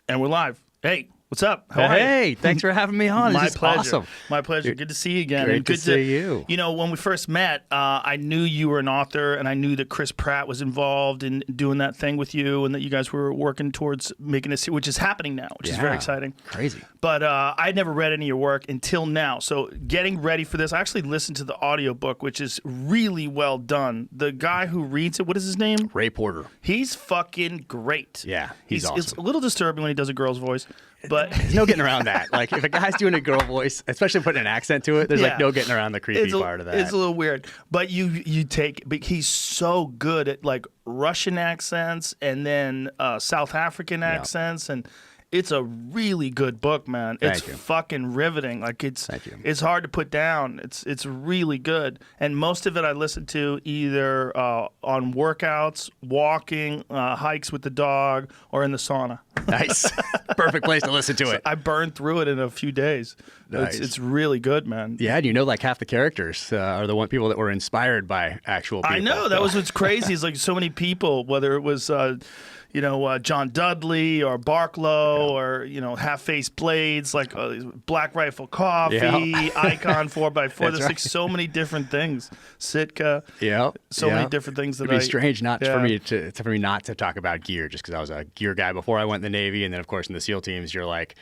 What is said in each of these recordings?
And we're live. Hey, what's up? How are you? Hey, thanks for having me on. My This is pleasure. awesome. My pleasure. Good to see you again. Great and good to see you. You know, when we first met, I knew you were an author, and I knew that Chris Pratt was involved in doing that thing with you, and that you guys were working towards making this, which is happening now, which is very exciting. Crazy. But I'd never read any of your work until now. So getting ready for this, I actually listened to the audiobook, which is really well done. The guy who reads it, what is his name? Ray Porter. He's fucking great. Yeah, he's awesome. It's a little disturbing when he does a girl's voice. But there's no getting around that. Like, if a guy's doing a girl voice, especially putting an accent to it, there's like no getting around the creepy part of that. It's a little weird. But but he's so good at like Russian accents and then South African accents, and it's a really good book, man. It's fucking riveting. Like it's hard to put down. It's really good. And most of it I listen to either on workouts, walking, hikes with the dog, or in the sauna. Nice. Perfect place to listen to it. I burned through it in a few days. Nice. It's really good, man. Yeah, and you know, like half the characters are the people that were inspired by actual people. I know. That was what's crazy. Is like so many people, whether it was John Dudley or Barklow or, Half-Faced Blades, like Black Rifle Coffee, Icon 4x4. There's like so many different things. Sitka. So many different things that It'd be strange for me not to talk about gear, just because I was a gear guy before I went in the Navy. And then, of course, in the SEAL teams, you're like,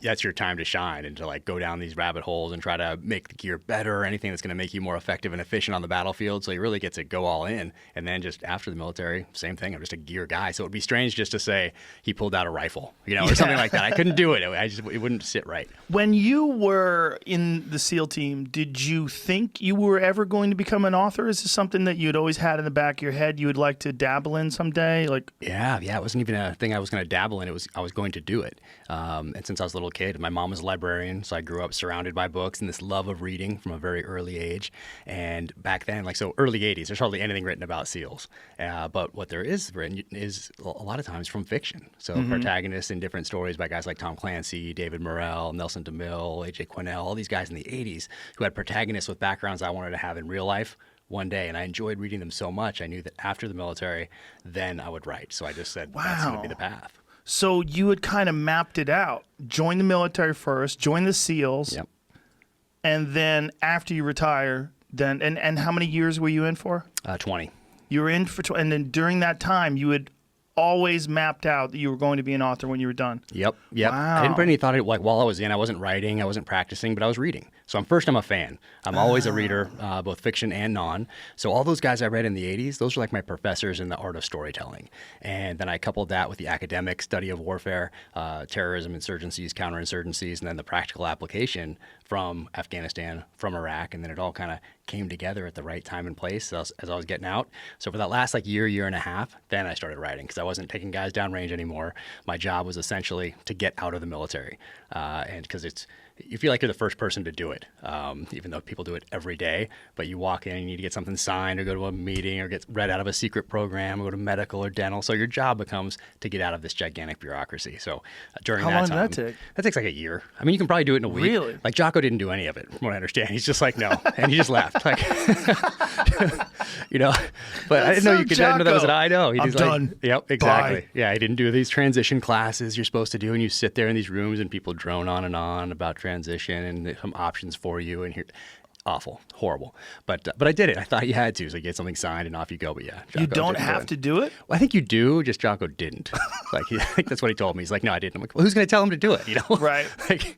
that's your time to shine and to like go down these rabbit holes and try to make the gear better, anything that's going to make you more effective and efficient on the battlefield. So you really get to go all in. And then just after the military, same thing. I'm just a gear guy. So it'd be strange just to say he pulled out a rifle, or something like that. I couldn't do it. It wouldn't sit right. When you were in the SEAL team, did you think you were ever going to become an author? Is this something that you'd always had in the back of your head you would like to dabble in someday? Yeah. It wasn't even a thing I was going to dabble in. I was going to do it. And since I was a little kid, my mom was a librarian, so I grew up surrounded by books and this love of reading from a very early age. And back then, early 80s, there's hardly anything written about SEALs. But what there is written is a lot of times from fiction. So protagonists in different stories by guys like Tom Clancy, David Morrell, Nelson DeMille, A.J. Quinnell, all these guys in the 80s who had protagonists with backgrounds I wanted to have in real life one day. And I enjoyed reading them so much, I knew that after the military, then I would write. So I just said, that's going to be the path. So you had kind of mapped it out. Join the military first, join the SEALs, and then after you retire, then and how many years were you in for? 20. You were in for 20, and then during that time, you had always mapped out that you were going to be an author when you were done. Yep. Wow. I didn't put any thought in it. Like while I was in, I wasn't writing, I wasn't practicing, but I was reading. So I'm a fan. I'm always a reader, both fiction and non. So all those guys I read in the 80s, those are like my professors in the art of storytelling. And then I coupled that with the academic study of warfare, terrorism, insurgencies, counterinsurgencies, and then the practical application from Afghanistan, from Iraq, and then it all kind of came together at the right time and place as I was getting out. So for that last year and a half, then I started writing because I wasn't taking guys downrange anymore. My job was essentially to get out of the military, and because you feel like you're the first person to do it, even though people do it every day. But you walk in and you need to get something signed or go to a meeting or get read out of a secret program or go to medical or dental. So your job becomes to get out of this gigantic bureauccy. So during that time. How long did that take? That takes like a year. I mean, you can probably do it in a week. Really? Like Jocko didn't do any of it, from what I understand. He's just like, no. And he just left. Like, but I didn't know you could. I didn't know that was an I know. I'm done. Yep, exactly. Bye. Yeah, he didn't do these transition classes you're supposed to do, and you sit there in these rooms and people drone on and on about transition and some options for you, and here, awful, horrible. But I did it. I thought you had to, so you get something signed and off you go. But yeah, Jocko you don't have to do it. Well, I think you do. Just Jocko didn't. I think that's what he told me. He's like, no, I didn't. I'm like, well, who's going to tell him to do it? Right?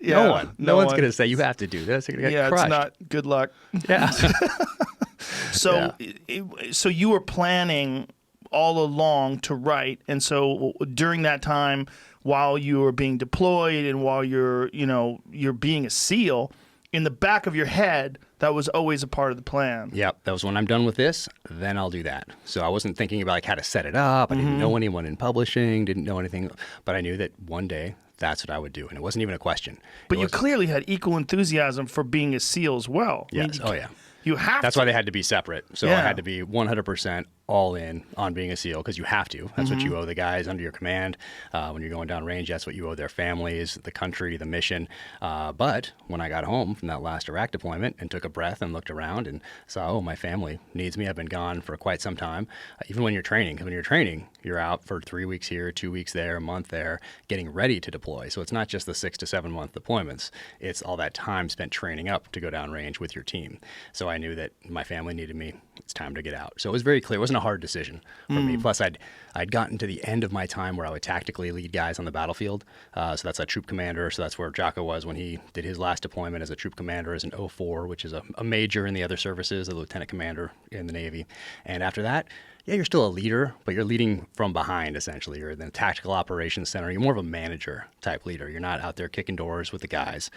No one. No one's going to say you have to do this. It's not good luck. Yeah. So you were planning all along to write, and so during that time, while you were being deployed and while you're being a SEAL, in the back of your head, that was always a part of the plan. Yep, that was when I'm done with this, then I'll do that. So I wasn't thinking about how to set it up. I didn't know anyone in publishing, didn't know anything, but I knew that one day that's what I would do, and it wasn't even a question. But you clearly had equal enthusiasm for being a SEAL as well. Yes. You have That's why they had to be separate. So I had to be 100% all in on being a SEAL because you have to. That's what you owe the guys under your command. When you're going down range, that's what you owe their families, the country, the mission. But when I got home from that last Iraq deployment and took a breath and looked around and saw, oh, my family needs me. I've been gone for quite some time. Even when you're training, because when you're training, you're out for 3 weeks here, 2 weeks there, a month there, getting ready to deploy. So it's not just the 6 to 7 month deployments. It's all that time spent training up to go down range with your team. So I knew that my family needed me. It's time to get out. So it was very clear. It wasn't a hard decision for me. Plus, I'd gotten to the end of my time where I would tactically lead guys on the battlefield. So that's a troop commander. So that's where Jocko was when he did his last deployment as a troop commander as an 04, which is a major in the other services, a lieutenant commander in the Navy. And after that, yeah, you're still a leader, but you're leading from behind, essentially. You're in the tactical operations center. You're more of a manager type leader. You're not out there kicking doors with the guys,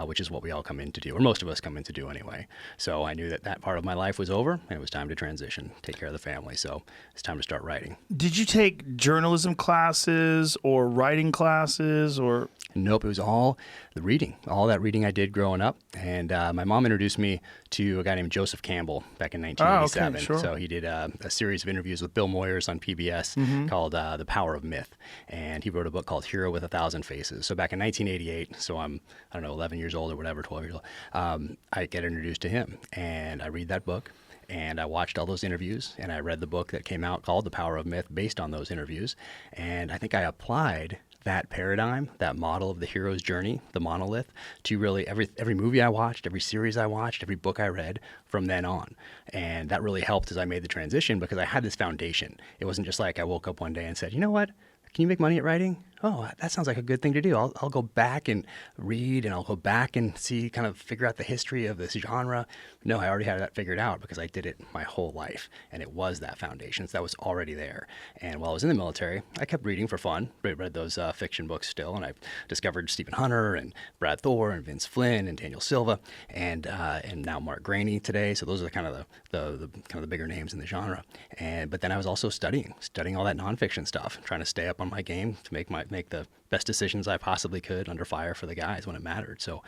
which is what we all come in to do, or most of us come in to do anyway. So I knew that that part of my life was over, and it was time to transition, take care of the family. So it's time to start writing. Did you take journalism classes or writing classes or? Nope, it was all the reading, all that reading I did growing up. And my mom introduced me to a guy named Joseph Campbell back in 1987. Oh, okay, sure. So he did a series of interviews with Bill Moyers on PBS called The Power of Myth. And he wrote a book called Hero with a Thousand Faces. So back in 1988, so I'm, I don't know, 11 years old or whatever, 12 years old, I get introduced to him. And I read that book. And I watched all those interviews, and I read the book that came out called The Power of Myth based on those interviews. And I think I applied that paradigm, that model of the hero's journey, the monolith, to really every movie I watched, every series I watched, every book I read from then on. And that really helped as I made the transition because I had this foundation. It wasn't just like I woke up one day and said, you know what? Can you make money at writing? Oh, that sounds like a good thing to do. I'll go back and read, and I'll go back and see, kind of figure out the history of this genre. No, I already had that figured out because I did it my whole life, and it was that foundation. So that was already there. And while I was in the military, I kept reading for fun. Read those fiction books still, and I discovered Stephen Hunter and Brad Thor and Vince Flynn and Daniel Silva and now Mark Graney today. So those are kind of the bigger names in the genre. But then I was also studying all that nonfiction stuff, trying to stay up on my game to make the best decisions I possibly could under fire for the guys when it mattered. So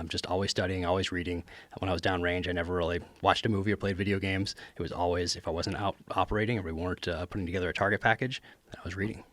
just always studying, always reading. When I was downrange, I never really watched a movie or played video games. It was always, if I wasn't out operating or we weren't putting together a target package, I was reading.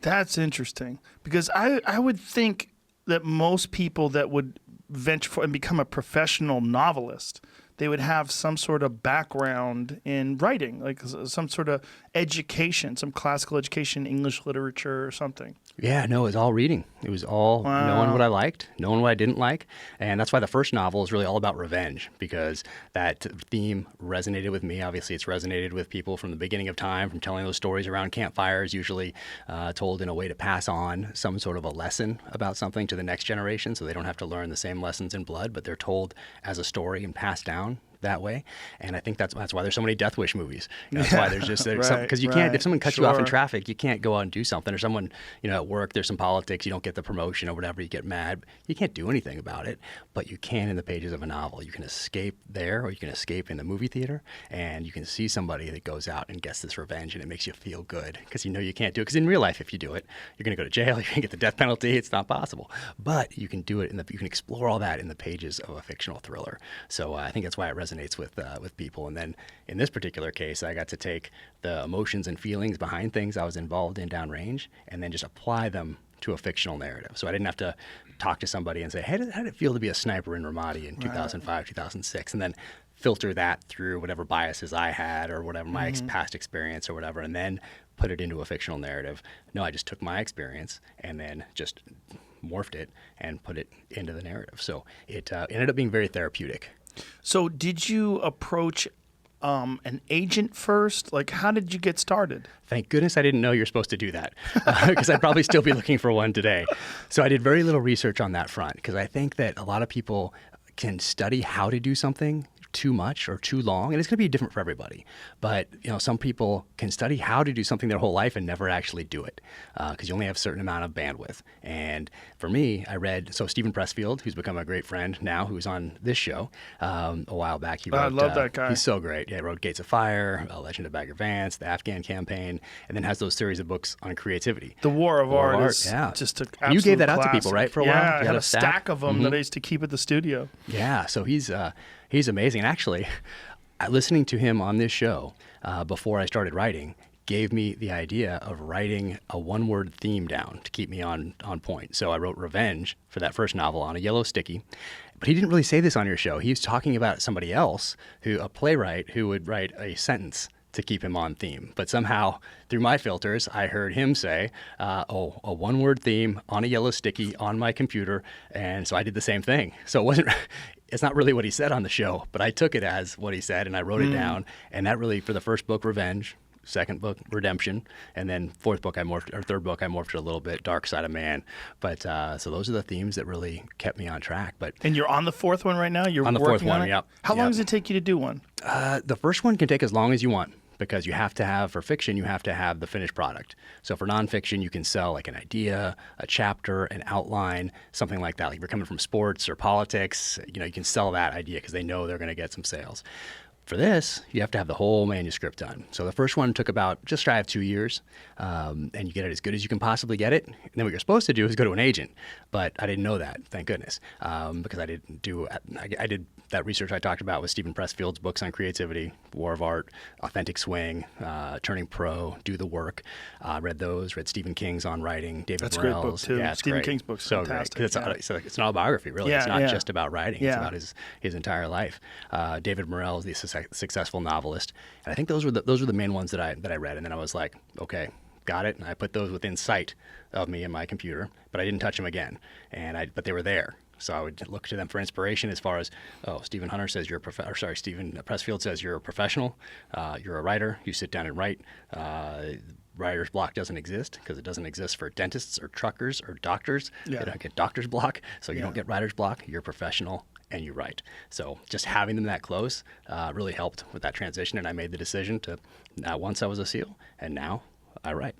That's interesting because I would think that most people that would venture for and become a professional novelist, they would have some sort of background in writing, like some sort of education, some classical education, English literature or something. Yeah, no, it was all reading. It was all knowing what I liked, knowing what I didn't like. And that's why the first novel is really all about revenge, because that theme resonated with me. Obviously, it's resonated with people from the beginning of time, from telling those stories around campfires, usually told in a way to pass on some sort of a lesson about something to the next generation, so they don't have to learn the same lessons in blood, but they're told as a story and passed down that way. And I think that's why there's so many Death Wish movies. That's why there's just because you can't, if someone cuts you off in traffic, you can't go out and do something, or someone, at work, there's some politics, you don't get the promotion or whatever, you get mad. You can't do anything about it, but you can in the pages of a novel. You can escape there, or you can escape in the movie theater, and you can see somebody that goes out and gets this revenge, and it makes you feel good because you can't do it. Because in real life, if you do it, you're going to go to jail, you're going to get the death penalty. It's not possible. But you can do it you can explore all that in the pages of a fictional thriller. So I think that's why it resonates with people. And then in this particular case, I got to take the emotions and feelings behind things I was involved in downrange and then just apply them to a fictional narrative. So I didn't have to talk to somebody and say, how did it feel to be a sniper in Ramadi in 2005, 2006? And then filter that through whatever biases I had or whatever my past experience or whatever, and then put it into a fictional narrative. No, I just took my experience and then just morphed it and put it into the narrative. So it ended up being very therapeutic. So did you approach an agent first? Like, how did you get started? Thank goodness I didn't know you're supposed to do that, because I'd probably still be looking for one today. So I did very little research on that front, because I think that a lot of people can study how to do something too much or too long, and it's going to be different for everybody. But some people can study how to do something their whole life and never actually do it, because you only have a certain amount of bandwidth. And for me, I read Stephen Pressfield, who's become a great friend now, who's on this show a while back. He wrote, I love that guy. He's so great. Yeah, he wrote Gates of Fire, Legend of Bagger Vance, the Afghan Campaign, and then has those series of books on creativity. The War of Art is just an absolute You gave that out classic. to people, right, for a while? Yeah, I had a stack of them that I used to keep at the studio. Yeah, so he's amazing. And actually, listening to him on this show before I started writing gave me the idea of writing a one-word theme down to keep me on point. So I wrote revenge for that first novel on a yellow sticky. But he didn't really say this on your show. He was talking about somebody else, a playwright who would write a sentence to keep him on theme. But somehow, through my filters, I heard him say, a one-word theme on a yellow sticky on my computer. And so I did the same thing. So it's not really what he said on the show, but I took it as what he said and I wrote it down. And that really, for the first book, Revenge, second book, Redemption, and then third book, I morphed it a little bit, Dark Side of Man. But so those are the themes that really kept me on track. And you're on the fourth one right now? You're on the working fourth one, on it? yep. How long does it take you to do one? The first one can take as long as you want, because you have to have, for fiction, you have to have the finished product. So for nonfiction, you can sell like an idea, a chapter, an outline, something like that. Like if you're coming from sports or politics, you can sell that idea because they know they're going to get some sales. For this, you have to have the whole manuscript done. So the first one took about just shy of 2 years, and you get it as good as you can possibly get it. And then what you're supposed to do is go to an agent, but I didn't know that, thank goodness, because I did that research I talked about with Stephen Pressfield's books on creativity, War of Art, Authentic Swing, Turning Pro, Do the Work. Read those. Read Stephen King's On Writing, David That's Morrell's. A great book too. Yeah, Stephen great. King's book's so fantastic. Great. It's an autobiography, really. It's not just about writing. It's about his entire life. David Morrell is the successful novelist, and I think those were the main ones that I read. And then I was like, okay, got it. And I put those within sight of me and my computer, but I didn't touch them again. But they were there. So I would look to them for inspiration as far as, Stephen Hunter says Stephen Pressfield says you're a professional, you're a writer, you sit down and write. Writer's block doesn't exist because it doesn't exist for dentists or truckers or doctors. They don't get doctor's block, so you don't get writer's block. You're a professional and you write. So just having them that close really helped with that transition, and I made the decision to, once I was a SEAL, and now I write.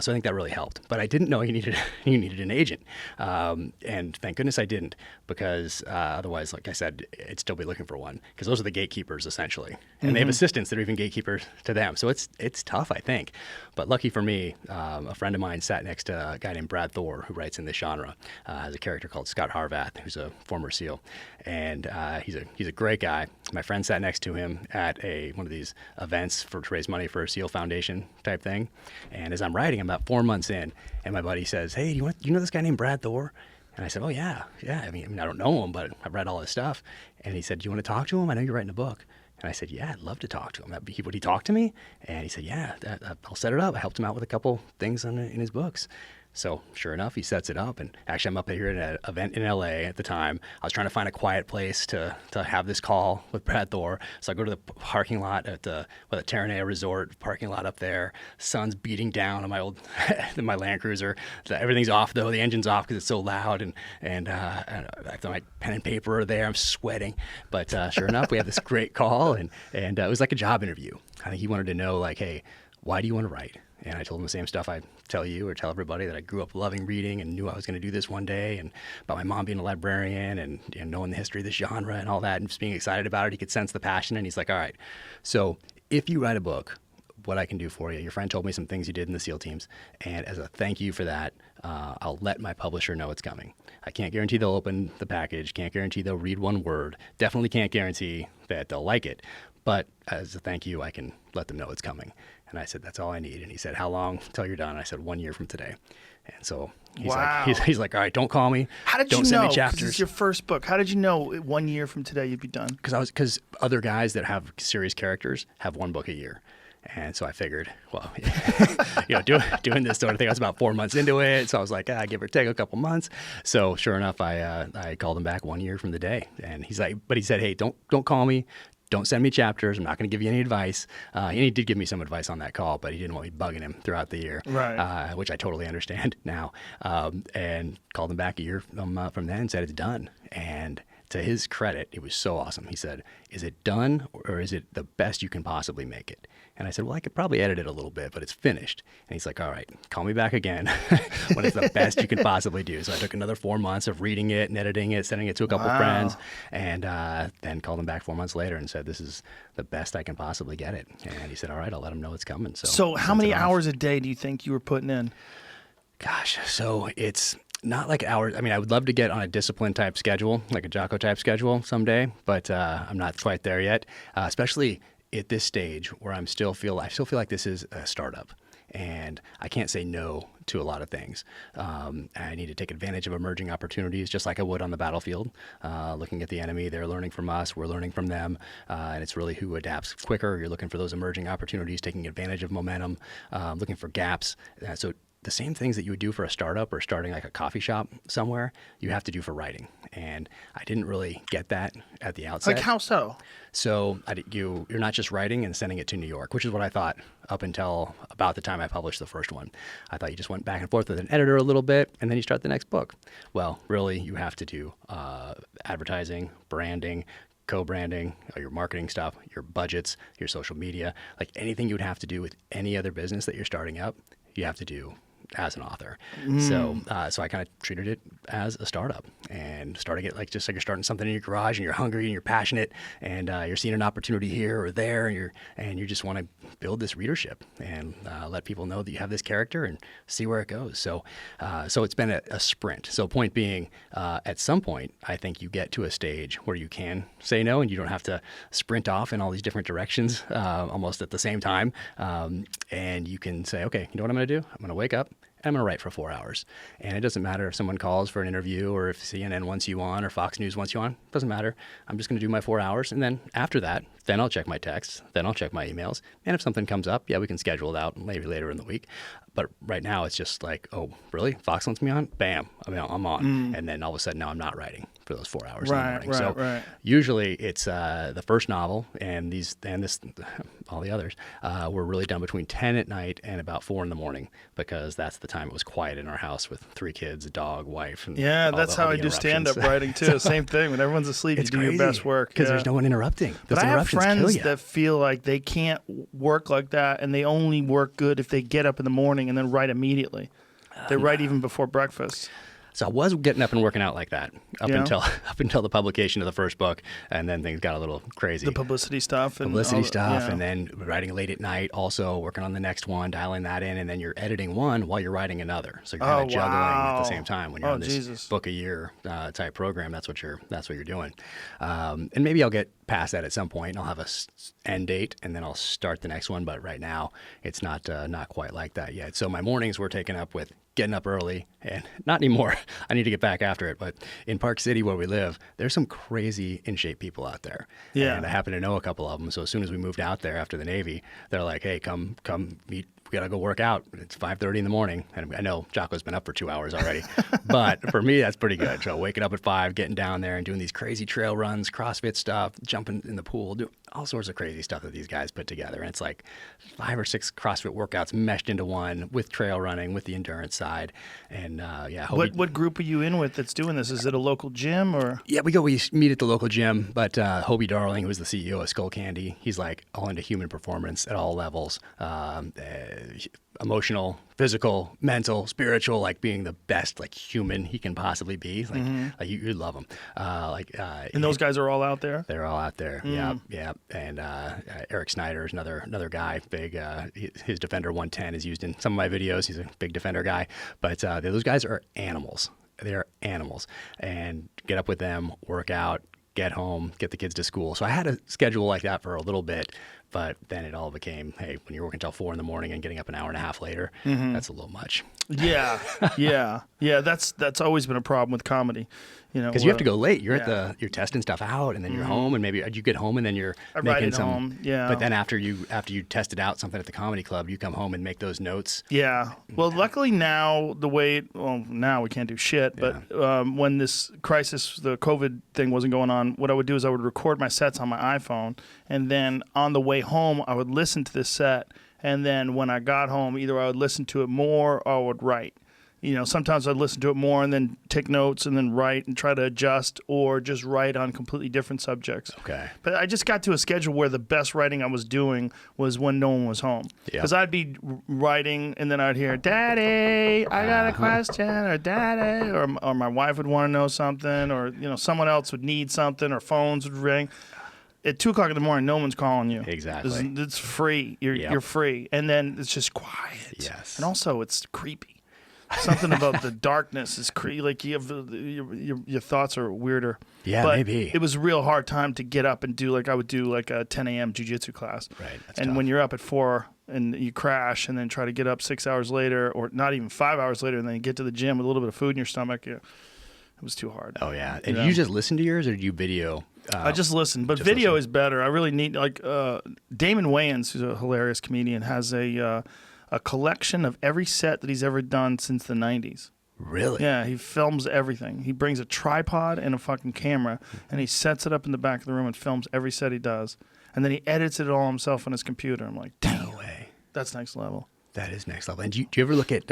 So I think that really helped. But I didn't know you needed an agent. And thank goodness I didn't, because otherwise, like I said, I'd still be looking for one, because those are the gatekeepers, essentially. And they have assistants that are even gatekeepers to them. So it's tough, I think. But lucky for me, a friend of mine sat next to a guy named Brad Thor, who writes in this genre, has a character called Scott Harvath, who's a former SEAL. And he's a great guy. My friend sat next to him at one of these events to raise money for a SEAL Foundation type thing. And as I'm writing, I'm about 4 months in, and my buddy says, "Hey, do you know this guy named Brad Thor?" And I said, "Oh yeah. I mean, I don't know him, but I've read all his stuff." And he said, "Do you want to talk to him? I know you're writing a book." And I said, "Yeah, I'd love to talk to him." Would he talk to me? And he said, "Yeah, I'll set it up." I helped him out with a couple things in his books. So sure enough, he sets it up. And actually, I'm up here at an event in LA at the time. I was trying to find a quiet place to have this call with Brad Thor. So I go to the parking lot at the Terranea Resort parking lot up there. Sun's beating down on my Land Cruiser. Everything's off though. The engine's off because it's so loud. And I have my pen and paper are there. I'm sweating. But sure enough, we had this great call, and it was like a job interview. I think he wanted to know, like, hey, why do you want to write? And I told him the same stuff I tell you or tell everybody, that I grew up loving reading and knew I was going to do this one day, and about my mom being a librarian and knowing the history of this genre and all that, and just being excited about it. He could sense the passion, and he's like, all right, so if you write a book, what I can do for you. Your friend told me some things you did in the SEAL teams, and as a thank you for that, I'll let my publisher know it's coming. I can't guarantee they'll open the package, can't guarantee they'll read one word, definitely can't guarantee that they'll like it, but as a thank you, I can let them know it's coming. And I said, that's all I need. And he said, how long till you're done? I said, 1 year from today. And so he's like, all right, don't call me. How did don't you send know? me chapters. It's your first book. How did you know 1 year from today you'd be done? Because other guys that have serious characters have one book a year. And so I figured, well, doing this sort of thing, I was about 4 months into it. So I was like, give or take a couple months. So sure enough, I called him back 1 year from the day. And he's like, but he said, hey, don't call me. Don't send me chapters. I'm not going to give you any advice. And he did give me some advice on that call, but he didn't want me bugging him throughout the year, right? Which I totally understand now. And called him back a year from then and said it's done. And to his credit, it was so awesome. He said, is it done, or is it the best you can possibly make it? And I said, well, I could probably edit it a little bit, but it's finished. And he's like, all right, call me back again when it's the best you can possibly do. So I took another 4 months of reading it and editing it, sending it to a couple friends, and then called him back 4 months later and said, this is the best I can possibly get it. And he said, all right, I'll let him know it's coming. So how many hours a day do you think you were putting in? Gosh, so it's Not like hours. I mean, I would love to get on a discipline type schedule, like a Jocko type schedule someday, but I'm not quite there yet. Especially at this stage where I still feel like this is a startup, and I can't say no to a lot of things. I need to take advantage of emerging opportunities, just like I would on the battlefield. Looking at the enemy, they're learning from us, we're learning from them, and it's really who adapts quicker. You're looking for those emerging opportunities, taking advantage of momentum, looking for gaps. So the same things that you would do for a startup or starting like a coffee shop somewhere, you have to do for writing. And I didn't really get that at the outset. Like how so? So you're not just writing and sending it to New York, which is what I thought up until about the time I published the first one. I thought you just went back and forth with an editor a little bit, and then you start the next book. Well, really, you have to do advertising, branding, co-branding, your marketing stuff, your budgets, your social media, like anything you would have to do with any other business that you're starting up, you have to do as an author. So I kind of treated it as a startup and starting it like just like you're starting something in your garage and you're hungry and you're passionate and you're seeing an opportunity here or there and you just want to build this readership and let people know that you have this character and see where it goes. So it's been a sprint. So point being, at some point, I think you get to a stage where you can say no and you don't have to sprint off in all these different directions almost at the same time. And you can say, okay, you know what I'm going to do? I'm going to wake up. I'm going to write for 4 hours. And it doesn't matter if someone calls for an interview or if CNN wants you on or Fox News wants you on. It doesn't matter. I'm just going to do my 4 hours. And then after that, then I'll check my texts. Then I'll check my emails. And if something comes up, yeah, we can schedule it out maybe later in the week. But right now it's just like, oh, really? Fox wants me on? Bam. I mean, I'm on. And then all of a sudden now I'm not writing for those 4 hours in the morning. Usually it's the first novel and all the others were really done between 10 at night and about 4 in the morning because that's the time it was quiet in our house with 3 kids, a dog, wife. And that's how I do stand-up writing too. Same thing. When everyone's asleep, you do your best work. Because there's no one interrupting. But I have friends that feel like they can't work like that and they only work good if they get up in the morning and then write immediately. They write even before breakfast. So I was getting up and working out like that until the publication of the first book, and then things got a little crazy. The publicity stuff. And then writing late at night, also working on the next one, dialing that in, and then you're editing one while you're writing another. So you're kind of juggling at the same time when you're on this book a year type program. That's what you're doing. And maybe I'll get past that at some point. And I'll have a end date, and then I'll start the next one. But right now, it's not quite like that yet. So my mornings were taken up with getting up early, and not anymore. I need to get back after it. But in Park City, where we live, there's some crazy in shape people out there. Yeah. And I happen to know a couple of them. So as soon as we moved out there after the Navy, they're like, hey, come meet. We got to go work out. It's 5:30 in the morning. And I know Jocko's been up for 2 hours already. But for me, that's pretty good. So waking up at 5, getting down there and doing these crazy trail runs, CrossFit stuff, jumping in the pool, doing all sorts of crazy stuff that these guys put together. And it's like 5 or 6 CrossFit workouts meshed into one with trail running, with the endurance side. And what group are you in with that's doing this? Is it a local gym or? Yeah, we meet at the local gym. But Hobie Darling, who is the CEO of Skull Candy, he's like all into human performance at all levels. Emotional, physical, mental, spiritual, like being the best like human he can possibly be. Like you love him. And those guys are all out there? They're all out there. Yeah. And Eric Snyder is another guy, big. His Defender 110 is used in some of my videos. He's a big Defender guy. But those guys are animals. They are animals. And get up with them, work out, get home, get the kids to school. So I had a schedule like that for a little bit. But then it all became, hey, when you're working till 4 in the morning and getting up an hour and a half later, that's a little much. Yeah. That's always been a problem with comedy, because you have to go late. You're you're testing stuff out, and then you're home, and maybe you get home, and then you're making some. Home. Yeah. But then after you tested out something at the comedy club, you come home and make those notes. Yeah. Well, luckily now now we can't do shit. But when this crisis, the COVID thing wasn't going on, what I would do is I would record my sets on my iPhone, and then on the way home, I would listen to this set, and then when I got home, either I would listen to it more or I would write. Sometimes I'd listen to it more and then take notes and then write and try to adjust or just write on completely different subjects. Okay. But I just got to a schedule where the best writing I was doing was when no one was home. Because I'd be writing and then I'd hear, Daddy, I got a question, or Daddy, or my wife would want to know something, or someone else would need something, or phones would ring. At 2 o'clock in the morning, no one's calling you. Exactly. It's free. You're free. And then it's just quiet. Yes. And also, it's creepy. Something about the darkness is like you have your thoughts are weirder. Yeah, but maybe. It was a real hard time to get up and do like I would do like a 10 a.m. jiu-jitsu class. Right. That's and tough. when you're up at 4 and you crash and then try to get up 6 hours later or not even 5 hours later and then you get to the gym with a little bit of food in your stomach, it was too hard. Oh yeah. And did you just listen to yours or did you video? I just listened, but video is better. I really need like Damon Wayans, who's a hilarious comedian, has a collection of every set that he's ever done since the 90s. Really? Yeah, he films everything. He brings a tripod and a fucking camera, and he sets it up in the back of the room and films every set he does. And then he edits it all himself on his computer. I'm like, damn, No way. That's next level. That is next level. And do you ever look at,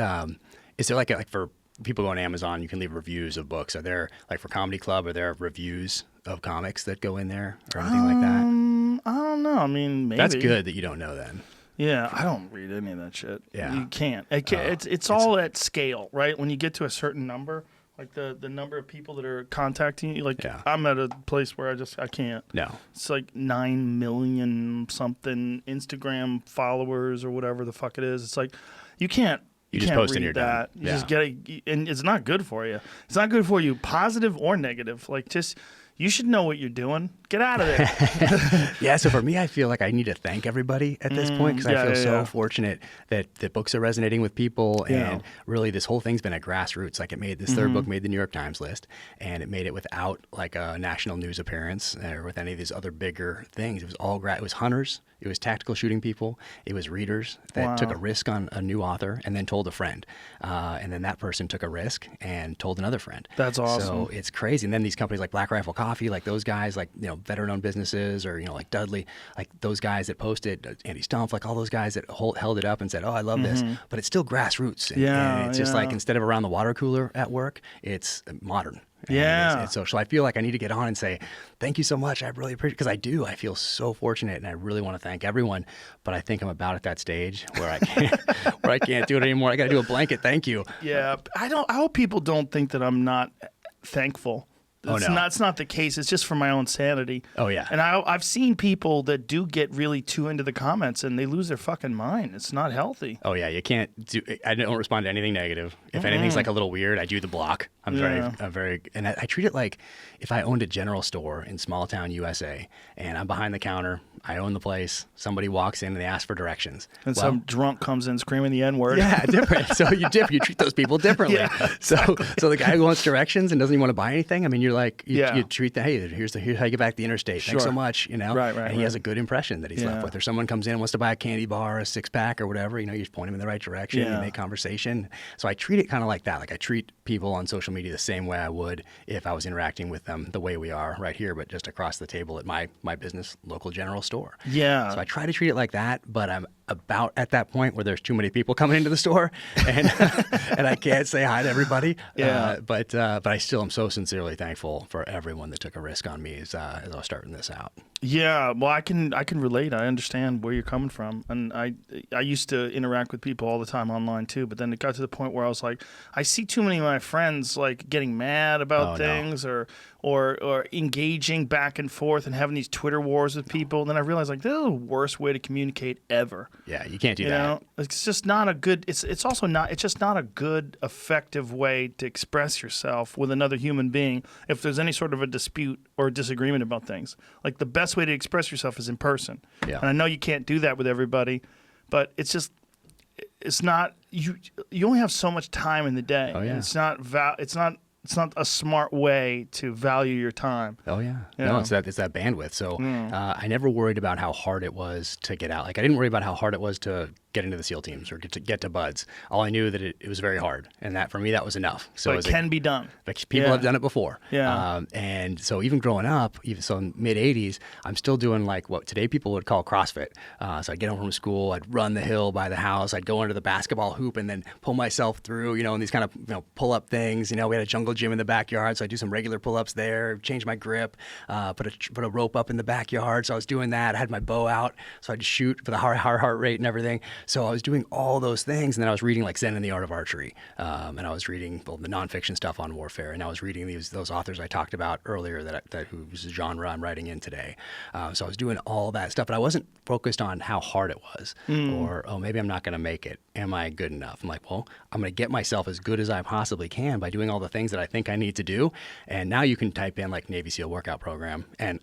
is there like for people go on Amazon, you can leave reviews of books. Are there, like for Comedy Club, are there reviews of comics that go in there or anything like that? I don't know. I mean, maybe. That's good that you don't know then. Yeah, I don't read any of that shit. Yeah. You can't. It's all at scale, right? When you get to a certain number, like the number of people that are contacting you, like I'm at a place where I can't. No. It's like 9 million something Instagram followers or whatever the fuck it is. It's like you can't. You just can't post read and you're that. done. You just get it, and it's not good for you. It's not good for you, positive or negative. Like just. You should know what you're doing. Get out of there. Yeah, so for me, I feel like I need to thank everybody at this point because I feel so fortunate that the books are resonating with people. And really, this whole thing's been at grassroots. Like this third book made the New York Times list, and it made it without like a national news appearance or with any of these other bigger things. It was all it was hunters. It was tactical shooting people. It was readers that took a risk on a new author and then told a friend. And then that person took a risk and told another friend. That's awesome. So it's crazy. And then these companies like Black Rifle Coffee, like those guys, like, veteran-owned businesses or, like Dudley, like those guys that posted, Andy Stumpf, like all those guys that held it up and said, oh, I love this. But it's still grassroots. And it's just like instead of around the water cooler at work, it's modern. And it's social. I feel like I need to get on and say, thank you so much. I really appreciate it. Because I do. I feel so fortunate and I really want to thank everyone. But I think I'm about at that stage where I can't do it anymore. I got to do a blanket thank you. Yeah. I hope people don't think that I'm not thankful. It's not the case. It's just for my own sanity. Oh, yeah. And I've seen people that do get really too into the comments and they lose their fucking mind. It's not healthy. Oh, yeah. You can't do – I don't respond to anything negative. If anything's like a little weird, I do the block. I'm very – and I treat it like if I owned a general store in small town USA and I'm behind the counter, I own the place, somebody walks in and they ask for directions. And some drunk comes in screaming the N-word. Yeah, different. So you treat those people differently. So the guy who wants directions and doesn't even want to buy anything, I mean, you're like, you treat the, hey, here's how you get back to the interstate. Thanks so much, Right. And he has a good impression that he's left with. Or someone comes in and wants to buy a candy bar, a 6-pack or whatever, you just point him in the right direction, you make conversation. So I treat it kind of like that. Like I treat people on social media the same way I would if I was interacting with them the way we are right here, but just across the table at my business local general store. Yeah. So I try to treat it like that, but I'm about at that point where there's too many people coming into the store and and I can't say hi to everybody. But I still am so sincerely thankful for everyone that took a risk on me as I was starting this out. Yeah, well, I can relate. I understand where you're coming from, and I used to interact with people all the time online too. But then it got to the point where I was like, I see too many of my friends like getting mad about things or engaging back and forth and having these Twitter wars with people. And then I realized like this is the worst way to communicate ever. Yeah, you can't do that. It's just not a good. It's also not. It's just not a good, effective way to express yourself with another human being. If there's any sort of a dispute or disagreement about things, like the best way to express yourself is in person. Yeah. And I know you can't do that with everybody, but it's not. You only have so much time in the day. Oh yeah. It's not a smart way to value your time. Oh yeah. No, it's that bandwidth. So I never worried about how hard it was to get out. Like I didn't worry about how hard it was to get into the SEAL teams or get to Buds. All I knew that it was very hard, and that for me that was enough. So but it can be done. Like people have done it before. Yeah. And so even growing up, so in mid '80s, I'm still doing like what today people would call CrossFit. So I'd get home from school, I'd run the hill by the house, I'd go into the basketball hoop and then pull myself through, and these kind of pull up things. We had a jungle gym in the backyard, so I'd do some regular pull ups there, change my grip, put a rope up in the backyard. So I was doing that. I had my bow out, so I'd shoot with a high heart rate and everything. So I was doing all those things, and then I was reading like Zen and the Art of Archery, and I was reading the nonfiction stuff on warfare, and I was reading those authors I talked about earlier that whose genre I'm writing in today. So I was doing all that stuff, but I wasn't focused on how hard it was, or maybe I'm not going to make it. am I good enough? I'm like, well, I'm going to get myself as good as I possibly can by doing all the things that I think I need to do. And now you can type in like Navy SEAL workout program, and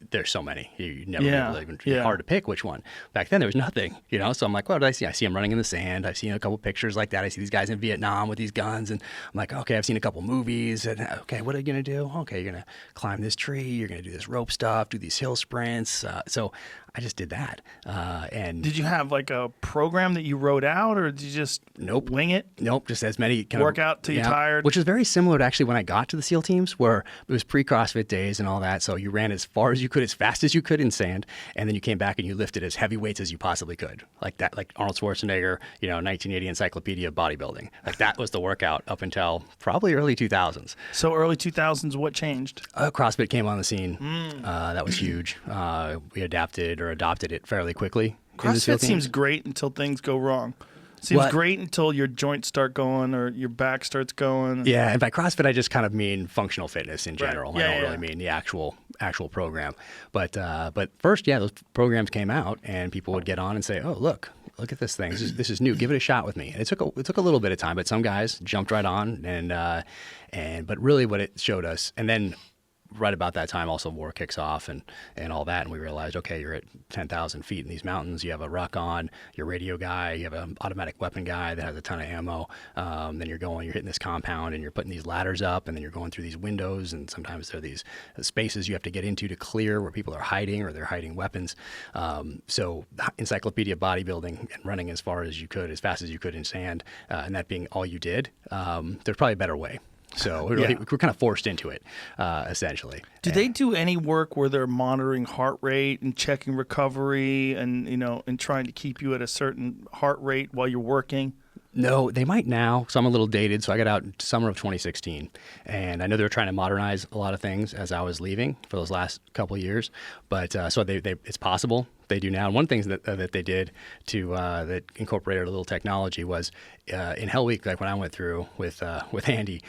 there's so many. You never be able to even, it's hard to pick which one. Back then there was nothing, So I'm like, what did I see? I see them running in the sand. I've seen a couple pictures like that. I see these guys in Vietnam with these guns, and I'm like, okay, I've seen a couple movies, and okay, what are you going to do? Okay, you're going to climb this tree, you're going to do this rope stuff, do these hill sprints. So I just did that. And did you have like a program that you wrote out, or did you just wing it? Nope, just as many kind work out till you're tired. Which is very similar to actually when I got to the SEAL teams, where it was pre-CrossFit days and all that. So you ran as far as you could, as fast as you could in sand, and then you came back and you lifted as heavy weights as you possibly could, like that, like Arnold Schwarzenegger, 1980 Encyclopedia of Bodybuilding. Like that was the workout up until probably early 2000s. So early 2000s, what changed? CrossFit came on the scene. That was huge. We adapted or adopted it fairly quickly. CrossFit seems great until things go wrong. Seems great until your joints start going or your back starts going. Yeah, and by CrossFit I just kind of mean functional fitness in general. Right. I don't really mean the actual program. But first, those programs came out, and people would get on and say, "Oh, look at this thing. This is new. Give it a shot with me." And it took a little bit of time, but some guys jumped right on, but really what it showed us, and then right about that time also war kicks off and all that, and we realized, okay, you're at 10,000 feet in these mountains, you have a ruck on, you're a radio guy, you have an automatic weapon guy that has a ton of ammo, then you're hitting this compound and you're putting these ladders up, and then you're going through these windows, and sometimes there are these spaces you have to get into to clear where people are hiding or they're hiding weapons. So encyclopedia bodybuilding and running as far as you could, as fast as you could in sand, and that being all you did, there's probably a better way. So we're kind of forced into it, essentially. Do they do any work where they're monitoring heart rate and checking recovery and and trying to keep you at a certain heart rate while you're working? No, they might now. So I'm a little dated. So I got out in summer of 2016, and I know they were trying to modernize a lot of things as I was leaving for those last couple of years. But so it's possible they do now. And one thing that they did to that incorporated a little technology was in Hell Week, like when I went through with Andy,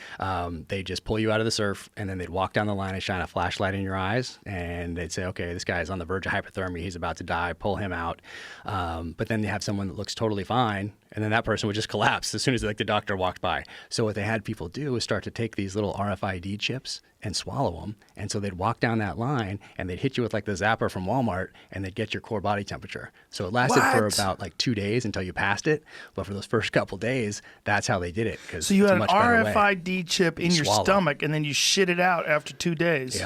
they just pull you out of the surf, and then they'd walk down the line and shine a flashlight in your eyes, and they'd say, okay, this guy's on the verge of hypothermia, he's about to die, pull him out. But then they have someone that looks totally fine, and then that person would just collapse as soon as the doctor walked by. So what they had people do is start to take these little RFID chips and swallow them. And so they'd walk down that line, and they'd hit you with like the zapper from Walmart, and they'd get your core body temperature. So it lasted for about like 2 days until you passed it. But for those first couple days, that's how they did it. So you had an RFID chip in your stomach, and then you shit it out after 2 days.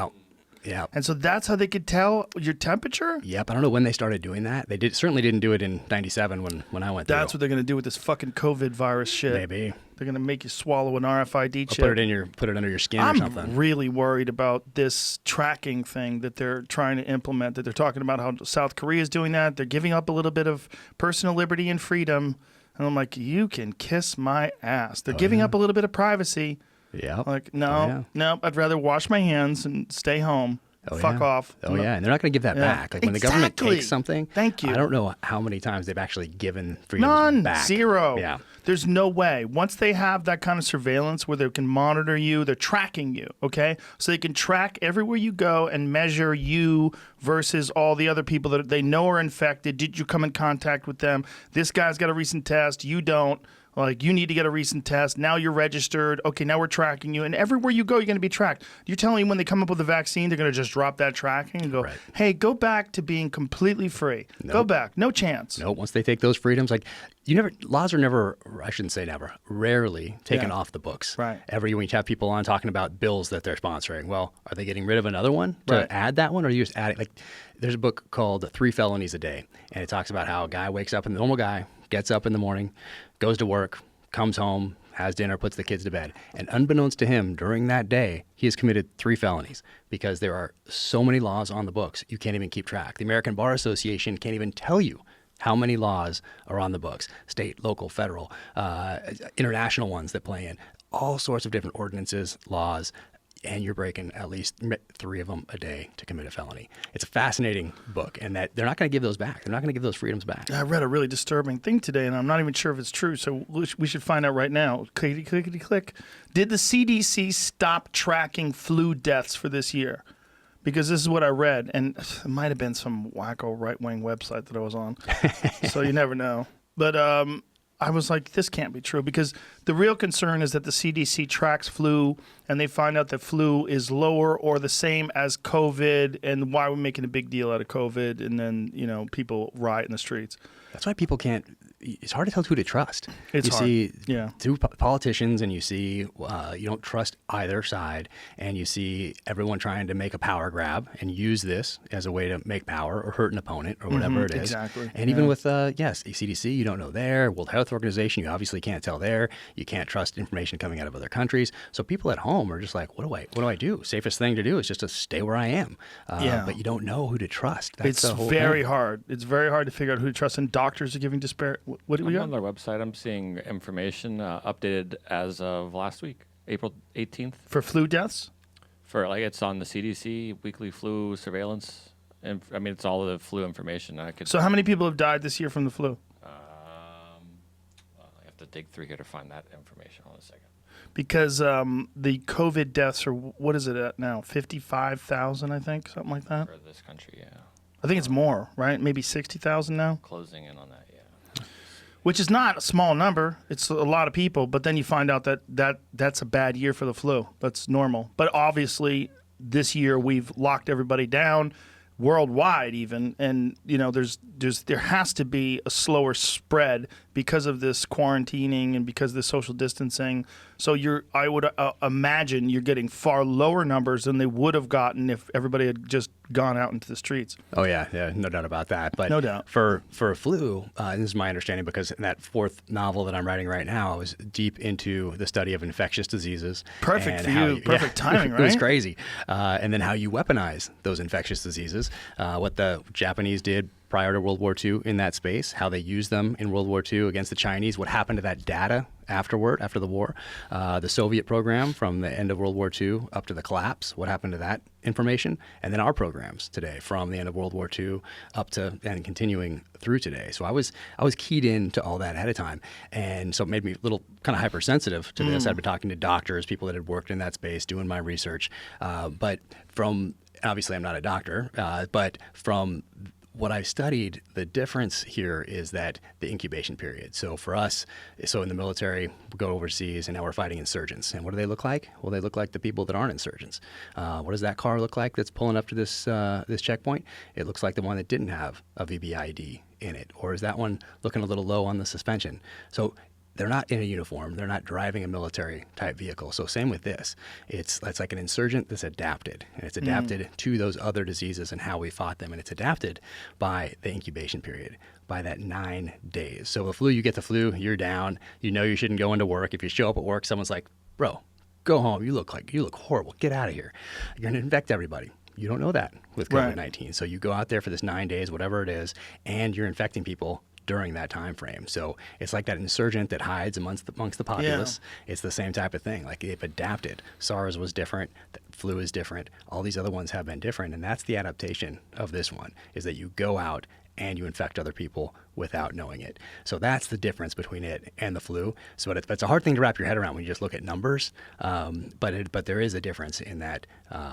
Yeah. And so that's how they could tell your temperature? Yep. I don't know when they started doing that. They certainly didn't do it in 97 when I went through. That's what they're going to do with this fucking COVID virus shit. Maybe. They're going to make you swallow an RFID chip. Put it under your skin or something. I'm really worried about this tracking thing that they're trying to implement, that they're talking about how South Korea is doing that. They're giving up a little bit of personal liberty and freedom. And I'm like, you can kiss my ass. They're giving up a little bit of privacy. Yeah. Like, no, I'd rather wash my hands and stay home. Fuck off. And they're not going to give that back. Like when the government takes something, thank you. I don't know how many times they've actually given freedoms back. None. Zero. Yeah. There's no way. Once they have that kind of surveillance where they can monitor you, they're tracking you, okay? So they can track everywhere you go and measure you versus all the other people that they know are infected. Did you come in contact with them? This guy's got a recent test. You don't. Like, you need to get a recent test. Now you're registered. Okay, now we're tracking you. And everywhere you go, you're going to be tracked. You're telling me when they come up with a vaccine, they're going to just drop that tracking and go, hey, go back to being completely free. Nope. Go back. No chance. No, once they take those freedoms, like, laws are never, I shouldn't say never, rarely taken off the books. Right. Every week you have people on talking about bills that they're sponsoring. Well, are they getting rid of another one to add that one? Or are you just adding, like, there's a book called 3 Felonies a Day, and it talks about how a guy wakes up, and the normal guy gets up in the morning, goes to work, comes home, has dinner, puts the kids to bed. And unbeknownst to him, during that day, he has committed 3 felonies because there are so many laws on the books, you can't even keep track. The American Bar Association can't even tell you how many laws are on the books, state, local, federal, international ones that play in, all sorts of different ordinances, laws, and you're breaking at least 3 of them a day to commit a felony. It's a fascinating book, and that they're not going to give those back. They're not going to give those freedoms back. I read a really disturbing thing today, and I'm not even sure if it's true, so we should find out right now. Clickety-click. Did the CDC stop tracking flu deaths for this year? Because this is what I read, and it might have been some wacko right-wing website that I was on, so you never know. But I was like, this can't be true, because the real concern is that the CDC tracks flu and they find out that flu is lower or the same as COVID, and why we're making a big deal out of COVID, and then, people riot in the streets. That's why people can't. It's hard to tell who to trust. It's hard. You see Yeah. two politicians, and you see you don't trust either side, and you see everyone trying to make a power grab and use this as a way to make power or hurt an opponent or whatever it is. Exactly. And even with CDC, you don't know there. World Health Organization, you obviously can't tell there. You can't trust information coming out of other countries. So people at home are just like, what do I do? Safest thing to do is just to stay where I am. But you don't know who to trust. That's It's the whole very thing. hard. It's very hard to figure out who to trust, and doctors are giving despair. What do we On got? their website, I'm seeing information updated as of last week, April 18th. For flu deaths? It's on the CDC weekly flu surveillance. And it's all of the flu information. So how many people have died this year from the flu? I have to dig through here to find that information. Hold on a second. Because the COVID deaths are, what is it at now? 55,000, I think, something like that. For this country, yeah. I think it's more, right? Maybe 60,000 now, Closing in on that, yeah. which is not a small number. It's a lot of people, but then you find out that's a bad year for the flu. That's normal. But obviously, this year we've locked everybody down, worldwide even, and there has to be a slower spread because of this quarantining and because of the social distancing. So I would imagine you're getting far lower numbers than they would have gotten if everybody had just gone out into the streets. Oh yeah, no doubt about that. But no doubt. For flu, this is my understanding, because in that fourth novel that I'm writing right now, I was deep into the study of infectious diseases. Perfect for you. Perfect timing, right? It was crazy. And then how you weaponize those infectious diseases, what the Japanese did prior to World War II in that space, how they used them in World War II against the Chinese, what happened to that data after the war, the Soviet program from the end of World War II up to the collapse, what happened to that information, and then our programs today from the end of World War II up to and continuing through today. So I was keyed in to all that ahead of time, and so it made me a little kind of hypersensitive to this. I'd been talking to doctors, people that had worked in that space, doing my research, but from obviously I'm not a doctor, but from what I studied, the difference here is that the incubation period. So for us, in the military, we go overseas, and now we're fighting insurgents. And what do they look like? Well, they look like the people that aren't insurgents. What does that car look like that's pulling up to this checkpoint? It looks like the one that didn't have a VBID in it. Or is that one looking a little low on the suspension? So they're not in a uniform. They're not driving a military type vehicle. So same with this. It's like an insurgent that's adapted, and it's adapted to those other diseases and how we fought them. And it's adapted by the incubation period, by that 9 days. So the flu, you get the flu, you're down. You know you shouldn't go into work. If you show up at work, someone's like, bro, go home. You look horrible. Get out of here. You're going to infect everybody. You don't know that with COVID-19. Right. So you go out there for this 9 days, whatever it is, and you're infecting people during that time frame. So it's like that insurgent that hides amongst the populace. Yeah. It's the same type of thing. Like, they've adapted. SARS was different. The flu is different. All these other ones have been different. And that's the adaptation of this one, is that you go out and you infect other people without knowing it. So that's the difference between it and the flu. So it's a hard thing to wrap your head around when you just look at numbers. But there is a difference in that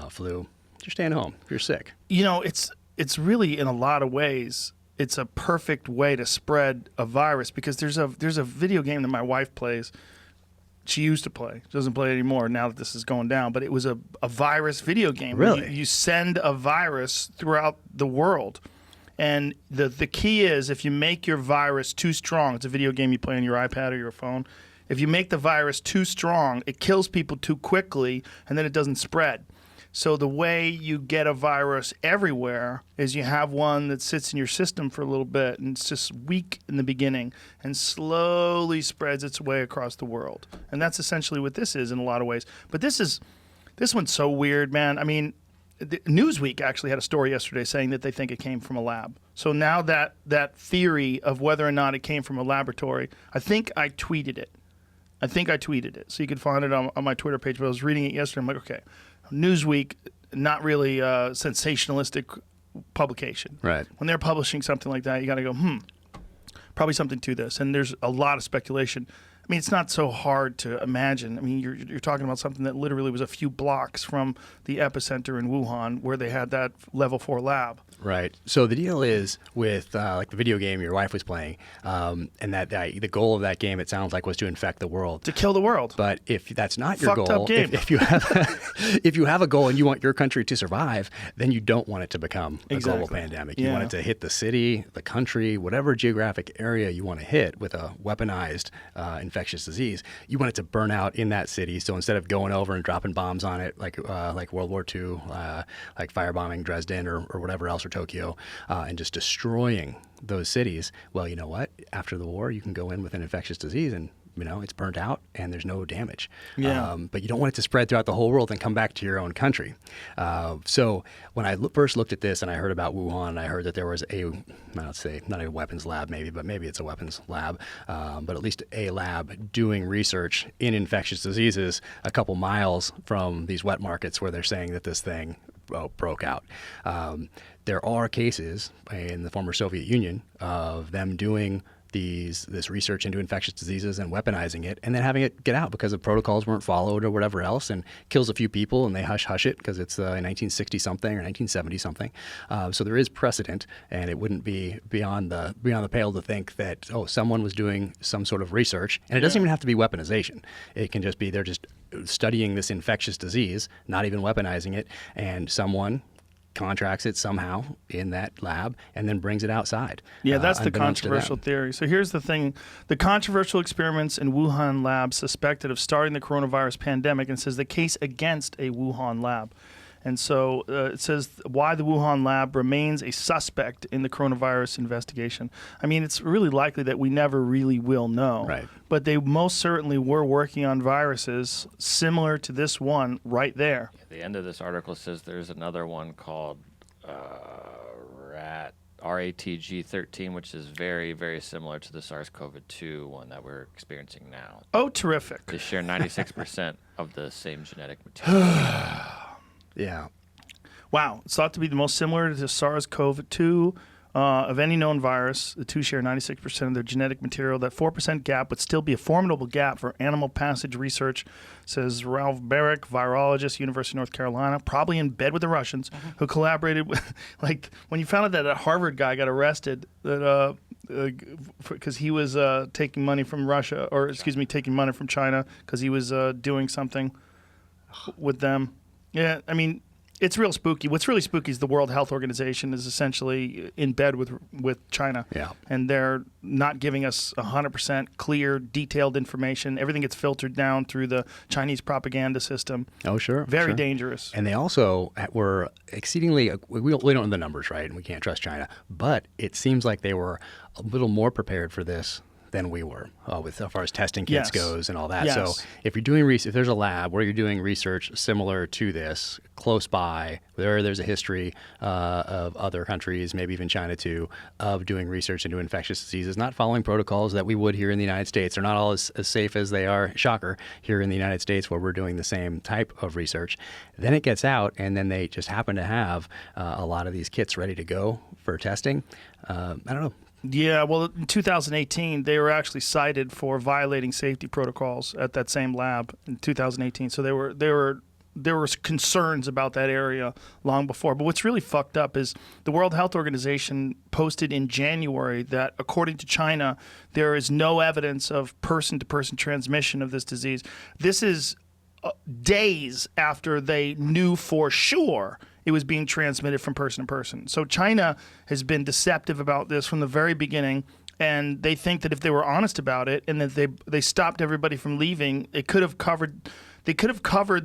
flu. You're staying home. You're sick. It's really, in a lot of ways, it's a perfect way to spread a virus, because there's a video game that my wife plays. She used to play. She doesn't play anymore now that this is going down. But it was a virus video game. Really? You send a virus throughout the world. And the key is, if you make your virus too strong, it's a video game you play on your iPad or your phone. If you make the virus too strong, it kills people too quickly, and then it doesn't spread. So the way you get a virus everywhere is you have one that sits in your system for a little bit, and it's just weak in the beginning and slowly spreads its way across the world. And that's essentially what this is in a lot of ways. But this one's so weird, man. I mean, Newsweek actually had a story yesterday saying that they think it came from a lab. So now that theory of whether or not it came from a laboratory, I think I tweeted it. So you can find it on my Twitter page. But I was reading it yesterday. I'm like, okay. Newsweek, not really a sensationalistic publication. Right. When they're publishing something like that, you got to go, probably something to this. And there's a lot of speculation. I mean, it's not so hard to imagine. I mean, you're talking about something that literally was a few blocks from the epicenter in Wuhan, where they had that level 4 lab. Right. So the deal is with like the video game your wife was playing, and that the goal of that game, it sounds like, was to infect the world. To kill the world. But if that's not your Fucked goal, up game. if you have if you have a goal and you want your country to survive, then you don't want it to become a global pandemic. You want it to hit the city, the country, whatever geographic area you want to hit with a weaponized infectious disease. You want it to burn out in that city. So instead of going over and dropping bombs on it like World War II, like firebombing Dresden or whatever else, or Tokyo, and just destroying those cities, well, you know what? After the war, you can go in with an infectious disease and it's burnt out and there's no damage. Yeah. But you don't want it to spread throughout the whole world and come back to your own country. So when I first looked at this and I heard about Wuhan, I heard that there was I'd say not a weapons lab maybe, but maybe it's a weapons lab, but at least a lab doing research in infectious diseases a couple miles from these wet markets where they're saying that this thing broke out. There are cases in the former Soviet Union of them doing this research into infectious diseases and weaponizing it, and then having it get out because the protocols weren't followed or whatever else, and kills a few people, and they hush it because it's 1960 something or 1970 something. So there is precedent, and it wouldn't be beyond the pale to think that someone was doing some sort of research, and it doesn't even have to be weaponization. It can just be they're just studying this infectious disease, not even weaponizing it, and someone contracts it somehow in that lab and then brings it outside. Yeah, that's the controversial theory. So here's the thing. The controversial experiments in Wuhan lab suspected of starting the coronavirus pandemic, and says the case against a Wuhan lab. And so it says why the Wuhan lab remains a suspect in the coronavirus investigation. I mean, it's really likely that we never really will know. Right. But they most certainly were working on viruses similar to this one right there. At the end of this article says there's another one called RATG13, which is very, very similar to the SARS-CoV-2 one that we're experiencing now. Oh, terrific. They share 96% of the same genetic material. Yeah. Wow. It's thought to be the most similar to SARS-CoV-2 of any known virus. The two share 96% of their genetic material. That 4% gap would still be a formidable gap for animal passage research, says Ralph Barrick, virologist, University of North Carolina, probably in bed with the Russians, who collaborated with, like, when you found out that a Harvard guy got arrested that because he was taking money from Russia, or excuse me, taking money from China because he was doing something with them. Yeah, I mean, it's real spooky. What's really spooky is the World Health Organization is essentially in bed with China. Yeah. And they're not giving us 100% clear, detailed information. Everything gets filtered down through the Chinese propaganda system. Oh, sure. Very sure. dangerous. And they also were exceedingly, we don't know the numbers, right? And we can't trust China. But it seems like they were a little more prepared for this than we were with as far as testing kits goes and all that. Yes. So if you're doing if there's a lab where you're doing research similar to this close by, there's a history of other countries, maybe even China too, of doing research into infectious diseases, not following protocols that we would here in the United States. They're not all as safe as they are, shocker, here in the United States where we're doing the same type of research. Then it gets out, and then they just happen to have a lot of these kits ready to go for testing. I don't know. Yeah, well, in 2018, they were actually cited for violating safety protocols at that same lab in 2018. So there were concerns about that area long before. But what's really fucked up is the World Health Organization posted in January that, according to China, there is no evidence of person-to-person transmission of this disease. This is days after they knew for sure it was being transmitted from person to person. So China has been deceptive about this from the very beginning, and they think that if they were honest about it and that they stopped everybody from leaving, they could have covered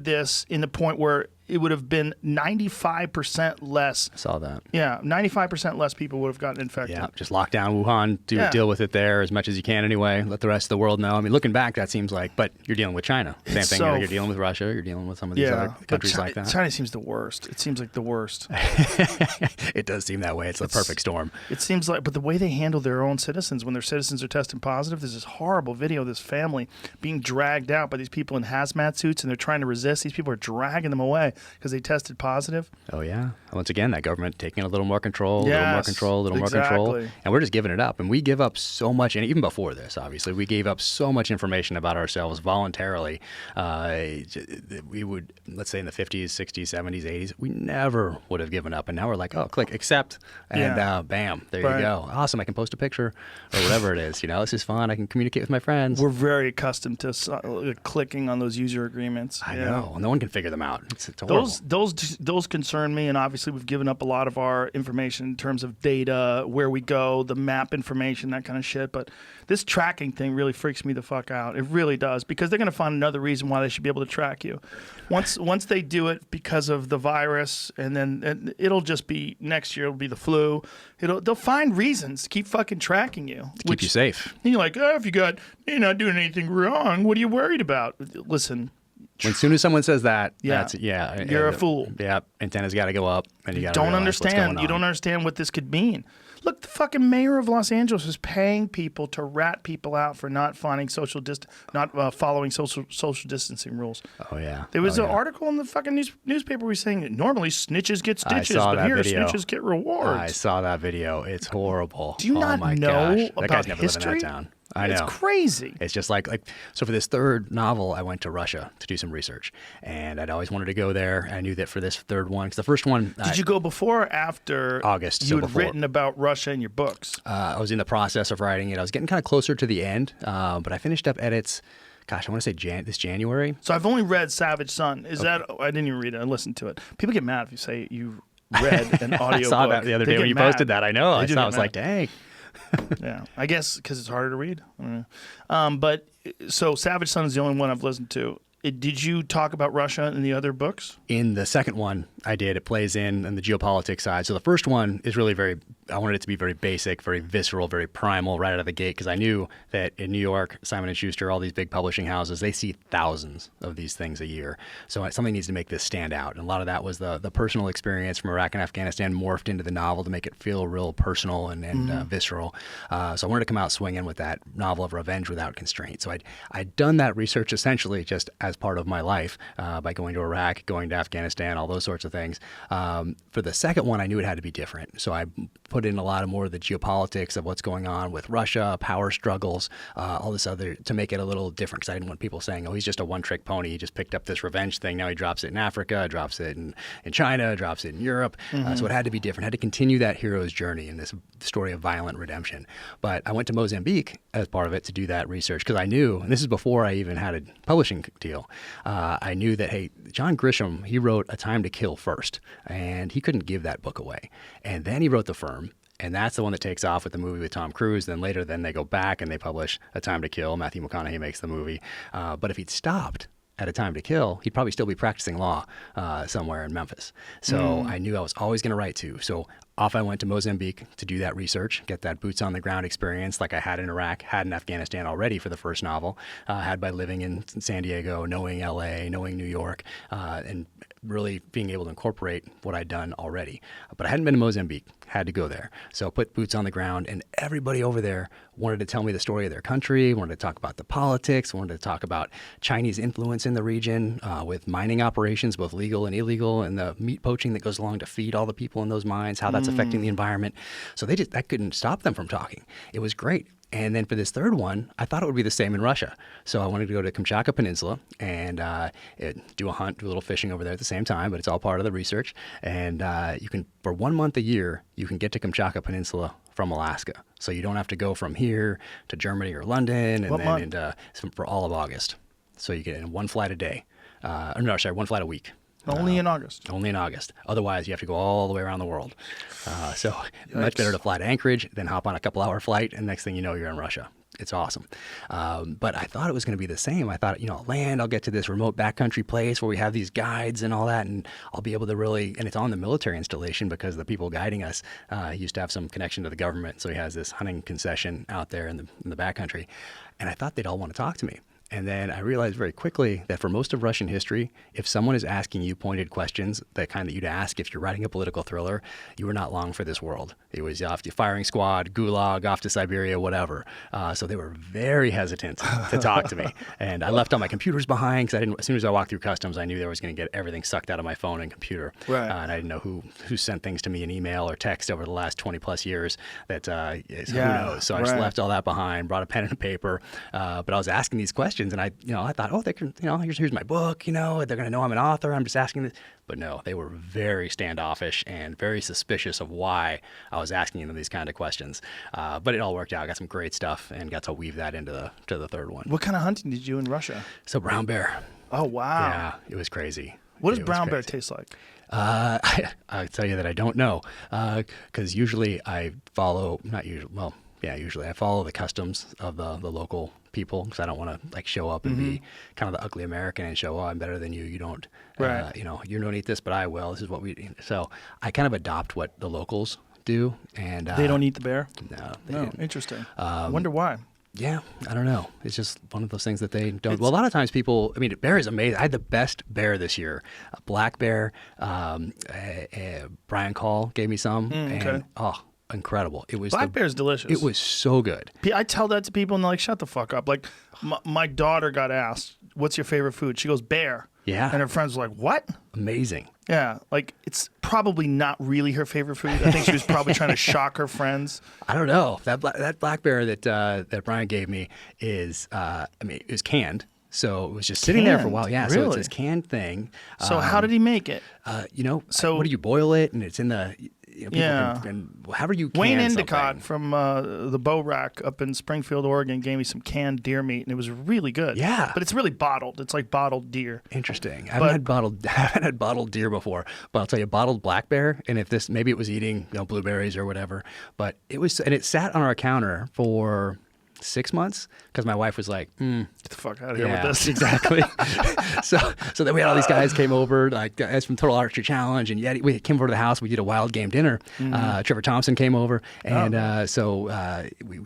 this in the point where it would have been 95% less. I saw that. Yeah, 95% less people would have gotten infected. Yeah, just lock down Wuhan, deal with it there as much as you can anyway. Let the rest of the world know. I mean, looking back, that seems like, but you're dealing with China. Same thing. You're dealing with Russia. You're dealing with some of these other countries like that. China seems the worst. It seems like the worst. It does seem that way. It's the perfect storm. It seems like, but the way they handle their own citizens when their citizens are testing positive, there's this horrible video of this family being dragged out by these people in hazmat suits, and they're trying to resist. These people are dragging them away. because they tested positive. Oh, yeah. Once again, that government taking a little more control, a little more Yes, control, a little more control. exactly. And we're just giving it up. And we give up so much, and even before this, obviously, we gave up so much information about ourselves voluntarily. We would, let's say in the 50s, 60s, 70s, 80s, we never would have given up. And now we're like, oh, click accept, and bam, there Right. you go. Awesome, I can post a picture or whatever it is. This is fun. I can communicate with my friends. We're very accustomed to clicking on those user agreements. I know. No one can figure them out. It's horrible. Those concern me, and obviously we've given up a lot of our information in terms of data, where we go, the map information, that kind of shit. But this tracking thing really freaks me the fuck out. It really does, because they're going to find another reason why they should be able to track you. Once they do it because of the virus, and it'll just be next year. It'll be the flu. They'll find reasons to keep fucking tracking you, to keep you safe. And you're like, if you're not doing anything wrong, what are you worried about? Listen. As soon as someone says that, Yeah. You're a fool. Yeah, antenna's got to go up, and you got to don't understand. You don't understand what this could mean. Look, the fucking mayor of Los Angeles is paying people to rat people out for not following social distancing rules. Oh yeah. There was an article in the fucking newspaper where saying that normally snitches get stitches, but here snitches get rewards. I saw that video. It's horrible. Do you not know gosh. about that guy's never history? lived in that town. I know. It's crazy. It's just like so for this third novel, I went to Russia to do some research, and I'd always wanted to go there. I knew that for this third one, because the first one, did you go before or after August? You had written about Russia in your books. I was in the process of writing it. I was getting kind of closer to the end, but I finished up edits. Gosh, I want to say this January. So I've only read Savage Son. Is that? I didn't even read it. I listened to it. People get mad if you say you read an audio. I saw that the other day when you posted that. I know. I was like, dang. Yeah, I guess because it's harder to read. I don't know. But so Savage Son is the only one I've listened to. Did you talk about Russia in the other books? In the second one, I did. It plays in the geopolitics side. So the first one is really I wanted it to be very basic, very visceral, very primal right out of the gate, because I knew that in New York, Simon & Schuster, all these big publishing houses, they see thousands of these things a year. So something needs to make this stand out. And a lot of that was the personal experience from Iraq and Afghanistan morphed into the novel to make it feel real personal and visceral. So I wanted to come out swinging with that novel of revenge without constraint. So I'd done that research essentially just as part of my life by going to Iraq, going to Afghanistan, all those sorts of things. For the second one, I knew it had to be different. So I put in a lot of more of the geopolitics of what's going on with Russia, power struggles, all this other, to make it a little different, because I didn't want people saying, oh, he's just a one-trick pony. He just picked up this revenge thing. Now he drops it in Africa, drops it in China, drops it in Europe. So it had to be different. It had to continue that hero's journey in this story of violent redemption. But I went to Mozambique as part of it to do that research, because I knew, and this is before I even had a publishing deal, I knew that, hey, John Grisham, he wrote A Time to Kill first, and he couldn't give that book away. And then he wrote The Firm, and that's the one that takes off with the movie with Tom Cruise. Then later, they go back and they publish A Time to Kill. Matthew McConaughey makes the movie. But if he'd stopped at A Time to Kill, he'd probably still be practicing law somewhere in Memphis. So I knew I was always going to write to. So off I went to Mozambique to do that research, get that boots on the ground experience like I had in Iraq, had in Afghanistan already for the first novel, had by living in San Diego, knowing LA, knowing New York, and really being able to incorporate what I'd done already. But I hadn't been to Mozambique, had to go there. So put boots on the ground, and everybody over there wanted to tell me the story of their country, wanted to talk about the politics, wanted to talk about Chinese influence in the region with mining operations, both legal and illegal, and the meat poaching that goes along to feed all the people in those mines, how that's affecting the environment. So that couldn't stop them from talking. It was great. And then for this third one, I thought it would be the same in Russia. So I wanted to go to Kamchatka Peninsula and do a hunt, do a little fishing over there at the same time, but it's all part of the research. And you can, for 1 month a year, you can get to Kamchatka Peninsula from Alaska. So you don't have to go from here to Germany or London for all of August. So you get in one flight a day. One flight a week. Only in August. Only in August. Otherwise, you have to go all the way around the world. So much better to fly to Anchorage than hop on a couple-hour flight, and next thing you know, you're in Russia. It's awesome. But I thought it was going to be the same. I thought, I'll get to this remote backcountry place where we have these guides and all that, and I'll be able to and it's on the military installation because the people guiding us used to have some connection to the government, so he has this hunting concession out there in the backcountry. And I thought they'd all want to talk to me. And then I realized very quickly that for most of Russian history, if someone is asking you pointed questions, the kind that you'd ask if you're writing a political thriller, you were not long for this world. It was off to firing squad, gulag, off to Siberia, whatever. So they were very hesitant to talk to me. And I left all my computers behind because as soon as I walked through customs, I knew they was going to get everything sucked out of my phone and computer. Right. And I didn't know who sent things to me in email or text over the last 20 plus years. Who knows? So I just left all that behind, brought a pen and a paper. But I was asking these questions. And I thought, oh, they can, here's my book, they're going to know I'm an author. I'm just asking this. But no, they were very standoffish and very suspicious of why I was asking them these kind of questions. But it all worked out. I got some great stuff and got to weave that into the third one. What kind of hunting did you do in Russia? So brown bear. Oh, wow. Yeah, it was crazy. What does brown bear taste like? I'll tell you that I don't know because usually I follow, usually I follow the customs of the local people because I don't want to show up and be kind of the ugly American and show, oh, I'm better than you. You don't, you don't eat this, but I will. This is what we eat. So I kind of adopt what the locals do. And they don't eat the bear? No. Didn't. Interesting. Wonder why. Yeah, I don't know. It's just one of those things that they don't. Well, a lot of times people, bear is amazing. I had the best bear this year, a black bear. Brian Call gave me some. Okay. And, incredible. It was black bear is delicious. It was so good. I tell that to people and they're like, shut the fuck up. Like my daughter got asked, what's your favorite food? She goes, bear. Yeah. And her friends were like, what? Amazing. Yeah. Like it's probably not really her favorite food. I think she was probably trying to shock her friends. I don't know. That black bear that Brian gave me is, it was canned. So it was just sitting there for a while. Yeah. Really? So it's this canned thing. So how did he make it? So what do you boil it? And it's in the, however you can Wayne something. Endicott from the Bow Rack up in Springfield, Oregon, gave me some canned deer meat, and it was really good. Yeah, but it's really bottled. It's like bottled deer. Interesting. I haven't had bottled deer before, but I'll tell you, bottled black bear. And if this, maybe it was eating blueberries or whatever, but it sat on our counter for 6 months because my wife was like, get the fuck out of here with this. Exactly. so then we had all these guys came over, like guys from Total Archery Challenge, and we came over to the house. We did a wild game dinner. Trevor Thompson came over, and so we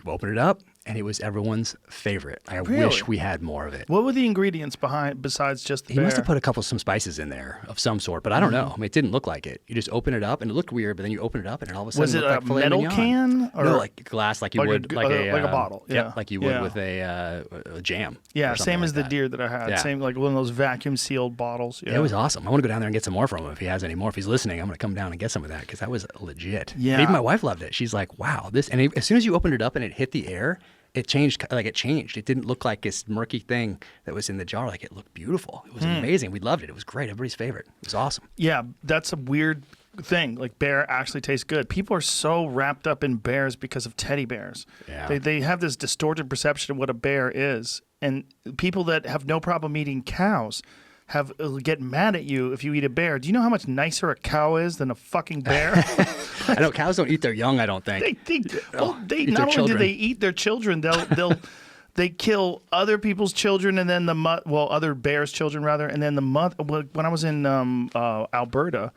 opened it up. And it was everyone's favorite. I wish we had more of it. What were the ingredients besides just the bear? He must have put some spices in there of some sort, but I don't know. It didn't look like it. You just open it up, and it looked weird, but then you open it up, and it all of a sudden was it looked like filet metal mignon. can? Or no, like glass, like you would, like a bottle. Yeah, like you would with a jam. Yeah, same as like the deer that I had. Yeah. Same like one of those vacuum sealed bottles. Yeah. It was awesome. I want to go down there and get some more from him if he has any more. If he's listening, I'm going to come down and get some of that because that was legit. Yeah. And even my wife loved it. She's like, "Wow, this!" And as soon as you opened it up and it hit the air. It changed. It didn't look like this murky thing that was in the jar. Like it looked beautiful. It was amazing. We loved it. It was great. Everybody's favorite. It was awesome. Yeah, that's a weird thing. Like bear actually tastes good. People are so wrapped up in bears because of teddy bears. Yeah. They have this distorted perception of what a bear is, and people that have no problem eating cows get mad at you if you eat a bear. Do you know how much nicer a cow is than a fucking bear? I know cows don't eat their young. I don't think they not only do they eat their children, they kill other people's children and then other bears' children rather, and then the mother. When I was in Alberta,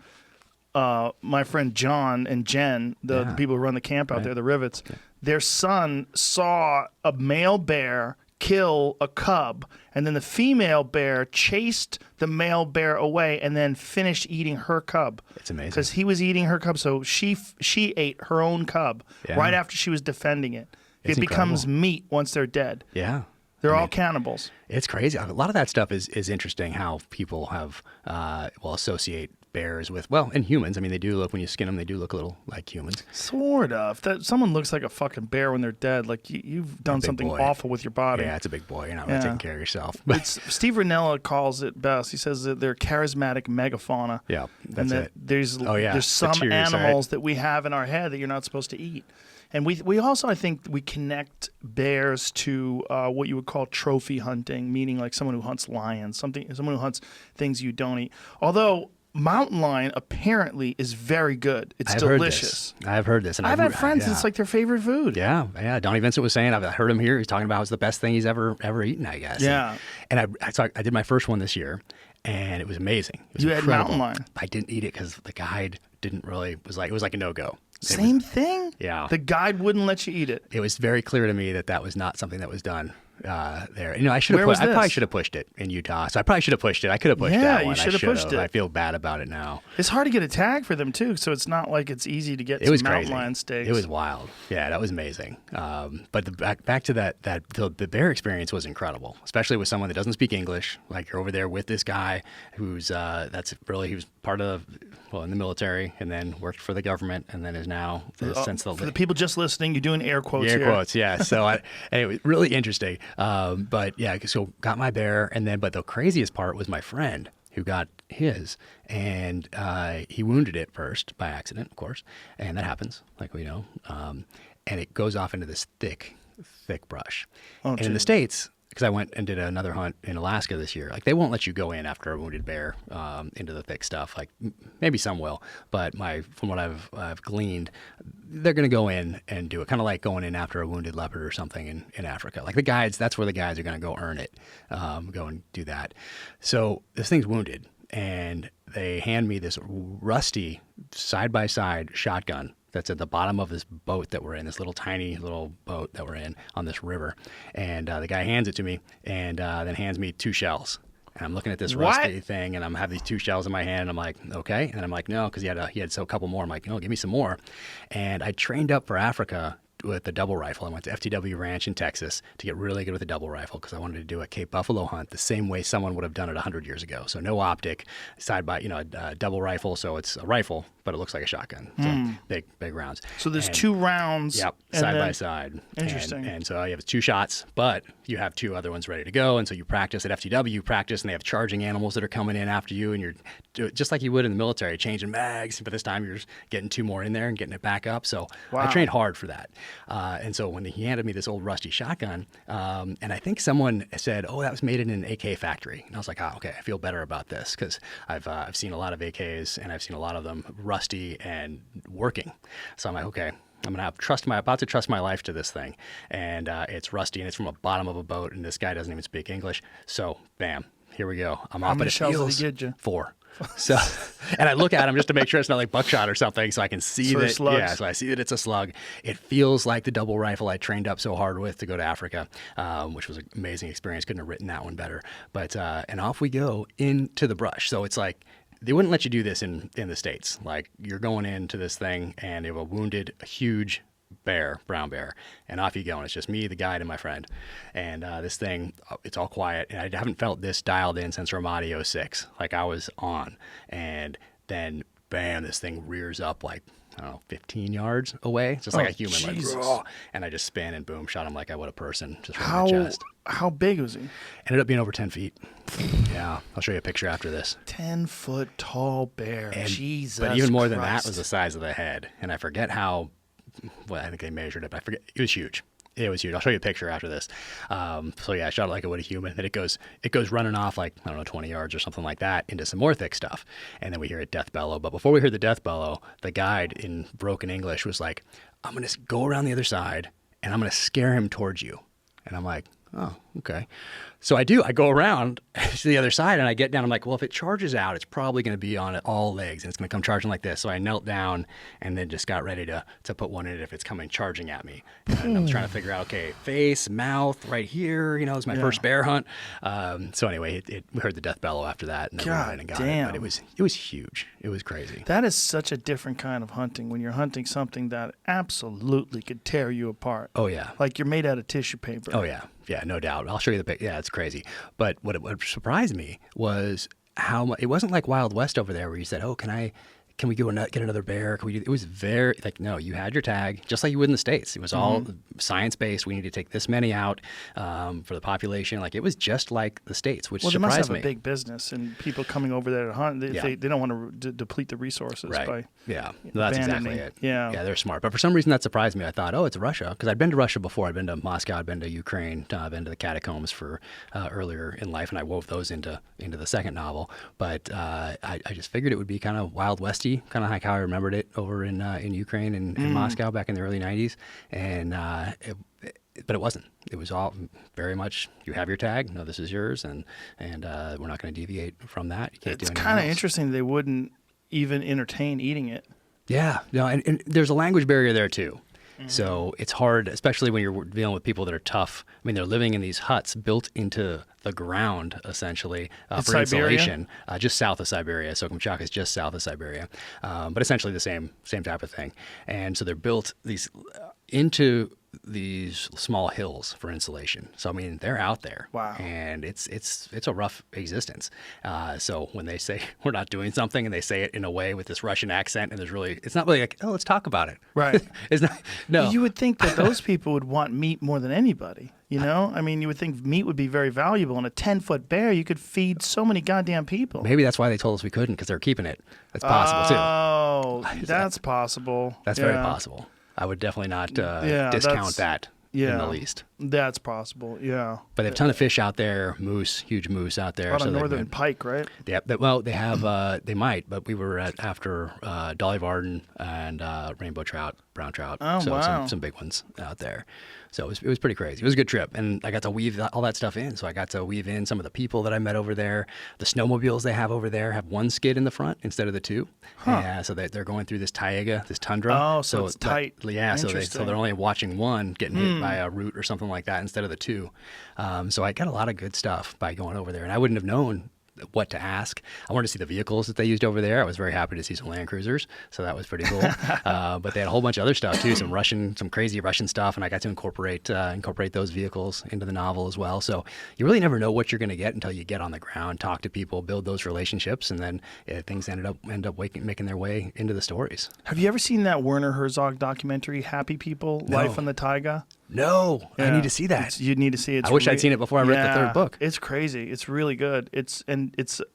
my friend John and Jen, the people who run the camp out there, the Rivets, their son saw a male bear kill a cub, and then the female bear chased the male bear away and then finished eating her cub. It's amazing. Because he was eating her cub, so she ate her own cub right after she was defending it. It becomes meat once they're dead. Yeah. They're all cannibals. It's crazy. A lot of that stuff is interesting how people have associate bears with, and humans. I mean, they do look, when you skin them, they do look a little like humans. Sort of. Someone looks like a fucking bear when they're dead. Like you've done something awful with your body. Yeah, it's a big boy. You're not really taking care of yourself. Steve Ranella calls it best. He says that they're charismatic megafauna. Yeah, that's it. There's some animals that we have in our head that you're not supposed to eat. And we also, I think, we connect bears to what you would call trophy hunting, meaning like someone who hunts lions, someone who hunts things you don't eat. Although mountain lion apparently is very good. It's delicious. I've heard this. And I've had friends, it's like their favorite food. Yeah. Donnie Vincent was saying, I've heard him here. He's talking about it's the best thing he's ever eaten, I guess. Yeah. And I did my first one this year, and it was amazing. It was incredible. Had mountain lion. I didn't eat it because the guide didn't really, it was like a no-go. Same thing? Yeah. The guide wouldn't let you eat it. It was very clear to me that was not something that was done there. I should have. I probably should have pushed it in Utah. So I probably should have pushed it. I could have pushed that one. You should have pushed it. I feel bad about it now. It's hard to get a tag for them too, so it's not like it's easy to get. It was some crazy. Mountain lion steaks. It was wild. Yeah, that was amazing. But back to the bear experience was incredible, especially with someone that doesn't speak English. Like you're over there with this guy who's he was part of in the military and then worked for the government and then is now for the people just listening, you're doing air quotes. Air quotes, yeah. So anyway, really interesting. But yeah, so got my bear, but the craziest part was my friend who got his, and he wounded it first by accident, of course, and that happens, like we know. And it goes off into this thick brush. And in the States, because I went and did another hunt in Alaska this year, like they won't let you go in after a wounded bear into the thick stuff. Like maybe some will, but from what I've gleaned, they're going to go in and do it, kind of like going in after a wounded leopard or something in Africa. Like the guides, that's where the guides are going to go earn it, go and do that. So this thing's wounded, and they hand me this rusty side-by-side shotgun that's at the bottom of this boat that we're in, this tiny little boat that we're in on this river. And the guy hands it to me and then hands me 2 shells. And I'm looking at this rusty thing, and I'm having these 2 shells in my hand, and I'm like, okay. And I'm like, no, because he had a couple more. I'm like, no, give me some more. And I trained up for Africa with the double rifle. I went to FTW Ranch in Texas to get really good with the double rifle because I wanted to do a Cape Buffalo hunt the same way someone would have done it 100 years ago. So no optic, a double rifle. So it's a rifle, but it looks like a shotgun. So big rounds. So there's 2 rounds. Yep, side by side. Interesting. And so you have 2 shots, but you have 2 other ones ready to go. And so you practice at FTW, and they have charging animals that are coming in after you, and you're just like you would in the military, changing mags. But this time you're just getting 2 more in there and getting it back up. So I trained hard for that. And so when he handed me this old rusty shotgun, and I think someone said, "Oh, that was made in an AK factory," and I was like, "Oh, okay, I feel better about this because I've seen a lot of AKs and I've seen a lot of them rusty and working." So I'm like, "Okay, I'm about to trust my life to this thing, and it's rusty and it's from the bottom of a boat, and this guy doesn't even speak English." So, bam, here we go. I'm off. How many shells did he get you? 4. So, and I look at him just to make sure it's not like buckshot or something, so I can see that. Slugs. Yeah, so I see that it's a slug. It feels like the double rifle I trained up so hard with to go to Africa, which was an amazing experience. Couldn't have written that one better. But and off we go into the brush. So it's like they wouldn't let you do this in the States. Like you're going into this thing, and they have a huge brown bear, and off you go. And it's just me, the guide, and my friend. And this thing, it's all quiet, and I haven't felt this dialed in since Ramadi 06. Like I was on, and then bam, this thing rears up like, I don't know, 15 yards away, just like a human, Jesus. like, and I just spin and boom, shot him like I would a person, just right in the chest. How big was he? Ended up being over 10 feet. Yeah, I'll show you a picture after this. 10-foot tall bear. Jesus. But even more than that Christ. was the size of the head, and I forget how. Well, I think they measured it, but I forget. It was huge. It was huge. I'll show you a picture after this. So yeah, I shot it like it would a human. Then it goes running off like, I don't know, 20 yards or something like that into some more thick stuff. And then we hear it death bellow. But before we heard the death bellow, the guide in broken English was like, "I'm going to go around the other side and I'm going to scare him towards you." And I'm like, "Oh, okay." So I do. I go around to the other side and I get down. I'm like, well, if it charges out, it's probably going to be on all legs and it's going to come charging like this. So I knelt down and then just got ready to put one in it if it's coming charging at me. And I was trying to figure out, okay, face, mouth, right here. It's my first bear hunt. So anyway, we heard the death bellow after that, and then we went and got it. But it was huge. It was crazy. That is such a different kind of hunting when you're hunting something that absolutely could tear you apart. Oh yeah, like you're made out of tissue paper. Oh yeah. Yeah, no doubt. I'll show you the picture. Yeah, it's crazy. But what surprised me was how much. It wasn't like Wild West over there where you said, "Oh, can we go get another bear? Can we do?" It was very like, no, you had your tag just like you would in the States. It was all science based. We need to take this many out for the population. Like it was just like the States, which surprised me. Well, they must have a big business and people coming over there to hunt. They don't want to deplete the resources by that's exactly it. Yeah, they're smart. But for some reason that surprised me. I thought, oh, it's Russia, because I'd been to Russia before. I'd been to Moscow. I'd been to Ukraine. I've been to the catacombs for earlier in life, and I wove those into the second novel. But I just figured it would be kind of Wild Westy, kind of like how I remembered it over in Ukraine and Moscow back in the early 90s. And but it wasn't. It was all very much, you have your tag. No, this is yours, and we're not going to deviate from that. You can't do anything else. It's kind of interesting they wouldn't even entertain eating it. Yeah, no, and there's a language barrier there too. So it's hard, especially when you're dealing with people that are tough. I mean, they're living in these huts built into the ground, essentially, for Siberia? insulation, just south of Siberia. So Kamchatka is just south of Siberia, but essentially the same type of thing. And so they're built into these small hills for insulation. So I mean, they're out there. Wow. And it's a rough existence. So when they say we're not doing something, and they say it in a way with this Russian accent, and it's not really like, oh, let's talk about it. Right. It's not. No. You would think that those people would want meat more than anybody. You know, I mean, you would think meat would be very valuable. And a 10-foot bear, you could feed so many goddamn people. Maybe that's why they told us we couldn't, because they're keeping it. That's possible too. Oh, that's possible. That's very possible. I would definitely not discount that in the least. That's possible, yeah. But they have a ton of fish out there, moose, huge moose out there. A lot of northern pike, right? Yeah, well, they have, they might, but we were after Dolly Varden and rainbow trout, brown trout. Oh, so wow. some big ones out there. So it was pretty crazy. It was a good trip, and I got to weave all that stuff in. So I got to weave in some of the people that I met over there. The snowmobiles they have over there have one skid in the front instead of the two. Yeah, so they're going through this taiga, this tundra. Oh, so it's tight. Yeah, so they're only watching one getting hit by a root or something like that instead of the two. So I got a lot of good stuff by going over there, and I wouldn't have known what to ask. I wanted to see the vehicles that they used over there. I was very happy to see some Land Cruisers, so that was pretty cool. But they had a whole bunch of other stuff too, some crazy Russian stuff, and I got to incorporate those vehicles into the novel as well. So you really never know what you're going to get until you get on the ground, talk to people, build those relationships, and then things end up making their way into the stories. Have you ever seen that Werner Herzog documentary, Happy People, No. Life on the Taiga? No, Yeah. I need to see that. You need to see it. I wish I'd seen it before I read the third book. It's crazy. It's really good. It's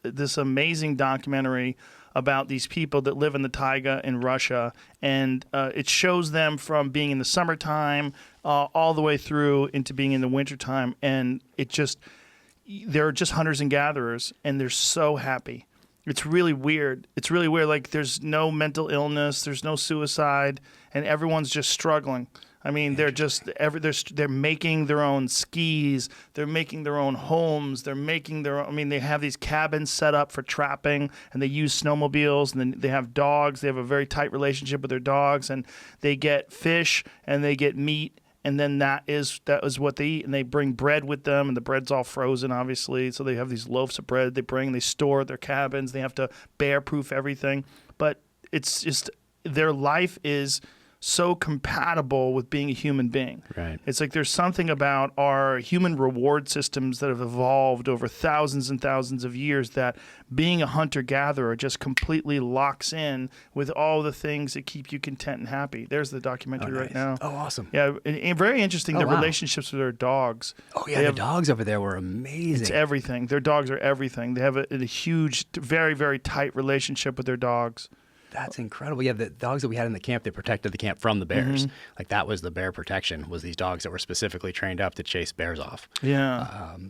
this amazing documentary about these people that live in the taiga in Russia, and it shows them from being in the summertime all the way through into being in the wintertime, and they're just hunters and gatherers, and they're so happy. It's really weird. Like, there's no mental illness, there's no suicide, and everyone's just struggling. I mean, they're making their own skis, they're making their own homes, they have these cabins set up for trapping, and they use snowmobiles, and then they have dogs. They have a very tight relationship with their dogs, and they get fish and they get meat, and then that is what they eat, and they bring bread with them, and the bread's all frozen, obviously, so they have these loaves of bread they store at their cabins. They have to bear-proof everything, but it's just their life is so compatible with being a human being. Right. It's like there's something about our human reward systems that have evolved over thousands and thousands of years that being a hunter-gatherer just completely locks in with all the things that keep you content and happy. There's the documentary right now. Oh, awesome. Yeah, and very interesting, Oh, the wow. relationships with their dogs. Oh, yeah, the dogs over there were amazing. It's everything. Their dogs are everything. They have a huge, very, very tight relationship with their dogs. That's incredible. Yeah, the dogs that we had in the camp, they protected the camp from the bears. Like, that was the bear protection, was these dogs that were specifically trained up to chase bears off. Yeah.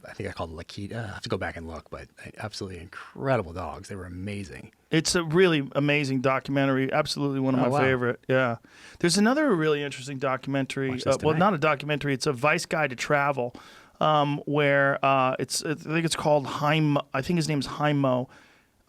I think I called it Lakita. I have to go back and look, but absolutely incredible dogs. They were amazing. It's a really amazing documentary. Absolutely one of my favorite. Yeah. There's another really interesting documentary. Not a documentary. It's a Vice Guide to Travel, where I think it's called Haimo. I think his name's Haimo.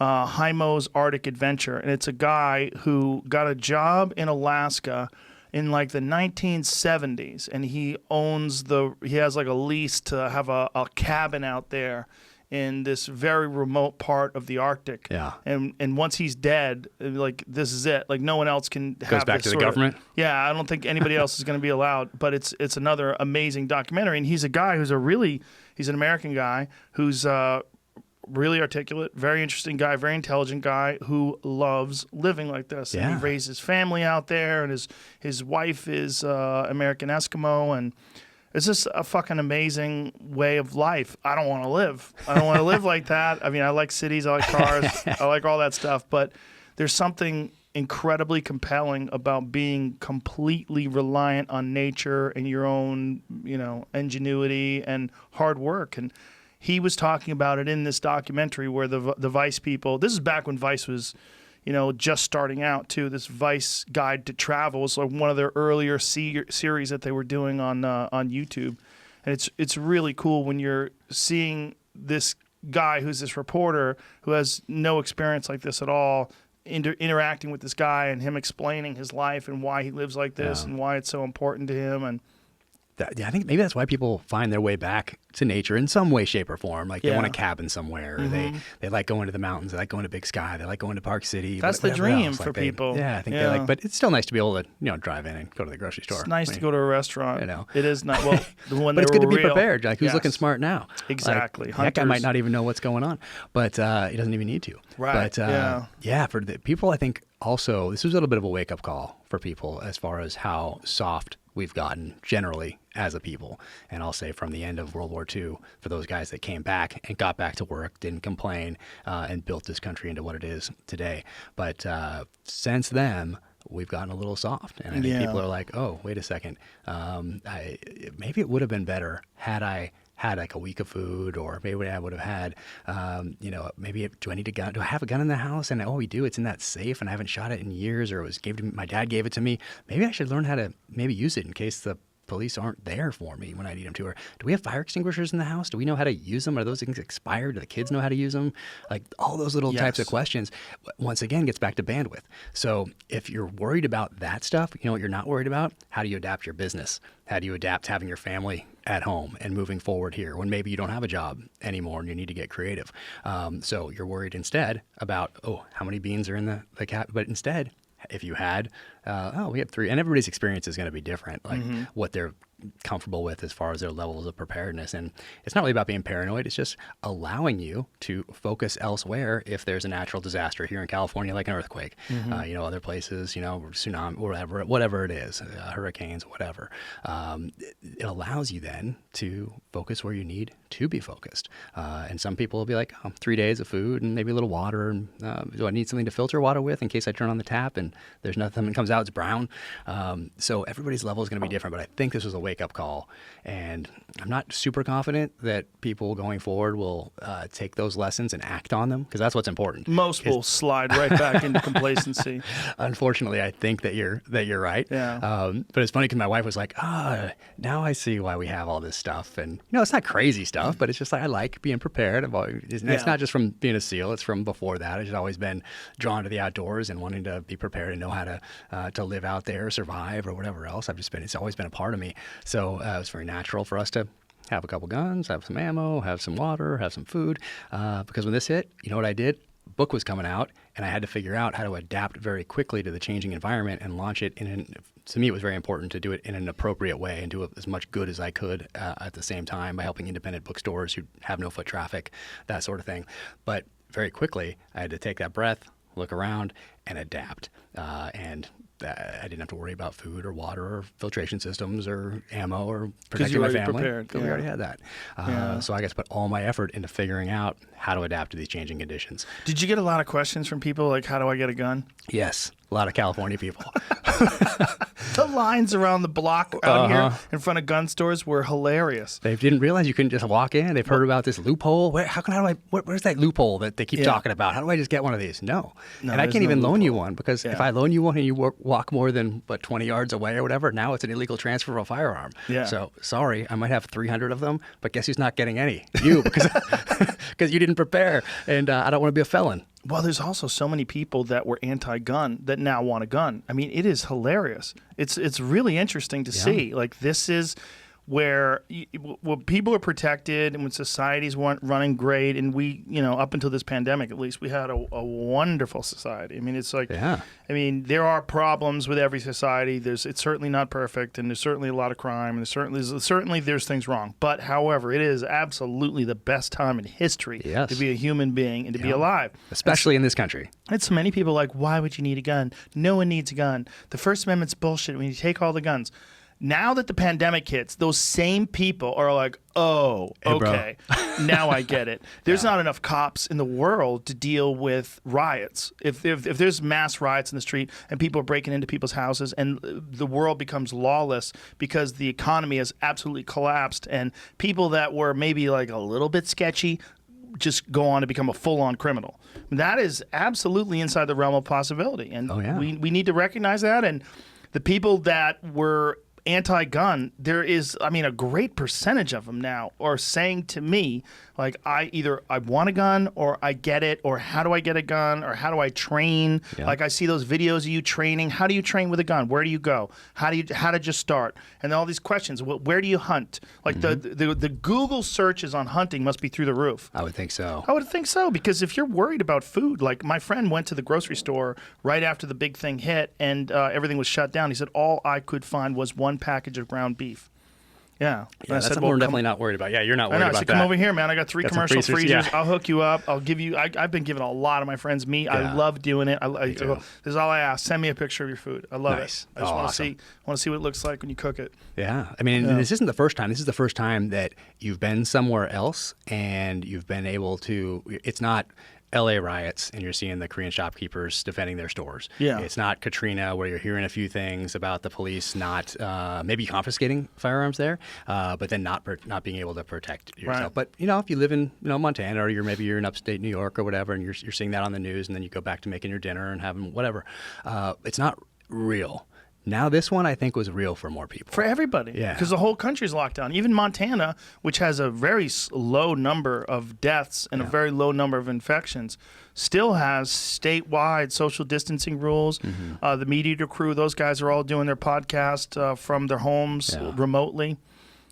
Haimo's Arctic Adventure, and it's a guy who got a job in Alaska in like the 1970s, and he has like a lease to have a cabin out there in this very remote part of the Arctic. Yeah. And once he's dead, like, this is it. Like, no one else can have Goes back this to the government? Yeah, I don't think anybody else is going to be allowed, but it's another amazing documentary, and he's a guy he's an American guy who's really articulate, very interesting guy, very intelligent guy who loves living like this. Yeah. And he raised his family out there, and his wife is American Eskimo, and it's just a fucking amazing way of life. I don't want to live. I don't want to live like that. I mean, I like cities, I like cars, I like all that stuff, but there's something incredibly compelling about being completely reliant on nature and your own, ingenuity and hard work. And he was talking about it in this documentary where the Vice people, this is back when Vice was, just starting out too. This Vice Guide to Travel was like one of their earlier series that they were doing on YouTube. And it's really cool when you're seeing this guy who's this reporter who has no experience like this at all interacting with this guy and him explaining his life and why he lives like this and why it's so important to him. And I think maybe that's why people find their way back to nature in some way, shape, or form. Like they want a cabin somewhere. Or they like going to the mountains. They like going to Big Sky. They like going to Park City. That's the dream for people. Yeah, I think they like. But it's still nice to be able to drive in and go to the grocery store. It's nice to go to a restaurant. It is not. Well, when but it's good to be real, prepared. Like who's looking smart now? Exactly. Like, that guy might not even know what's going on, but he doesn't even need to. Right. But for the people, I think also this was a little bit of a wake up call for people as far as how soft we've gotten generally as a people. And I'll say from the end of World War II, for those guys that came back and got back to work, didn't complain, and built this country into what it is today. But since then, we've gotten a little soft. And I think people are like, oh, wait a second. Maybe it would have been better had I had like a week of food, or maybe I would have had, maybe do I need a gun? Do I have a gun in the house? And we do. It's in that safe, and I haven't shot it in years, or it was gave to me. My dad gave it to me. Maybe I should learn how to maybe use it in case the police aren't there for me when I need them to. Or do we have fire extinguishers in the house? Do we know how to use them? Are those things expired? Do the kids know how to use them? Like all those little types of questions, once again, gets back to bandwidth. So if you're worried about that stuff, you know what you're not worried about? How do you adapt your business? How do you adapt having your family at home and moving forward here when maybe you don't have a job anymore and you need to get creative? So you're worried instead about, how many beans are in the cat? But instead, if you had, we have 3, and everybody's experience is going to be different, like what they're comfortable with as far as their levels of preparedness. And it's not really about being paranoid. It's just allowing you to focus elsewhere if there's a natural disaster here in California, like an earthquake, other places, tsunami, whatever it is, hurricanes, whatever. It allows you then to focus where you need to be focused. And some people will be like, 3 days of food and maybe a little water. And do I need something to filter water with in case I turn on the tap and there's nothing that comes out, it's brown. So everybody's level is going to be different, but I think this was a wake-up call. And I'm not super confident that people going forward will take those lessons and act on them, because that's what's important. Most will slide right back into complacency. Unfortunately, I think that you're right. Yeah. But it's funny because my wife was like, now I see why we have all this stuff. And, it's not crazy stuff, but it's just like I like being prepared. It's not just from being a SEAL. It's from before that. I've just always been drawn to the outdoors and wanting to be prepared and know how to live out there, survive, or whatever else. It's always been a part of me. So it's very natural for us to have a couple guns, have some ammo, have some water, have some food. Because when this hit, you know what I did? Book was coming out, and I had to figure out how to adapt very quickly to the changing environment and launch it to me, it was very important to do it in an appropriate way and do it as much good as I could at the same time by helping independent bookstores who have no foot traffic, that sort of thing. But very quickly, I had to take that breath, look around, and adapt. And I didn't have to worry about food or water or filtration systems or ammo or protecting my family. Because we already had that. So I guess put all my effort into figuring out how to adapt to these changing conditions. Did you get a lot of questions from people like, how do I get a gun? Yes. A lot of California people. The lines around the block out here in front of gun stores were hilarious. They didn't realize you couldn't just walk in. They've heard about this loophole. Where's that loophole that they keep talking about? How do I just get one of these? No. And I can't even loan you one, because if I loan you one and you walk more than 20 yards away or whatever, now it's an illegal transfer of a firearm. Yeah. So sorry, I might have 300 of them, but guess who's not getting any? You, because you didn't prepare, and I don't want to be a felon. Well, there's also so many people that were anti-gun that now want a gun. I mean, it is hilarious. It's really interesting to see. Like, this is where people are protected and when society's running great, and we, up until this pandemic, at least, we had a wonderful society. I mean, it's like, I mean, there are problems with every society. It's certainly not perfect, and there's certainly a lot of crime, and certainly there's things wrong. But however, it is absolutely the best time in history to be a human being and to be alive. Especially in this country. And so many people are like, why would you need a gun? No one needs a gun. The First Amendment's bullshit when you take all the guns. Now that the pandemic hits, those same people are like, oh, okay, now I get it. There's not enough cops in the world to deal with riots. If there's mass riots in the street and people are breaking into people's houses and the world becomes lawless because the economy has absolutely collapsed and people that were maybe like a little bit sketchy just go on to become a full-on criminal. That is absolutely inside the realm of possibility. And we need to recognize that. And the people that were anti-gun, there is, I mean, a great percentage of them now are saying to me, like, I want a gun or I get it, or how do I get a gun, or how do I train? Yeah. Like, I see those videos of you training. How do you train with a gun? Where do you go? How did you start? And all these questions. Where do you hunt? Like the Google searches on hunting must be through the roof. I would think so. I would think so, because if you're worried about food, like my friend went to the grocery store right after the big thing hit and everything was shut down. He said, all I could find was one package of ground beef. Yeah. That's something we're definitely not worried about. Yeah, you're not worried about that. Come over here, man. I got 3 Got some commercial freezers. yeah. I'll hook you up. I'll give you. I've been giving a lot of my friends meat. I love doing it. This is all I ask. Send me a picture of your food. I love it. I just want to see what it looks like when you cook it. Yeah. I mean, this isn't the first time. This is the first time that you've been somewhere else and you've been able to. It's not LA riots and you're seeing the Korean shopkeepers defending their stores. Yeah. It's not Katrina where you're hearing a few things about the police not maybe confiscating firearms there, but then not being able to protect yourself. Right. But, you know, if you live in Montana or maybe you're in upstate New York or whatever and you're seeing that on the news and then you go back to making your dinner and having whatever, it's not real. Now this one, I think, was real for more people. For everybody. Yeah. Because the whole country's locked down. Even Montana, which has a very low number of deaths and a very low number of infections, still has statewide social distancing rules. The Meat Eater crew, those guys are all doing their podcast from their homes remotely.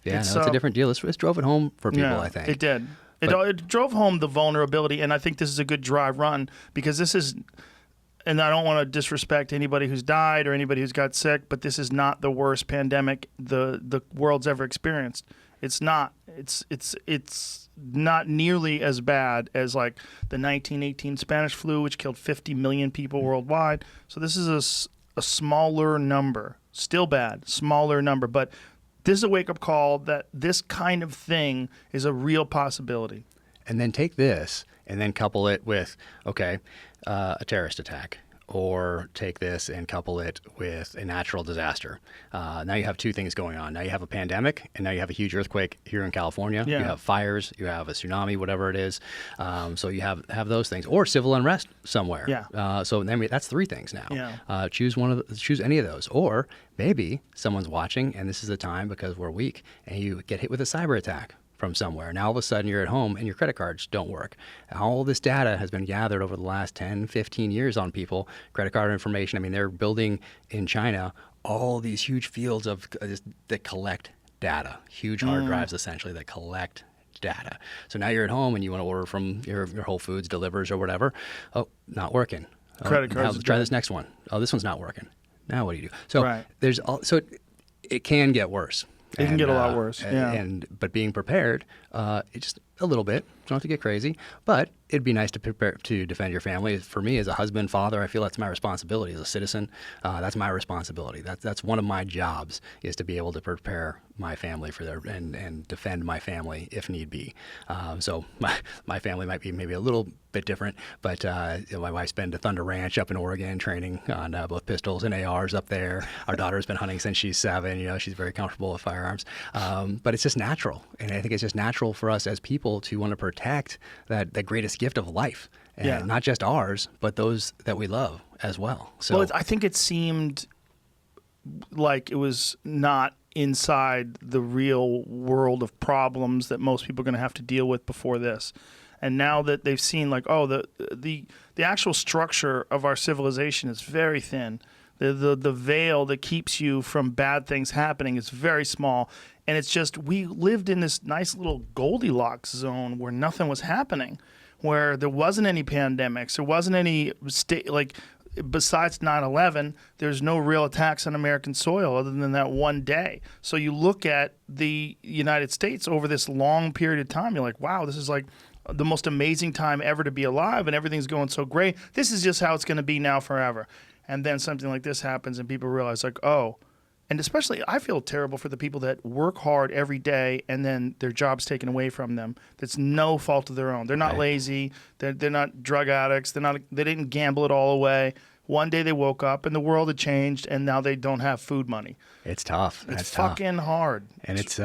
Yeah, it's a different deal. This drove it home for people, I think. It did. It drove home the vulnerability, and I think this is a good dry run because this is... And I don't want to disrespect anybody who's died or anybody who's got sick, but this is not the worst pandemic the world's ever experienced. It's not. It's not nearly as bad as like the 1918 Spanish flu, which killed 50 million people worldwide. So this is a smaller number. Still bad, smaller number. But this is a wake-up call that this kind of thing is a real possibility. And then take this and then couple it with, a terrorist attack, or take this and couple it with a natural disaster. Now you have 2 things going on. Now you have a pandemic, and now you have a huge earthquake here in California. Yeah. You have fires, you have a tsunami, whatever it is. So you have those things, or civil unrest somewhere. Yeah. So then that's 3 things now. Yeah. Choose any of those, or maybe someone's watching, and this is the time because we're weak, and you get hit with a cyber attack from somewhere. Now all of a sudden you're at home and your credit cards don't work. All this data has been gathered over the last 10, 15 years on people, credit card information. I mean, they're building in China all these huge fields that collect data, huge hard drives essentially that collect data. So now you're at home and you want to order from your Whole Foods, delivers or whatever. Oh, not working. Credit cards. Let's try this next one. Oh, this one's not working. Now what do you do? So it can get worse. It can get a lot worse. But being prepared, it just a little bit. You don't have to get crazy, but it'd be nice to prepare to defend your family. For me, as a husband, father, I feel that's my responsibility. As a citizen, that's my responsibility. That's one of my jobs, is to be able to prepare my family for and defend my family if need be. So my family might be maybe a little bit different, but my wife's been to Thunder Ranch up in Oregon training on both pistols and ARs up there. Our daughter's been hunting since she's 7. She's very comfortable with firearms. But it's just natural, and I think it's just natural for us as people to want to protect the greatest gift of life, and not just ours, but those that we love as well. So I think it seemed like it was not inside the real world of problems that most people are going to have to deal with before this. And now that they've seen, like, the actual structure of our civilization is very thin. The veil that keeps you from bad things happening is very small. And it's just, we lived in this nice little Goldilocks zone where nothing was happening, where there wasn't any pandemics, there wasn't any besides 9/11, there's no real attacks on American soil other than that one day. So you look at the United States over this long period of time, you're like, wow, this is like the most amazing time ever to be alive, and everything's going so great. This is just how it's going to be now forever. And then something like this happens and people realize, like, oh, and especially I feel terrible for the people that work hard every day and then their job's taken away from them. That's no fault of their own. They're not lazy. They're not drug addicts. They didn't gamble it all away. One day they woke up and the world had changed and now they don't have food money. It's tough. It's fucking hard. And it's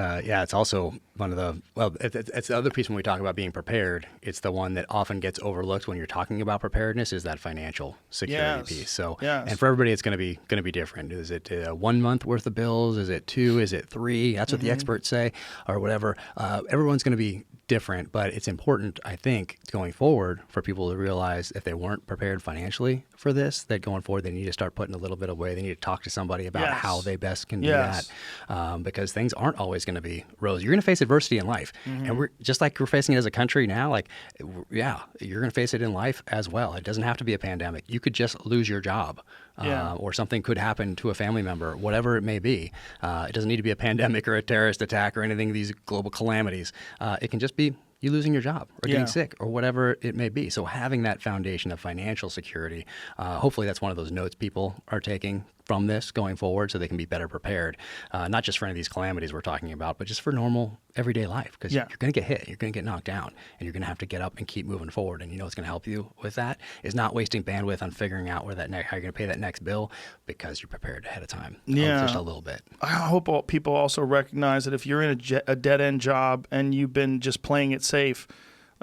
also it's the other piece when we talk about being prepared. It's the one that often gets overlooked when you're talking about preparedness is that financial security piece. So, and for everybody, it's going to be different. Is it 1 month worth of bills? Is it 2? Is it 3? That's what the experts say, or whatever. Everyone's going to be different, but it's important, I think, going forward for people to realize if they weren't prepared financially for this, that going forward they need to start putting a little bit away. They need to talk to somebody about how they best can do that, because things aren't always going to be rosy. You're going to face adversity in life, and we're just like we're facing it as a country now. Like, you're going to face it in life as well. It doesn't have to be a pandemic. You could just lose your job. Or something could happen to a family member, whatever it may be. It doesn't need to be a pandemic or a terrorist attack or anything of these global calamities. It can just be you losing your job or getting sick or whatever it may be. So having that foundation of financial security, hopefully that's one of those notes people are taking from this going forward so they can be better prepared, not just for any of these calamities we're talking about, but just for normal everyday life, because you're going to get hit, you're going to get knocked down, and you're going to have to get up and keep moving forward. And you know what's going to help you with that is not wasting bandwidth on figuring out where how you're going to pay that next bill, because you're prepared ahead of time. Just a little bit. I hope people also recognize that if you're in a dead-end job and you've been just playing it safe,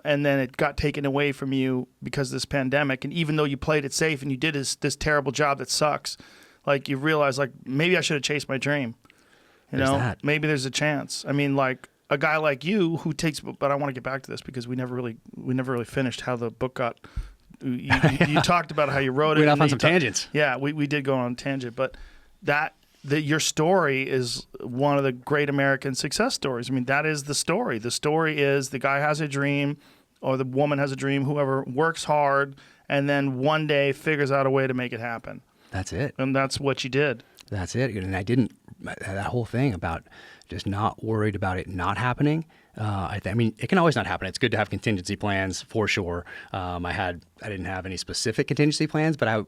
and then it got taken away from you because of this pandemic, and even though you played it safe and you did this terrible job that sucks, like you realize, like, maybe I should have chased my dream. You know, maybe there's a chance. I mean, like a guy like you who takes, but I want to get back to this because we never really finished how the book got. You talked about how you wrote it. We went off on some tangents. Yeah, we did go on a tangent, but your story is one of the great American success stories. I mean, that is the story. The story is the guy has a dream, or the woman has a dream, whoever works hard, and then one day figures out a way to make it happen. That's it. And that's what you did. That's it. And I didn't, that whole thing about just not worried about it not happening. I mean, it can always not happen. It's good to have contingency plans for sure. I didn't have any specific contingency plans, but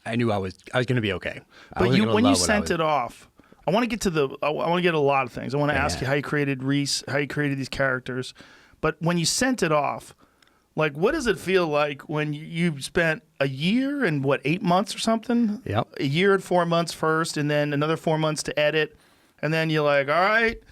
I knew I was going to be okay. But when you sent it off, I want to get to I want to get a lot of things. I want to ask you how you created Reese, how you created these characters. But when you sent it off, like, what does it feel like when you spent a year and 8 months or something? Yep. A year and 4 months first, and then another 4 months to edit, and then you're like, all right,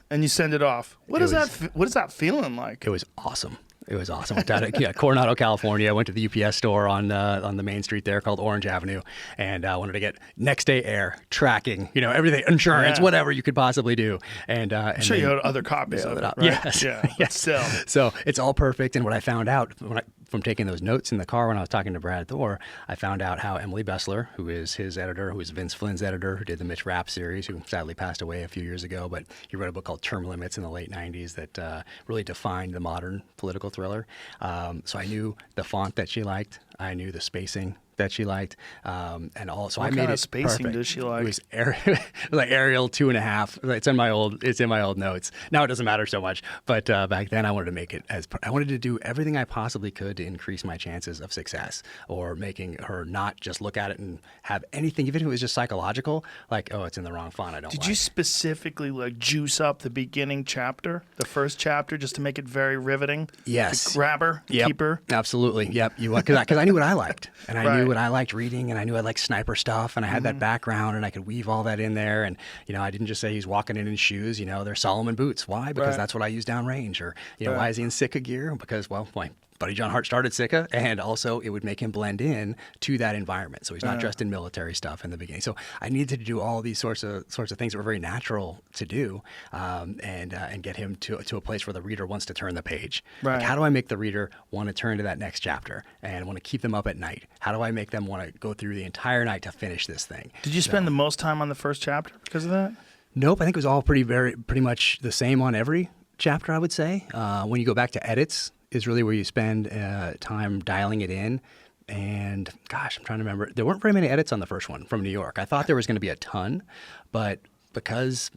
and you send it off. What is that feeling like? It was awesome. It was awesome. Went down to Coronado, California. I went to the UPS store on the main street there called Orange Avenue, and I wanted to get next day air, tracking, everything, insurance, whatever you could possibly do. And I'm sure you had other copies of it, right? Yes. Yeah. Yes. So it's all perfect. And what I found out from taking those notes in the car when I was talking to Brad Thor, I found out how Emily Bessler, who is his editor, who is Vince Flynn's editor, who did the Mitch Rapp series, who sadly passed away a few years ago, but he wrote a book called Term Limits in the late 90s that really defined the modern political thriller. So I knew the font that she liked. I knew the spacing that she liked, and also I made it perfect. What kind of spacing does she like? It was like Arial 2.5. It's in my old notes. Now it doesn't matter so much, but back then I wanted to make it I wanted to do everything I possibly could to increase my chances of success, or making her not just look at it and have anything, even if it was just psychological, like, oh, it's in the wrong font. Did you specifically juice up the beginning chapter, the first chapter, just to make it very riveting? Yes. To grab her, keep her. Absolutely. Yep. Because I knew what I liked, and I knew what I liked reading, and I knew I liked sniper stuff, and I had that background, and I could weave all that in there. And I didn't just say he's walking in his shoes. They're Solomon boots. Why? Because that's what I use downrange. Or why is he in Sitka gear? Because my buddy John Hart started Sitka, and also it would make him blend in to that environment. So he's not dressed in military stuff in the beginning. So I needed to do all these sorts of things that were very natural to do, and get him to a place where the reader wants to turn the page. Right. Like, how do I make the reader want to turn to that next chapter and want to keep them up at night? How do I make them want to go through the entire night to finish this thing? Did you spend the most time on the first chapter because of that? Nope. I think it was all pretty much the same on every chapter, I would say. When you go back to edits is really where you spend time dialing it in. And gosh, I'm trying to remember. There weren't very many edits on the first one from New York. I thought there was going to be a ton, but because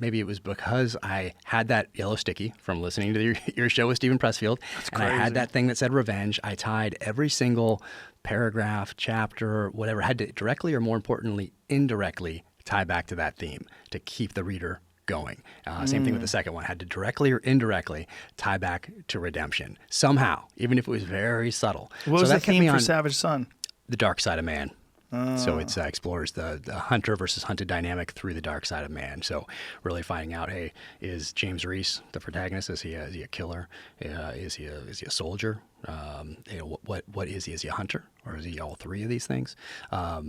I had that yellow sticky from listening to your show with Stephen Pressfield, and I had that thing that said revenge, I tied every single paragraph, chapter, whatever, had to directly, or more importantly, indirectly tie back to that theme to keep the reader going. Same thing with the second one. Had to directly or indirectly tie back to redemption somehow, even if it was very subtle. What was the theme for Savage Son? The dark side of man. So it explores the hunter versus hunted dynamic through the dark side of man. So really finding out, hey, is James Reese the protagonist? Is he a killer? Is he a soldier? What is he? Is he a hunter, or is he all three of these things?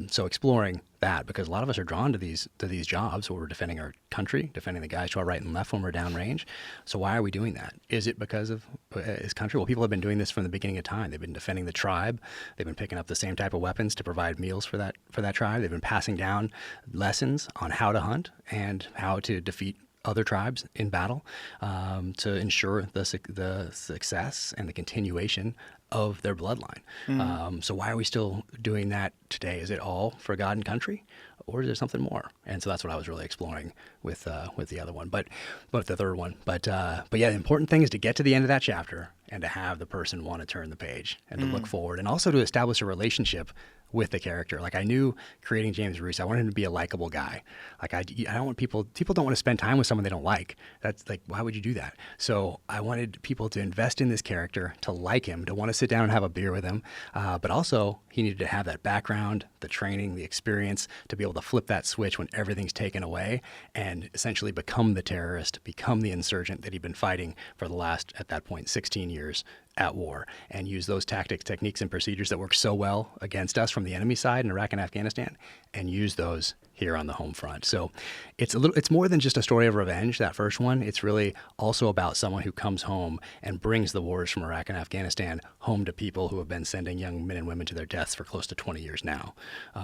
So exploring that, because a lot of us are drawn to these jobs where we're defending our country, defending the guys to our right and left when we're downrange. So why are we doing that? Is it because of his country? Well, people have been doing this from the beginning of time. They've been defending the tribe. They've been picking up the same type of weapons to provide meals for that tribe. They've been passing down lessons on how to hunt and how to defeat other tribes in battle, to ensure the success and the continuation of their bloodline. So why are we still doing that today? Is it all for God and country, or is there something more? And so that's what I was really exploring with the other one, but the third one. But yeah, the important thing is to get to the end of that chapter and to have the person want to turn the page and to look forward, and also to establish a relationship with the character. Like, I knew creating James Reese, I wanted him to be a likable guy. Like, I don't want people don't want to spend time with someone they don't like. That's like, why would you do that? So I wanted people to invest in this character, to like him, to want to sit down and have a beer with him. But also he needed to have that background, the training, the experience to be able to flip that switch when everything's taken away and essentially become the terrorist, become the insurgent that he'd been fighting for the last, at that point, 16 years at war, and use those tactics, techniques, and procedures that work so well against us from the enemy side in Iraq and Afghanistan, and use those here on the home front. So it's more than just a story of revenge, that first one. It's really also about someone who comes home and brings the wars from Iraq and Afghanistan home to people who have been sending young men and women to their deaths for close to 20 years now.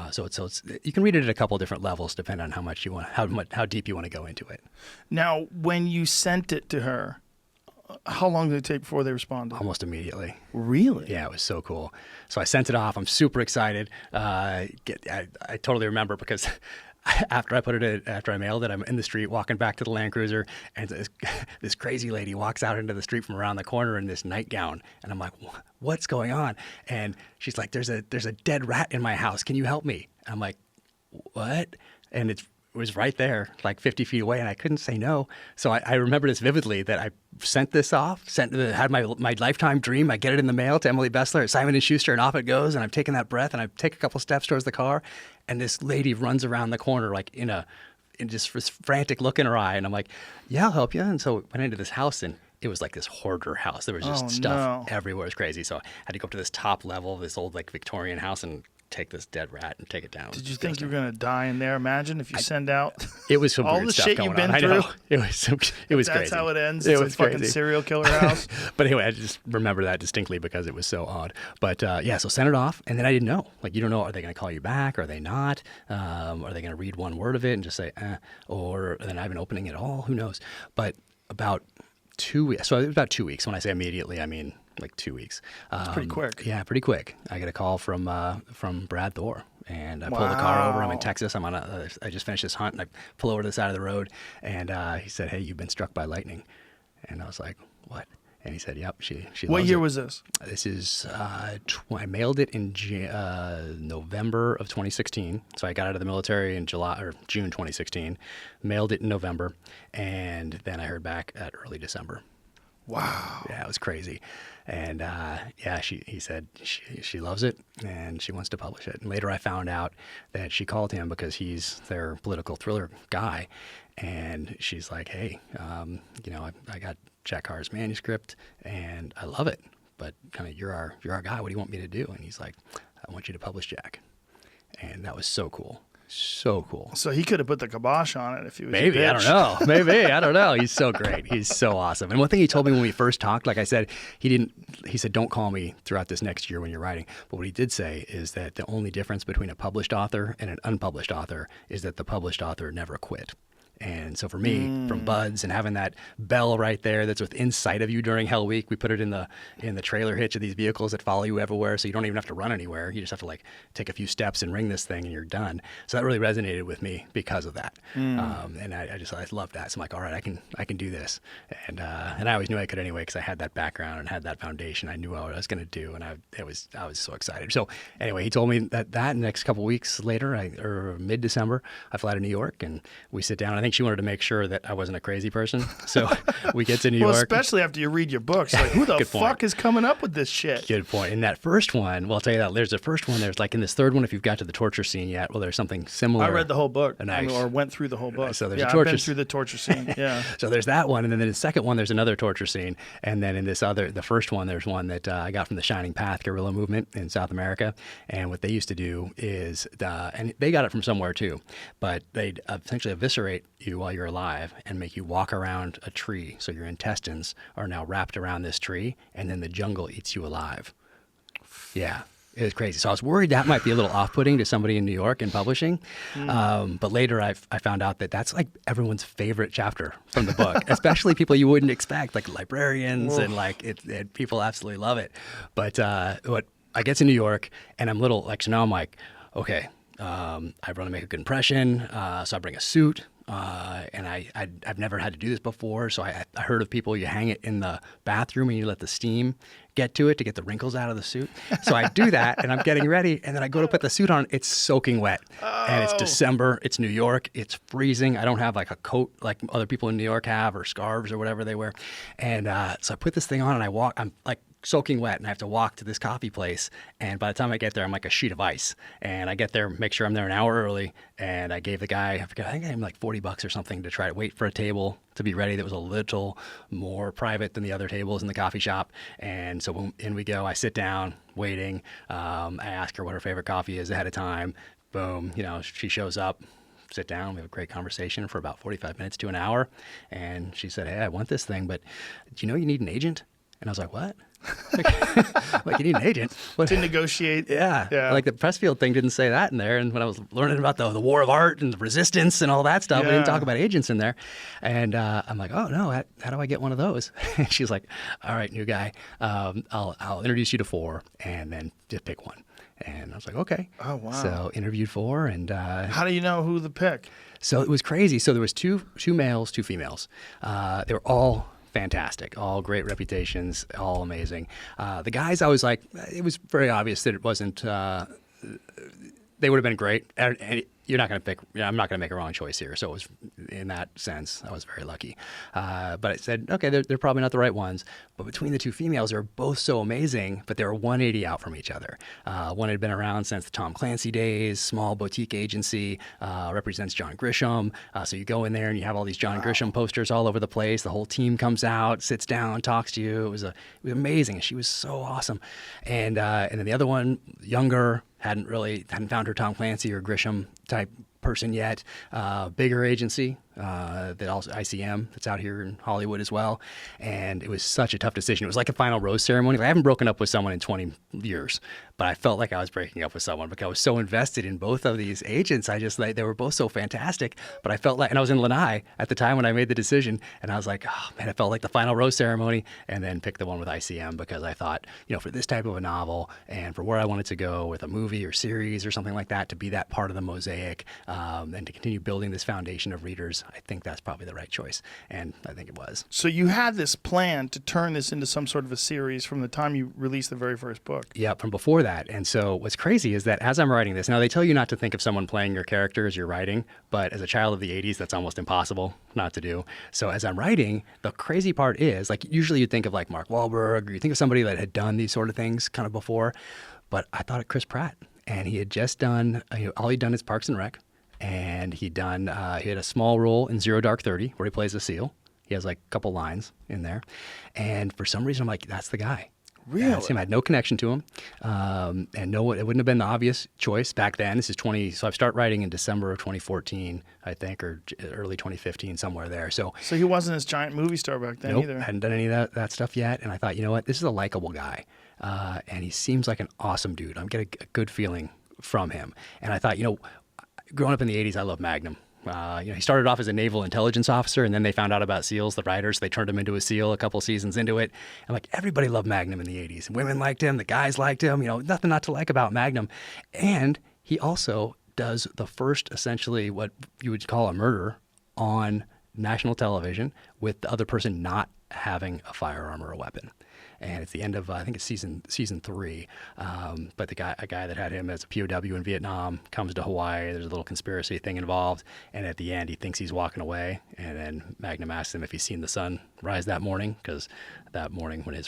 So it's you can read it at a couple different levels depending on how much you want, how deep you want to go into it. Now, when you sent it to her, how long did it take before they responded? Almost immediately. Really? Yeah, it was so cool. So I sent it off. I'm super excited. I totally remember because after I mailed it, I'm in the street walking back to the Land Cruiser, and this crazy lady walks out into the street from around the corner in this nightgown, and I'm like, what's going on? And she's like, there's a dead rat in my house. Can you help me? I'm like, what? And it was right there, like 50 feet away, and I couldn't say no. So I remember this vividly, that I sent this off, had my lifetime dream. I get it in the mail to Emily Bessler at Simon & Schuster, and off it goes, and I'm taking that breath, and I take a couple steps towards the car, and this lady runs around the corner like in just this frantic look in her eye, and I'm like, yeah, I'll help you. And so I went into this house, and it was like this hoarder house. There was just stuff everywhere. It was crazy. So I had to go up to this top level of this old like Victorian house and take this dead rat and take it down. Did you think you were going to die in there? Imagine if you send out it was some all weird the stuff shit going you've been on. through. I know. It was That's crazy. how it ends. It It's was a fucking crazy. serial killer house. But anyway, I just remember that distinctly because it was so odd. But yeah, so sent it off, and then I didn't know. Like, you don't know, are they going to call you back? Are they not? Are they going to read one word of it and just say, or then I've been opening it all? Who knows? But about 2 weeks. So it was about 2 weeks. When I say immediately, I mean like 2 weeks. It's pretty quick. Yeah, pretty quick. I get a call from Brad Thor, and I pull the car over. I'm in Texas. I just finished this hunt, and I pull over to the side of the road, and he said, "Hey, you've been struck by lightning," and I was like, "What?" And he said, "Yep, she What year it. was this? This is I mailed it in November of 2016. So I got out of the military in June 2016. Mailed it in November, and then I heard back at early December. Wow. Yeah, it was crazy. And yeah, he said she loves it and she wants to publish it. And later I found out that she called him because he's their political thriller guy. And she's like, hey, I got Jack Carr's manuscript and I love it, but kind of you're our guy. What do you want me to do? And he's like, I want you to publish Jack. And that was so cool. So cool. So he could have put the kibosh on it if he was Maybe, a bitch. I don't know. Maybe, I don't know. He's so great. He's so awesome. And one thing he told me when we first talked, like I said, he said, don't call me throughout this next year when you're writing. But what he did say is that the only difference between a published author and an unpublished author is that the published author never quit. And so for me, from buds and having that bell right there that's within sight of you during Hell Week, we put it in the trailer hitch of these vehicles that follow you everywhere, so you don't even have to run anywhere. You just have to like take a few steps and ring this thing, and you're done. So that really resonated with me because of that. And I love that. So I'm like, all right, I can do this. And I always knew I could anyway because I had that background and had that foundation. I knew what I was going to do, and I was so excited. So anyway, he told me that next couple weeks later, or mid-December, I fly to New York and we sit down. I think think she wanted to make sure that I wasn't a crazy person. So we get to New Well, York. especially after you read your books. Like, who the Good point. fuck is coming up with this shit? Good point. In that first one, well, I'll tell you that. There's the first one. There's like in this third one, if you've got to the torture scene yet, well, there's something similar. I read the whole book. Nice. Or went through the whole book. So there's yeah, a torture I've been through the torture scene. Yeah. So there's that one, and then in the second one, there's another torture scene, and then in the first one, there's one that I got from the Shining Path guerrilla movement in South America, and what they used to do is, and they got it from somewhere too, but they'd essentially eviscerate you while you're alive and make you walk around a tree, so your intestines are now wrapped around this tree, and then the jungle eats you alive. Yeah. It was crazy. So I was worried that might be a little off-putting to somebody in New York in publishing. But later I found out that that's like everyone's favorite chapter from the book, especially people you wouldn't expect, like librarians and like people absolutely love it. But what I get to New York and I'm little, like, so now I'm like, okay, I want to make a good impression. So I bring a suit. And I've never had to do this before, so I heard of people, you hang it in the bathroom and you let the steam get to it to get the wrinkles out of the suit. So I do that, and I'm getting ready, and then I go to put the suit on. It's soaking wet, and it's December. It's New York. It's freezing. I don't have like a coat like other people in New York have, or scarves or whatever they wear. And so I put this thing on, and I walk. I'm like soaking wet, and I have to walk to this coffee place. And by the time I get there, I'm like a sheet of ice. And I get there, make sure I'm there an hour early. And I gave the guy, I think I gave him like $40 or something to try to wait for a table to be ready that was a little more private than the other tables in the coffee shop. And so in we go. I sit down, waiting. I ask her what her favorite coffee is ahead of time. Boom, she shows up. Sit down. We have a great conversation for about 45 minutes to an hour. And she said, hey, I want this thing, but do you know you need an agent? And I was like, what? Like, you need an agent? What? To negotiate. Yeah. Like the Pressfield thing didn't say that in there. And when I was learning about the war of art and the resistance and all that stuff, we didn't talk about agents in there. And I'm like, oh, no, how do I get one of those? And she's like, all right, new guy, I'll introduce you to 4 and then just pick one. And I was like, okay. Oh, wow. So interviewed 4 and... how do you know who to pick? So it was crazy. So there was two males, 2 females. They were all fantastic, all great reputations, all amazing. The guys, I was like, it was very obvious that it wasn't, they would have been great. And you're not going to pick, I'm not going to make a wrong choice here. So it was, in that sense, I was very lucky. But I said, okay, they're probably not the right ones. But between the 2 females, they were both so amazing, but they were 180 out from each other. One had been around since the Tom Clancy days, small boutique agency, represents John Grisham. So you go in there and you have all these John Grisham posters all over the place. The whole team comes out, sits down, talks to you. It was amazing. She was so awesome. And then the other one, younger, hadn't found her Tom Clancy or Grisham type person yet. Bigger agency, that also ICM, that's out here in Hollywood as well. And it was such a tough decision. It was like a final rose ceremony. I haven't broken up with someone in 20 years, but I felt like I was breaking up with someone because I was so invested in both of these agents. They were both so fantastic, but I felt like, and I was in Lanai at the time when I made the decision, and I was like, oh man, it felt like the final rose ceremony, and then picked the one with ICM because I thought, for this type of a novel and for where I wanted to go with a movie or series or something like that, to be that part of the mosaic, and to continue building this foundation of readers, I think that's probably the right choice. And I think it was. So you had this plan to turn this into some sort of a series from the time you released the very first book. Yeah, from before that. And so what's crazy is that as I'm writing this, now they tell you not to think of someone playing your character as you're writing, but as a child of the 80s, that's almost impossible not to do. So as I'm writing, the crazy part is, like, usually you'd think of like Mark Wahlberg, or you think of somebody that had done these sort of things kind of before, but I thought of Chris Pratt. And he had just done, all he'd done is Parks and Rec. And he had a small role in Zero Dark 30 where he plays a SEAL. He has like a couple lines in there. And for some reason, I'm like, that's the guy. Really? That's him. I had no connection to him. And it wouldn't have been the obvious choice back then. This is so I've started writing in December of 2014, I think, or early 2015, somewhere there. So he wasn't this giant movie star back then either. Hadn't done any of that stuff yet. And I thought, you know what, this is a likable guy. And he seems like an awesome dude. I'm getting a good feeling from him. And I thought, growing up in the 80s, I love Magnum. He started off as a naval intelligence officer, and then they found out about SEALs, the writers. They turned him into a SEAL a couple seasons into it. And like, everybody loved Magnum in the 80s. Women liked him. The guys liked him. Nothing not to like about Magnum. And he also does the first, essentially, what you would call a murder on national television with the other person not having a firearm or a weapon. and it's the end of I think it's season 3. But a guy that had him as a POW in Vietnam comes to Hawaii. There's a little conspiracy thing involved, and at the end he thinks he's walking away, and then Magnum asks him if he's seen the sun rise that morning, because that morning when his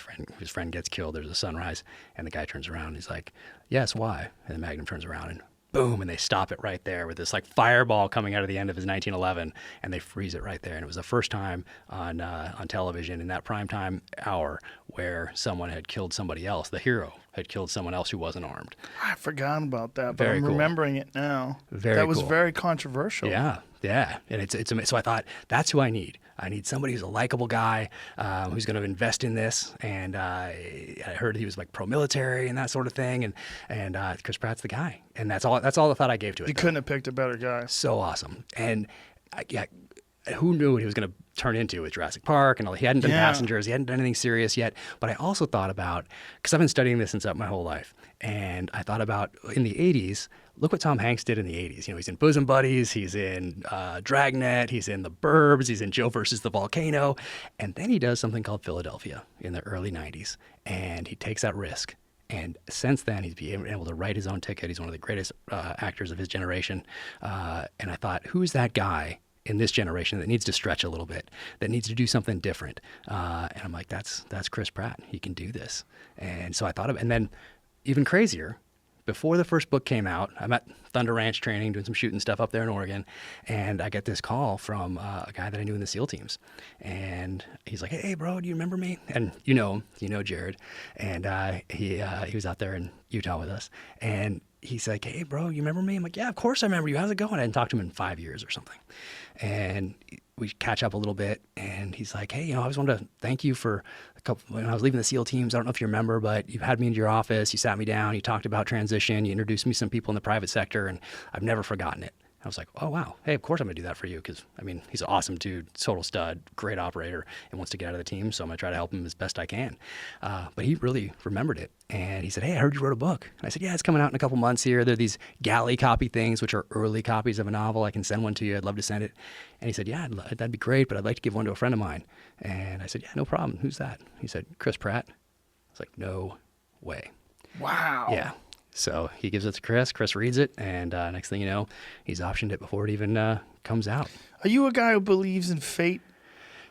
friend gets killed, there's a sunrise, and the guy turns around and he's like, yes, why? And then Magnum turns around and boom, and they stop it right there with this like fireball coming out of the end of his 1911, and they freeze it right there. And it was the first time on television in that primetime hour where someone had killed somebody else. The hero had killed someone else who wasn't armed. I forgot about that, but Very I'm cool. remembering it now. That was cool. very controversial. Yeah, and it's so I thought that's who I need. I need somebody who's a likable guy who's going to invest in this. And I heard he was like pro-military and that sort of thing. And Chris Pratt's the guy. And that's all the thought I gave to it. You couldn't have picked a better guy. So awesome. And who knew what he was going to turn into with Jurassic Park and all? He hadn't done Passengers. He hadn't done anything serious yet. But I also thought about, because I've been studying this since my whole life, and I thought about in the 80s, look what Tom Hanks did in the 80s. You know, he's in Bosom Buddies, he's in Dragnet, he's in The Burbs, he's in Joe versus the Volcano. And then he does something called Philadelphia in the early 90s. And he takes that risk. And since then, he's been able to write his own ticket. He's one of the greatest actors of his generation. And I thought, who's that guy in this generation that needs to stretch a little bit, that needs to do something different? And I'm like, that's Chris Pratt. He can do this. And so I thought of it. And then even crazier, before the first book came out, I'm at Thunder Ranch training, doing some shooting stuff up there in Oregon, and I get this call from a guy that I knew in the SEAL teams. And he's like, hey, bro, do you remember me? And you know Jared. And he was out there in Utah with us. And he's like, hey, bro, you remember me? I'm like, yeah, of course I remember you. How's it going? I hadn't talked to him in 5 years or something. And we catch up a little bit, and he's like, hey, I always wanted to thank you for when I was leaving the SEAL teams. I don't know if you remember, but you had me into your office, you sat me down, you talked about transition, you introduced me to some people in the private sector, and I've never forgotten it. I was like, oh, wow. Hey, of course I'm going to do that for you, because, I mean, he's an awesome dude, total stud, great operator, and wants to get out of the team, so I'm going to try to help him as best I can. But he really remembered it, and he said, hey, I heard you wrote a book. And I said, yeah, it's coming out in a couple months here. There are these galley copy things, which are early copies of a novel. I can send one to you. I'd love to send it. And he said, yeah, that'd be great, but I'd like to give one to a friend of mine. And I said, yeah, no problem. Who's that? He said, Chris Pratt. I was like, no way. Wow. Yeah. So he gives it to Chris. Chris reads it, and next thing you know, he's optioned it before it even comes out. Are you a guy who believes in fate?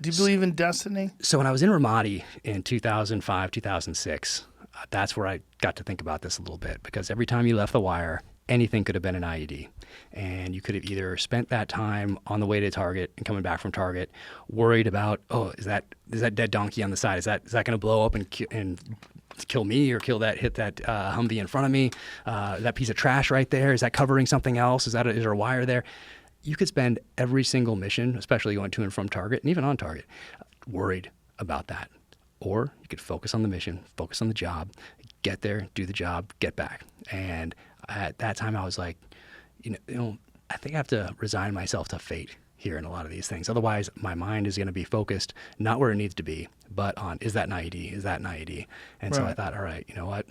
Do you believe in destiny? So when I was in Ramadi in 2005, 2006, that's where I got to think about this a little bit, because every time you left the wire, anything could have been an IED. And you could have either spent that time on the way to Target and coming back from Target worried about, oh, is that dead donkey on the side? Is that going to blow up and kill me, or hit that Humvee in front of me? That piece of trash right there, is that covering something else? Is there a wire there? You could spend every single mission, especially going to and from Target and even on Target, worried about that. Or you could focus on the mission, focus on the job, get there, do the job, get back. And at that time I was like, I think I have to resign myself to fate here in a lot of these things. Otherwise, my mind is going to be focused not where it needs to be, but on, is that an IED? Is that an IED? And so I thought, all right, you know what?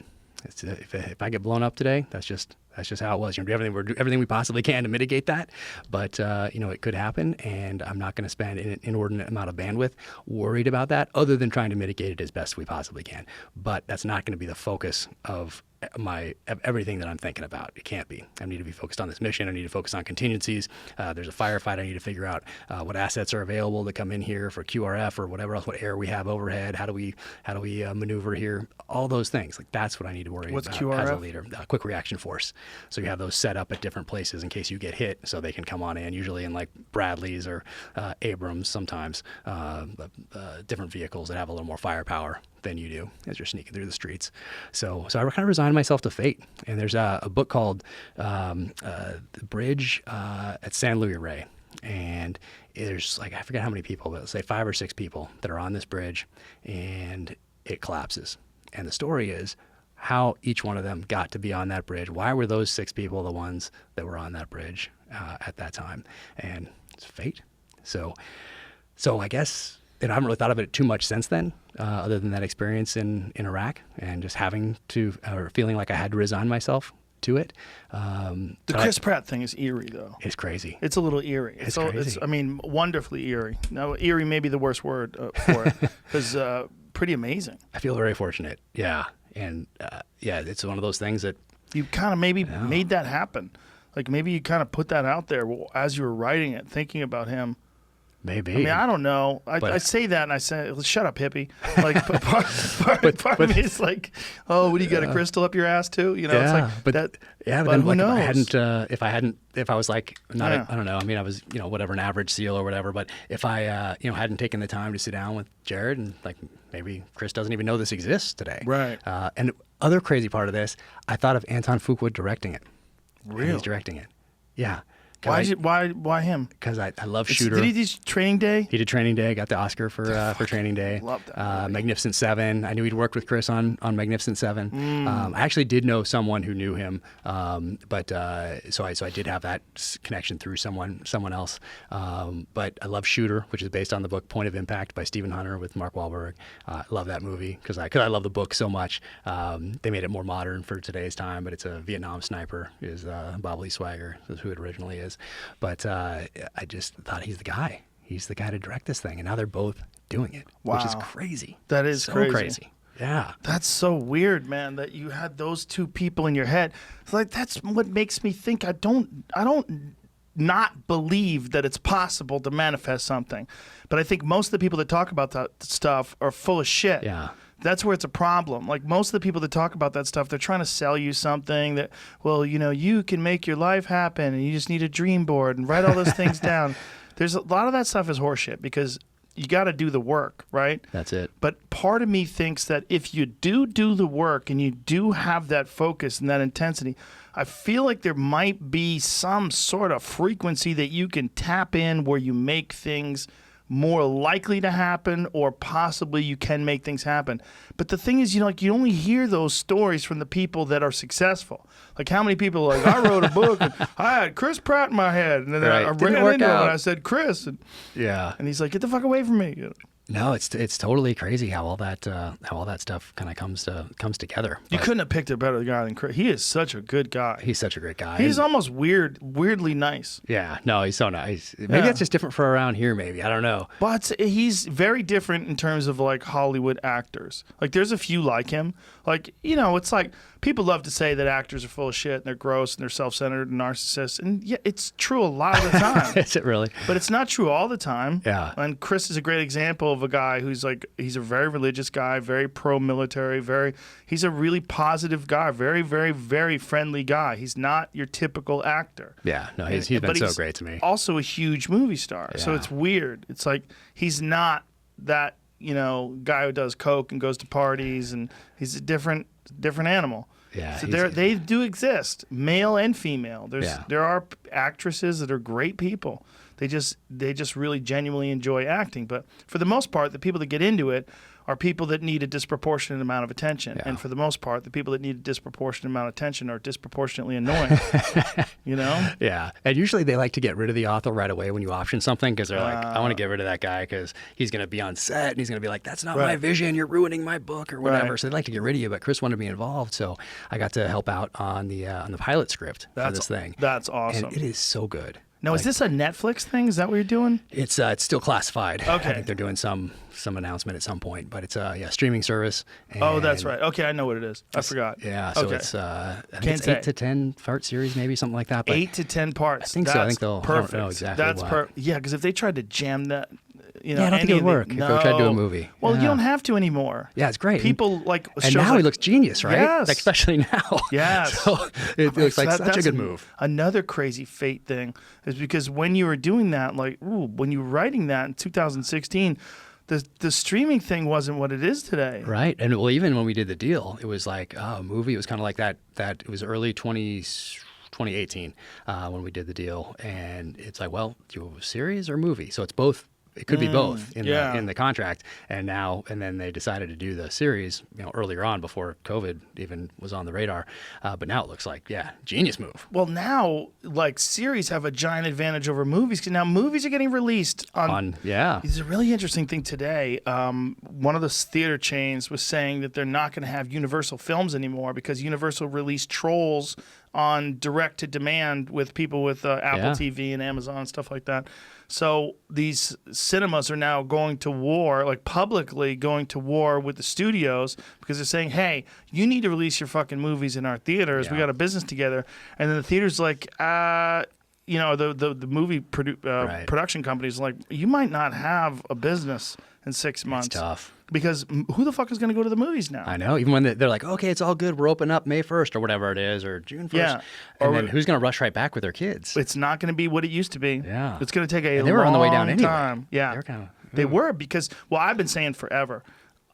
If I get blown up today, that's just how it was. We're doing everything we possibly can to mitigate that, but it could happen, and I'm not going to spend an inordinate amount of bandwidth worried about that, other than trying to mitigate it as best we possibly can. But that's not going to be the focus of everything that I'm thinking about. It can't be. I need to be focused on this mission. I need to focus on contingencies. There's a firefight. I need to figure out what assets are available to come in here for QRF or whatever else, what air we have overhead. How do we maneuver here? All those things. Like, that's what I need to worry What's about QRF? as a leader. Quick reaction force. So you have those set up at different places in case you get hit, so they can come on in, usually in like Bradleys or Abrams, sometimes different vehicles that have a little more firepower than you do as you're sneaking through the streets. So I kind of resigned myself to fate. And there's a book called The Bridge at San Luis Rey. And there's I forget how many people, but let's say 5 or 6 people that are on this bridge, and it collapses. And the story is how each one of them got to be on that bridge. Why were those 6 people the ones that were on that bridge at that time? And it's fate. So I guess, and I haven't really thought of it too much since then, other than that experience in Iraq, and just having to, or feeling like I had to resign myself to it. The Chris Pratt thing is eerie, though. It's crazy. It's a little eerie. It's crazy. Wonderfully eerie. Now, eerie may be the worst word for it, because pretty amazing. I feel very fortunate. Yeah. And yeah, it's one of those things that you kind of maybe made that happen. Like maybe you kind of put that out there as you were writing it, thinking about him. Maybe. I mean, I don't know. I say that and I say, shut up, hippie. Like, part of me is like, oh, what do you got, a crystal up your ass too? You know, it's like, but that. Yeah, but then, who like, knows? if I was like, I don't know. I mean, I was, whatever, an average SEAL or whatever. But if I, hadn't taken the time to sit down with Jared and like, maybe Chris doesn't even know this exists today. Right. And other crazy part of this, I thought of Anton Fuqua directing it. Really? He's directing it. Yeah. Why him? Because I love Shooter. Did he do Training Day? He did Training Day. Got the Oscar for Training Day. Love that movie. Magnificent Seven. I knew he'd worked with Chris on Magnificent Seven. I actually did know someone who knew him, but so I did have that connection through someone else. But I love Shooter, which is based on the book Point of Impact by Stephen Hunter with Mark Wahlberg. I love that movie because I love the book so much. They made it more modern for today's time, but it's a Vietnam sniper. Is Bob Lee Swagger is who it originally is. But I just thought he's the guy. He's the guy to direct this thing, and now they're both doing it, which is crazy. That is so crazy. Yeah. That's so weird, man, that you had those two people in your head. It's like that's what makes me think I don't not believe that it's possible to manifest something. But I think most of the people that talk about that stuff are full of shit. Yeah. That's where it's a problem. Like most of the people that talk about that stuff, they're trying to sell you something that, well, you can make your life happen and you just need a dream board and write all those things down. There's a lot of that stuff is horseshit because you got to do the work, right? That's it. But part of me thinks that if you do the work and you do have that focus and that intensity, I feel like there might be some sort of frequency that you can tap in where you make things more likely to happen, or possibly you can make things happen. But the thing is, you only hear those stories from the people that are successful. Like how many people are like, I wrote a book and I had Chris Pratt in my head, and then I ran into him and I said Chris, and he's like, get the fuck away from me. No, it's totally crazy how all that stuff kind of comes together. You couldn't have picked a better guy than Chris. He is such a good guy. He's such a great guy. He's almost weirdly nice. Yeah, no, he's so nice. Maybe that's just different for around here. Maybe I don't know. But he's very different in terms of like Hollywood actors. Like there's a few like him. Like it's like people love to say that actors are full of shit and they're gross and they're self-centered and narcissists. And yeah, it's true a lot of the time. Is it really? But it's not true all the time. Yeah. And Chris is a great example of a guy who's like, he's a very religious guy, very pro-military, he's a really positive guy, very, very, very friendly guy. He's not your typical actor. Yeah, no, he's been so great to me. Also a huge movie star. Yeah. So it's weird. It's like, he's not that, guy who does coke and goes to parties, and he's a different animal. Yeah. So they do exist, male and female. There are actresses that are great people. They just really genuinely enjoy acting. But for the most part, the people that get into it are people that need a disproportionate amount of attention. Yeah. And for the most part, the people that need a disproportionate amount of attention are disproportionately annoying. Yeah. And usually they like to get rid of the author right away when you option something because they're like, I want to get rid of that guy because he's going to be on set and he's going to be like, that's not my vision. You're ruining my book or whatever. Right. So they like to get rid of you. But Chris wanted to be involved. So I got to help out on the pilot script for this thing. That's awesome. And it is so good. Now, is this a Netflix thing? Is that what you're doing? It's still classified. Okay. I think they're doing some announcement at some point, but it's a streaming service. Oh, that's right. Okay, I know what it is. I forgot. Yeah, so okay. it's I think it's 8 to 10 part series, maybe something like that. But 8 to 10 parts. I think so. I think they'll perfect. I don't know exactly. That's perfect. Yeah, because if they tried to jam that. I don't think it would work if they tried to do a movie. Well, you don't have to anymore. Yeah, it's great. People like. And now he looks genius, right? Yes. Like, especially now. Yes. So it looks like such a good move. Another crazy fate thing is because when you were doing that, when you were writing that in 2016, the streaming thing wasn't what it is today. Right. And even when we did the deal, it was like a movie. It was kind of like that. It was early 2018 when we did the deal, and it's like, well, do you have a series or movie? So it's both. It could be both in the contract, and then they decided to do the series, earlier on before COVID even was on the radar. But now it looks like, genius move. Well, now series have a giant advantage over movies because now movies are getting released on. It's a really interesting thing today. One of the theater chains was saying that they're not going to have Universal films anymore because Universal released Trolls on direct to demand with people with Apple Yeah. TV and Amazon and stuff like that. So these cinemas are now going to war, like publicly going to war with the studios because they're saying, hey, you need to release your fucking movies in our theaters. We Yeah. got a business together. And then the theater's like, you know, the movie Right. production companies like, you might not have a business in 6 months. It's tough. Because who the fuck is going to go to the movies now? I know. Even when they're like, okay, it's all good. We're open up May 1st or whatever it is, or June 1st. Yeah. And Or- then who's going to rush right back with their kids? It's not going to be what it used to be. Yeah. It's going to take a And they were on the way down long anyway. time. Yeah. They were kind of. They were because, well, I've been saying forever,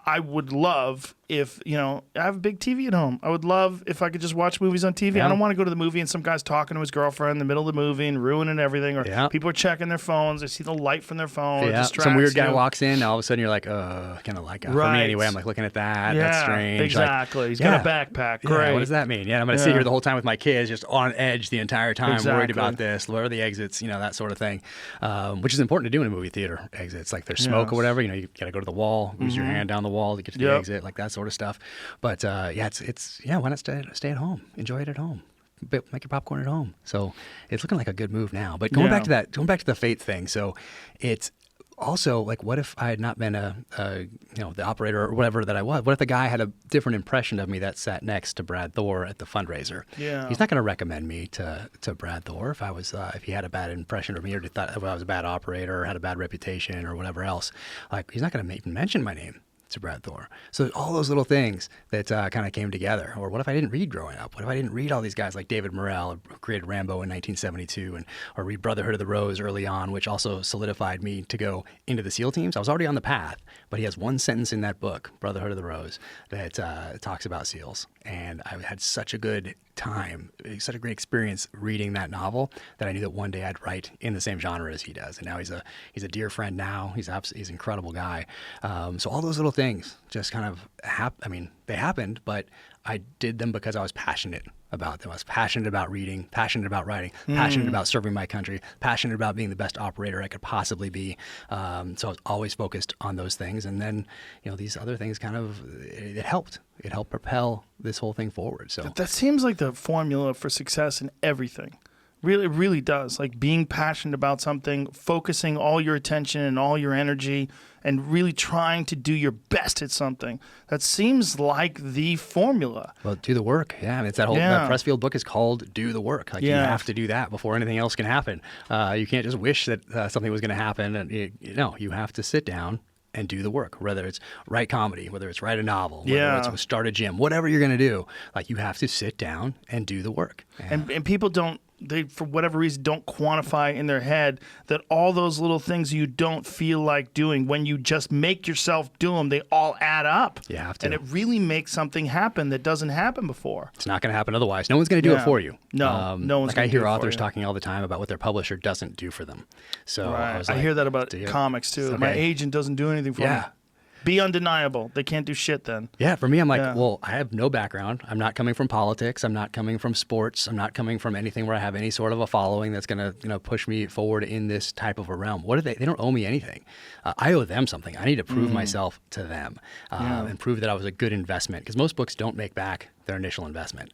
I would love if, you know, I have a big TV at home. I would love if I could just watch movies on TV. Yeah. I don't want to go to the movie and some guy's talking to his girlfriend in the middle of the movie and ruining everything. Or Yeah. people are checking their phones. They see the light from their phone. It Yeah, distracts some weird guy you. walks in, and all of a sudden you're like, kind of like, for Right. me anyway, I'm like looking at that. Yeah, That's strange. Like, exactly. He's got a backpack. Yeah, Great. what does that mean? Yeah, I'm going to sit Yeah. here the whole time with my kids, just on edge the entire time, worried Exactly. about this. Where are the exits? You know, that sort of thing, which is important to do in a movie theater. Exits, like there's smoke or Yes. whatever. You know, you got to go to the wall, use your hand down the wall to get to the Yep. exit, like that sort of stuff. But yeah, why not stay at home? Enjoy it at home. Make your popcorn at home. So it's looking like a good move now. But going back to the Fate thing. So it's also like, what if I had not been the operator or whatever that I was? What if the guy had a different impression of me that sat next to Brad Thor at the fundraiser? Yeah. He's not going to recommend me to Brad Thor if he had a bad impression of me or thought I was a bad operator or had a bad reputation or whatever else. Like, he's not going to even mention my name to Brad Thor. So all those little things that kind of came together. Or what if I didn't read growing up? What if I didn't read all these guys like David Morrell, who created Rambo in 1972, or read Brotherhood of the Rose early on, which also solidified me to go into the SEAL teams? I was already on the path, but he has one sentence in that book, Brotherhood of the Rose, that talks about SEALs. And I had such a good time, such a great experience reading that novel that I knew that one day I'd write in the same genre as he does. And now he's a dear friend now. He's an incredible guy. So all those little things just kind of they happened, but I did them because I was passionate about them. I was passionate about reading, passionate about writing, passionate about serving my country, passionate about being the best operator I could possibly be. So I was always focused on those things. And then, these other things it helped. It helped propel this whole thing forward. So That seems like the formula for success in everything. Really, it really does. Like being passionate about something, focusing all your attention and all your energy, and really trying to do your best at something. That seems like the formula. Well, do the work. Yeah, it's that whole Yeah. Pressfield book is called "Do the Work." Like you Yeah. have to do that before anything else can happen. You can't just wish that something was going to happen. And you have to sit down and do the work. Whether it's write comedy, whether it's write a novel, whether Yeah. it's start a gym, whatever you're going to do, like you have to sit down and do the work. And people don't, they for whatever reason don't quantify in their head that all those little things you don't feel like doing, when you just make yourself do them, they all add up. You have to. And it really makes something happen that doesn't happen before. It's not going to happen otherwise. No one's going to do it Yeah. for you. No, no one's Like I gonna hear do it for authors you. talking all the time about what their publisher doesn't do for them. So I was I like, hear that about do you? comics too. Okay. My agent doesn't do anything for me. Yeah. Be undeniable. They can't do shit then. Yeah, for me, I'm like, Yeah. well, I have no background. I'm not coming from politics. I'm not coming from sports. I'm not coming from anything where I have any sort of a following that's going to, push me forward in this type of a realm. What do they? They don't owe me anything. I owe them something. I need to prove myself to them and prove that I was a good investment. Because most books don't make back their initial investment.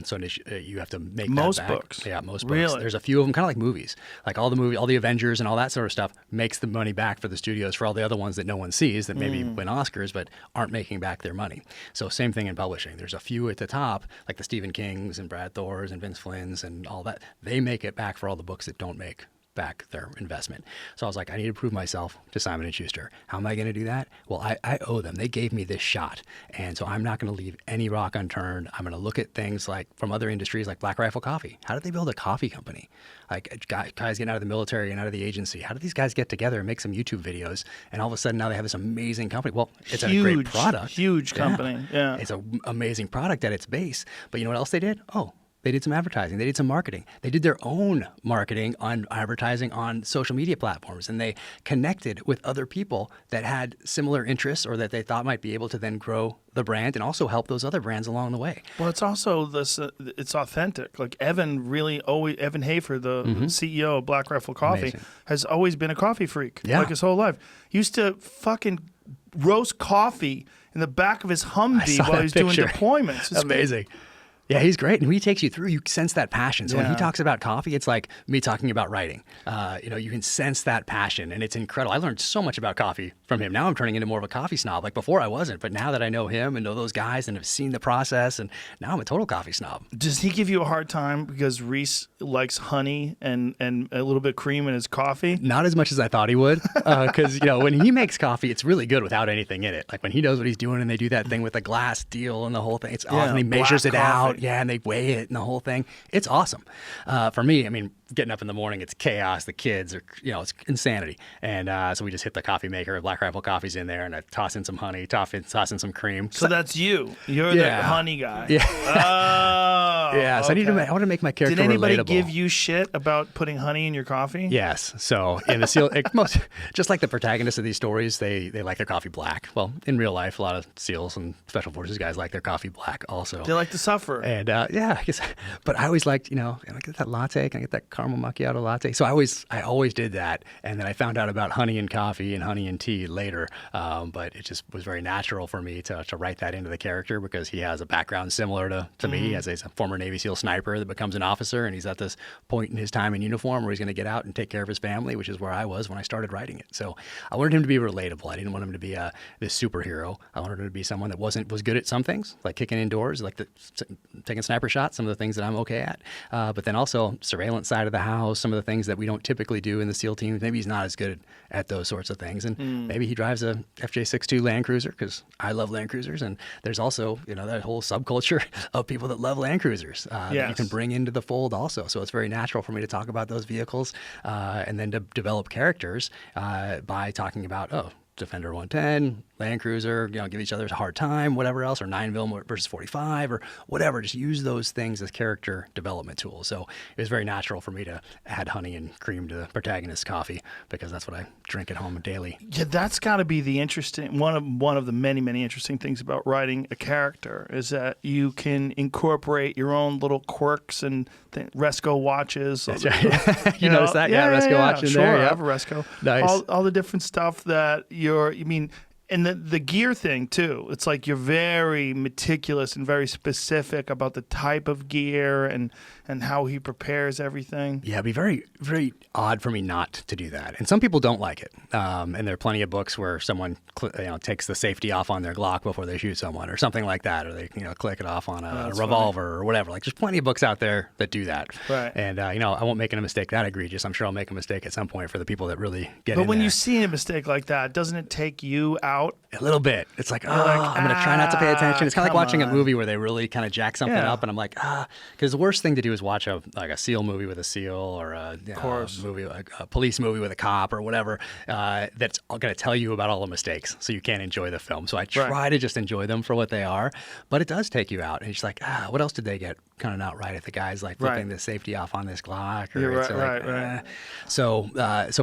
So you have to make Most that back. books? Yeah, most books. Really? There's a few of them, kind of like movies. Like all the Avengers and all that sort of stuff makes the money back for the studios for all the other ones that no one sees that maybe win Oscars but aren't making back their money. So same thing in publishing. There's a few at the top, like the Stephen Kings and Brad Thors and Vince Flynn's and all that. They make it back for all the books that don't make back their investment. So I was like, I need to prove myself to Simon & Schuster. How am I going to do that? Well, I owe them. They gave me this shot. And so I'm not going to leave any rock unturned. I'm going to look at things like from other industries like Black Rifle Coffee. How did they build a coffee company? Like guys getting out of the military and out of the agency. How did these guys get together and make some YouTube videos? And all of a sudden now they have this amazing company. Well, it's a great product. Huge company. Yeah. It's an amazing product at its base. But you know what else they did? Oh, they did some advertising. They did some marketing. They did their own marketing on advertising on social media platforms. And they connected with other people that had similar interests or that they thought might be able to then grow the brand and also help those other brands along the way. Well, it's also this. It's authentic. Like Evan Hafer, the CEO of Black Rifle Coffee, Amazing. has always been a coffee freak. Yeah. Like his whole life. He used to fucking roast coffee in the back of his Humvee saw while that he was doing picture. deployments. It's Amazing. Yeah, he's great. And when he takes you through, you sense that passion. So when he Yeah. talks about coffee, it's like me talking about writing. You can sense that passion, and it's incredible. I learned so much about coffee from him. Now I'm turning into more of a coffee snob. Like before I wasn't, but now that I know him and know those guys and have seen the process, and now I'm a total coffee snob. Does he give you a hard time because Reese likes honey and a little bit of cream in his coffee? Not as much as I thought he would, because when he makes coffee, it's really good without anything in it. Like when he knows what he's doing, and they do that thing with the glass deal and the whole thing. It's awesome. He measures it out, and they weigh it and the whole thing. It's awesome. For me, I mean, getting up in the morning, it's chaos. The kids are, it's insanity. And so we just hit the coffee maker. Black Rifle Coffee's in there, and I toss in some honey, toss in some cream. So that's you. You're the honey guy. Yeah. Oh, yeah. So okay. I want to make my character Did anybody relatable. give you shit about putting honey in your coffee? Yes. So in the SEAL, just like the protagonists of these stories, they like their coffee black. Well, in real life, a lot of SEALs and Special Forces guys like their coffee black also. They like to suffer. And I guess, but I always liked, can I get that latte? Can I get that caramel macchiato latte? So I always did that. And then I found out about honey and coffee and honey and tea later. But it just was very natural for me to write that into the character because he has a background similar to me as a former Navy SEAL sniper that becomes an officer. And he's at this point in his time in uniform where he's going to get out and take care of his family, which is where I was when I started writing it. So I wanted him to be relatable. I didn't want him to be this superhero. I wanted him to be someone that was good at some things, like kicking indoors, like taking sniper shots, some of the things that I'm okay at. But then also surveillance side of the house, some of the things that we don't typically do in the SEAL teams. Maybe he's not as good at those sorts of things. And maybe he drives a FJ62 Land Cruiser because I love Land Cruisers. And there's also, that whole subculture of people that love Land Cruisers that you can bring into the fold also. So it's very natural for me to talk about those vehicles and then to develop characters by talking about, Defender 110, Land Cruiser, give each other a hard time, whatever else, or 9mm versus 45 or whatever. Just use those things as character development tools. So it was very natural for me to add honey and cream to the protagonist's coffee because that's what I drink at home daily. Yeah, that's got to be the interesting one of the many, many interesting things about writing a character is that you can incorporate your own little quirks and Resco watches. That's right. You notice that? Yeah, Resco watch in sure, there. I Yeah. have a Resco. Nice. All the different stuff that and the gear thing too. It's like you're very meticulous and very specific about the type of gear and how he prepares everything. Yeah, it'd be very, very odd for me not to do that. And some people don't like it. And there are plenty of books where someone takes the safety off on their Glock before they shoot someone or something like that, or they click it off on a revolver or whatever. Like there's plenty of books out there that do that. Right. And I won't make a mistake that egregious. I'm sure I'll make a mistake at some point for the people that really get But in when there. you see a mistake like that, doesn't it take you out? A little bit. It's like, I'm going to try not to pay attention. It's kind of like come watching a on. movie where they really kind of jack something Yeah. up, and I'm like, because the worst thing to do is watch a SEAL movie with a SEAL or a police movie with a cop or whatever that's going to tell you about all the mistakes, so you can't enjoy the film. So I try to just enjoy them for what they are, but it does take you out, and it's like, what else did they get kind of not right if the guy's like flipping the safety off on this Glock? Or You're it's right. So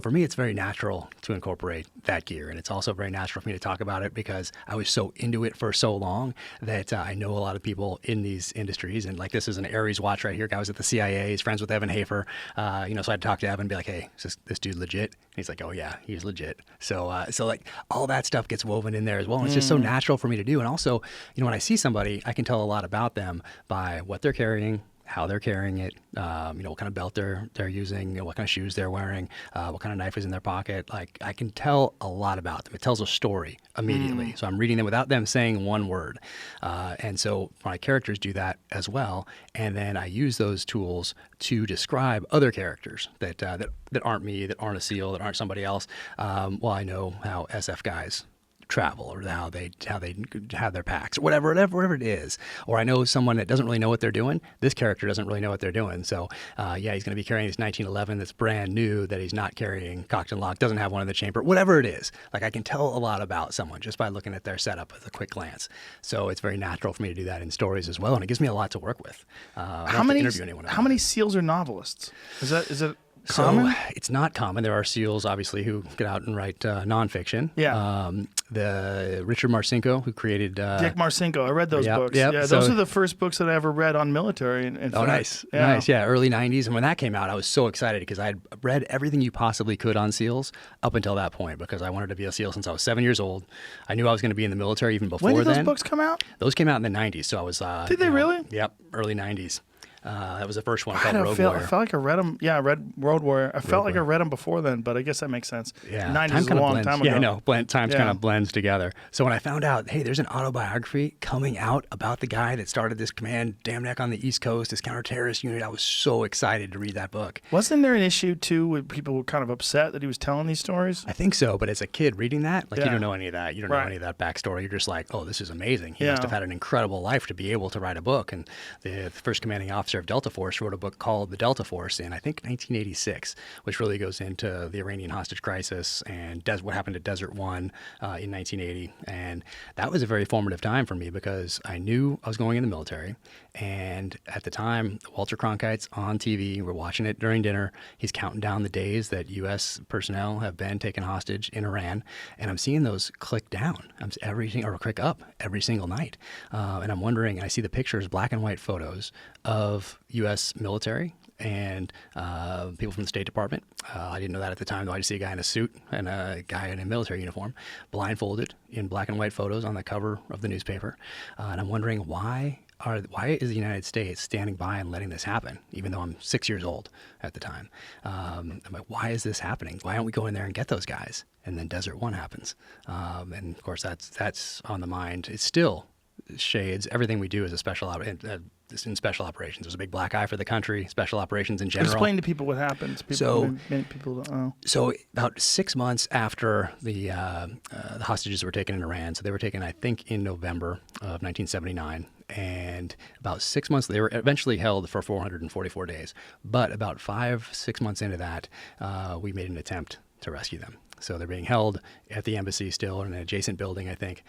for me, it's very natural to incorporate that gear, and it's also very natural for me to talk about it because I was so into it for so long that I know a lot of people in these industries. And like this is an Aries watch right here. Guy was at the CIA. He's friends with Evan Hafer. So I had to talk to Evan and be like, hey, is this dude legit? And he's like, oh yeah, he's legit. So like all that stuff gets woven in there as well. And it's just so natural for me to do. And also, when I see somebody, I can tell a lot about them by what they're carrying, how they're carrying it, what kind of belt they're using, what kind of shoes they're wearing, what kind of knife is in their pocket. Like I can tell a lot about them. It tells a story immediately. So I'm reading them without them saying one word. And so my characters do that as well. And then I use those tools to describe other characters that aren't me, that aren't a SEAL, that aren't somebody else. Well, I know how SF guys travel or how they have their packs or whatever it is. Or I know someone that doesn't really know what they're doing. This character doesn't really know what they're doing. So he's going to be carrying this 1911 that's brand new that he's not carrying cocked and locked, doesn't have one in the chamber, whatever it is. Like I can tell a lot about someone just by looking at their setup with a quick glance. So it's very natural for me to do that in stories as well. And it gives me a lot to work with. I don't have to interview anyone else. How many SEALs are novelists? Is it common? So it's not common. There are SEALs, obviously, who get out and write nonfiction. Yeah. The Richard Marcinko, who created Dick Marcinko. I read those books. Yep. Yeah, So, those are the first books that I ever read on military. In fact. Nice. Yeah. Nice. Yeah, early 90s. And when that came out, I was so excited because I had read everything you possibly could on SEALs up until that point because I wanted to be a SEAL since I was 7 years old. I knew I was going to be in the military even before When did then. those books come out? Those came out in the 90s. So I was. Did they really? Yep, early 90s. That was the first one I called Road Warrior. felt like I read them. Yeah, I read Road Warrior. I felt like I read them before then, but I guess that makes sense. Yeah, 90s time is a kind of long blends. time ago. Yeah, I know. Time Yeah. kind of blends together. So when I found out, hey, there's an autobiography coming out about the guy that started this command, Dam Neck on the East Coast, this counterterrorist unit, I was so excited to read that book. Wasn't there an issue, too, where people were kind of upset that he was telling these stories? I think so, but as a kid reading that, you Yeah. don't know any of that. You don't know Right. any of that backstory. You're just like, oh, this is amazing. He Yeah. must have had an incredible life to be able to write a book. And the first commanding officer of Delta Force wrote a book called The Delta Force in, I think, 1986, which really goes into the Iranian hostage crisis and what happened at Desert One in 1980. And that was a very formative time for me because I knew I was going in the military. And at the time, Walter Cronkite's on TV. We're watching it during dinner. He's counting down the days that U.S. personnel have been taken hostage in Iran. And I'm seeing those click down or click up every single night. And I'm wondering, and I see the pictures, black and white photos of U.S. military and people from the State Department. I didn't know that at the time, though. I just see a guy in a suit and a guy in a military uniform, blindfolded in black and white photos on the cover of the newspaper. And I'm wondering why is the United States standing by and letting this happen, even though I'm 6 years old at the time? I'm like, why is this happening? Why don't we go in there and get those guys? And then Desert One happens. And, of course, that's on the mind. It still shades everything we do as a in special operations. There's a big black eye for the country, special operations in general. Explain to people what happens. Many people don't know. So about 6 months after the hostages were taken in Iran, so they were taken, I think, in November of 1979, and about 6 months, they were eventually held for 444 days. But about 5-6 months into that, we made an attempt to rescue them. So they're being held at the embassy still in an adjacent building, I think.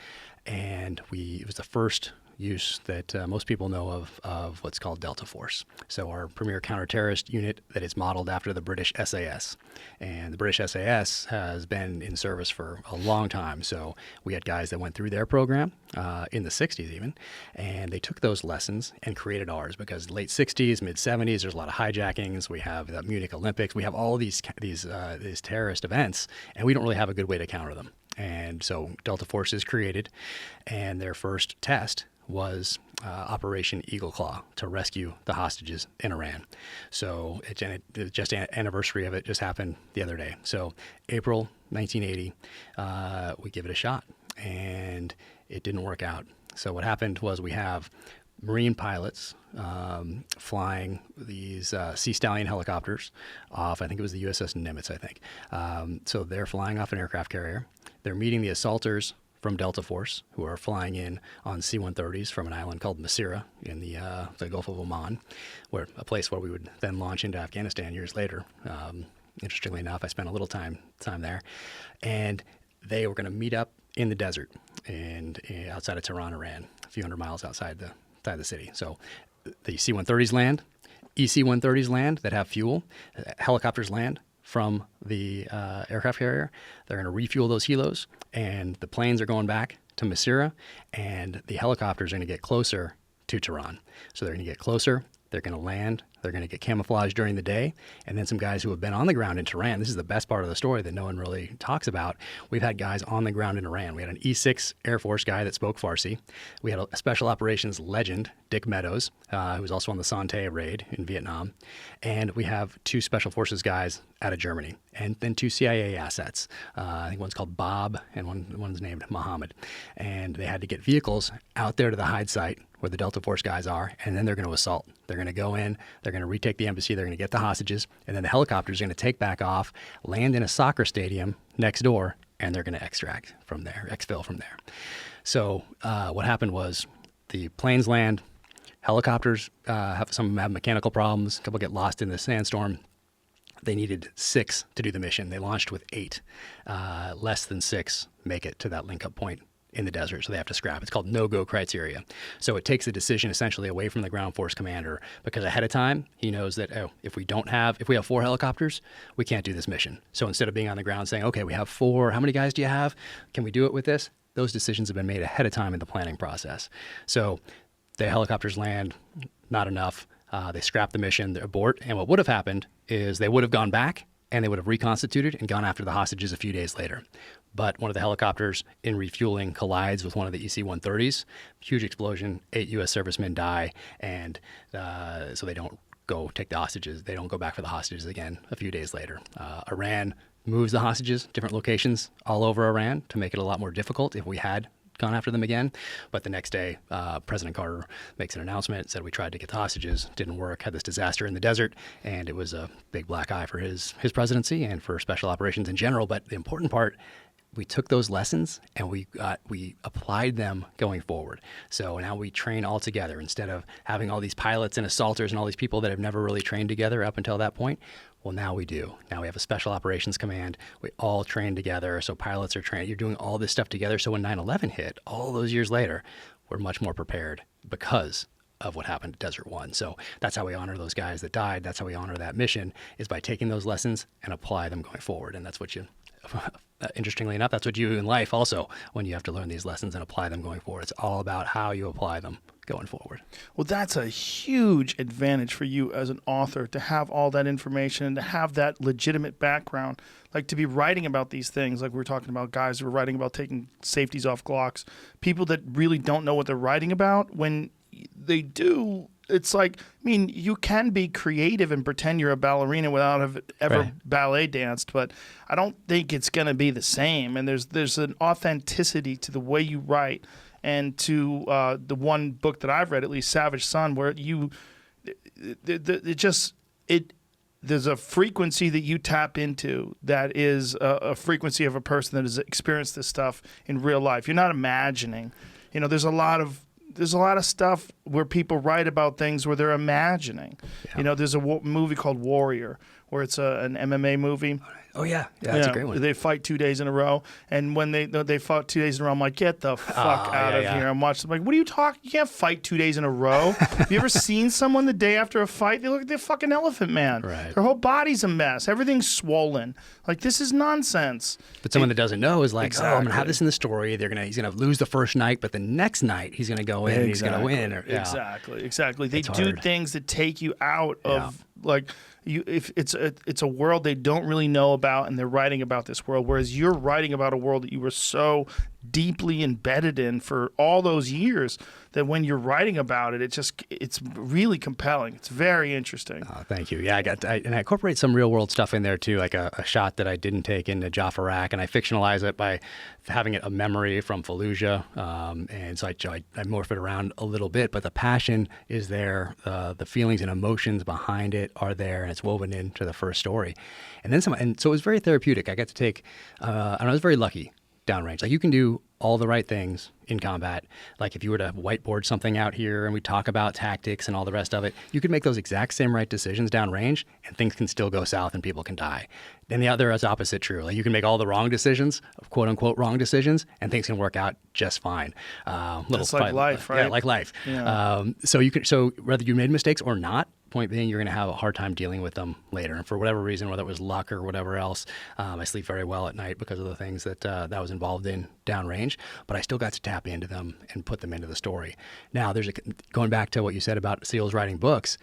And it was the first use that most people know of what's called Delta Force. So our premier counterterrorist unit that is modeled after the British SAS. And the British SAS has been in service for a long time. So we had guys that went through their program in the 60s even, and they took those lessons and created ours because late 60s, mid 70s, there's a lot of hijackings. We have the Munich Olympics. We have all these terrorist events, and we don't really have a good way to counter them. And so Delta Force is created, and their first test was Operation Eagle Claw to rescue the hostages in Iran. So anniversary of it just happened the other day. So April 1980, we give it a shot, and it didn't work out. So what happened was we have Marine pilots flying these Sea Stallion helicopters off. I think it was the USS Nimitz, I think. So they're flying off an aircraft carrier. They're meeting the assaulters from Delta Force, who are flying in on C-130s from an island called Masira in the Gulf of Oman, a place where we would then launch into Afghanistan years later. Interestingly enough, I spent a little time there. And they were going to meet up in the desert and outside of Tehran, Iran, a few hundred miles outside the city. So the C-130s land, EC-130s land that have fuel, helicopters land from the aircraft carrier. They're going to refuel those helos, and the planes are going back to Masira, and the helicopters are going to get closer to Tehran. So they're going to get closer, they're going to land, they're going to get camouflaged during the day, and then some guys who have been on the ground in Tehran. This is the best part of the story that no one really talks about. We've had guys on the ground in Iran. We had an E-6 Air Force guy that spoke Farsi. We had a special operations legend, Dick Meadows, who was also on the Sante raid in Vietnam. And we have 2 Special Forces guys out of Germany, and then 2 CIA assets. I think one's called Bob, and one's named Mohammed. And they had to get vehicles out there to the hide site where the Delta Force guys are, and then they're going to assault. They're going to go in, they're going to retake the embassy, they're going to get the hostages, and then the helicopters are going to take back off, land in a soccer stadium next door, and they're going to exfil from there. So what happened was the planes land, helicopters some of them have mechanical problems, a couple get lost in the sandstorm. They needed 6 to do the mission. They launched with 8. Less than 6 make it to that link-up point in the desert, so they have to scrap. It's called no-go criteria. So it takes the decision essentially away from the ground force commander, because ahead of time he knows that, oh, if we have 4 helicopters, we can't do this mission. So instead of being on the ground saying, okay, we have 4, how many guys do you have? Can we do it with this? Those decisions have been made ahead of time in the planning process. So the helicopters land, not enough. They scrap the mission, they abort, and what would have happened is they would have gone back and they would have reconstituted and gone after the hostages a few days later. But one of the helicopters, in refueling, collides with one of the EC-130s. Huge explosion, 8 U.S. servicemen die, and so they don't go take the hostages. They don't go back for the hostages again a few days later. Iran moves the hostages, different locations all over Iran to make it a lot more difficult if we had gone after them again. But the next day, President Carter makes an announcement, said we tried to get the hostages, didn't work, had this disaster in the desert, and it was a big black eye for his presidency and for special operations in general. But the important part, we took those lessons and we applied them going forward. So now we train all together instead of having all these pilots and assaulters and all these people that have never really trained together up until that point. Well, now we do. Now we have a special operations command. We all train together. So pilots are trained. You're doing all this stuff together. So when 9/11 hit, all those years later, we're much more prepared because of what happened at Desert One. So that's how we honor those guys that died. That's how we honor that mission, is by taking those lessons and apply them going forward. And that's what you, interestingly enough, that's what you do in life also, when you have to learn these lessons and apply them going forward. It's all about how you apply them going forward. Well, that's a huge advantage for you as an author, to have all that information and to have that legitimate background, like to be writing about these things. Like we were talking about guys who are writing about taking safeties off Glocks, people that really don't know what they're writing about. When they do, it's like, I mean, you can be creative and pretend you're a ballerina without have ever Right. ballet danced, but I don't think it's going to be the same. And there's an authenticity to the way you write, and to the one book that I've read, at least Savage Son, where there's a frequency that you tap into that is a frequency of a person that has experienced this stuff in real life. You're not imagining. You know, there's a lot of stuff where people write about things where they're imagining. Yeah. You know, there's a movie called Warrior, where it's an MMA movie. Oh, yeah. Yeah, that's a great one. They fight 2 days in a row, and when they fought 2 days in a row, I'm like, get the fuck out of here. I'm watching. I'm like, what are you talking? You can't fight 2 days in a row. Have you ever seen someone the day after a fight? They look like they're fucking Elephant Man. Right. Their whole body's a mess. Everything's swollen. Like, this is nonsense. But someone that doesn't know is like, Exactly. oh, I'm gonna have this in the story. He's gonna lose the first night, but the next night he's gonna go in and he's gonna win. Exactly. They It's do hard. things that take you out of like you. If it's a world they don't really know about, and they're writing about this world, whereas you're writing about a world that you were so deeply embedded in for all those years, that when you're writing about it, it's really compelling. It's very interesting. Oh, thank you. Yeah, I incorporate some real world stuff in there too, like a shot that I didn't take into Jaffa Iraq, and I fictionalize it by having it a memory from Fallujah, and so I morph it around a little bit, but the passion is there, the feelings and emotions behind it are there, and it's woven into the first story, and then and so it was very therapeutic. I got to take, and I was very lucky. Downrange, like you can do all the right things in combat. Like if you were to whiteboard something out here and we talk about tactics and all the rest of it, you could make those exact same right decisions downrange and things can still go south and people can die. Then the other is opposite true. Like you can make all the wrong decisions, quote unquote wrong decisions, and things can work out just fine. It's like life, right? Yeah, like life. Yeah. So whether you made mistakes or not, point being, you're going to have a hard time dealing with them later. And for whatever reason, whether it was luck or whatever else, I sleep very well at night because of the things that I was involved in downrange. But I still got to tap into them and put them into the story. Now, going back to what you said about SEALs writing books,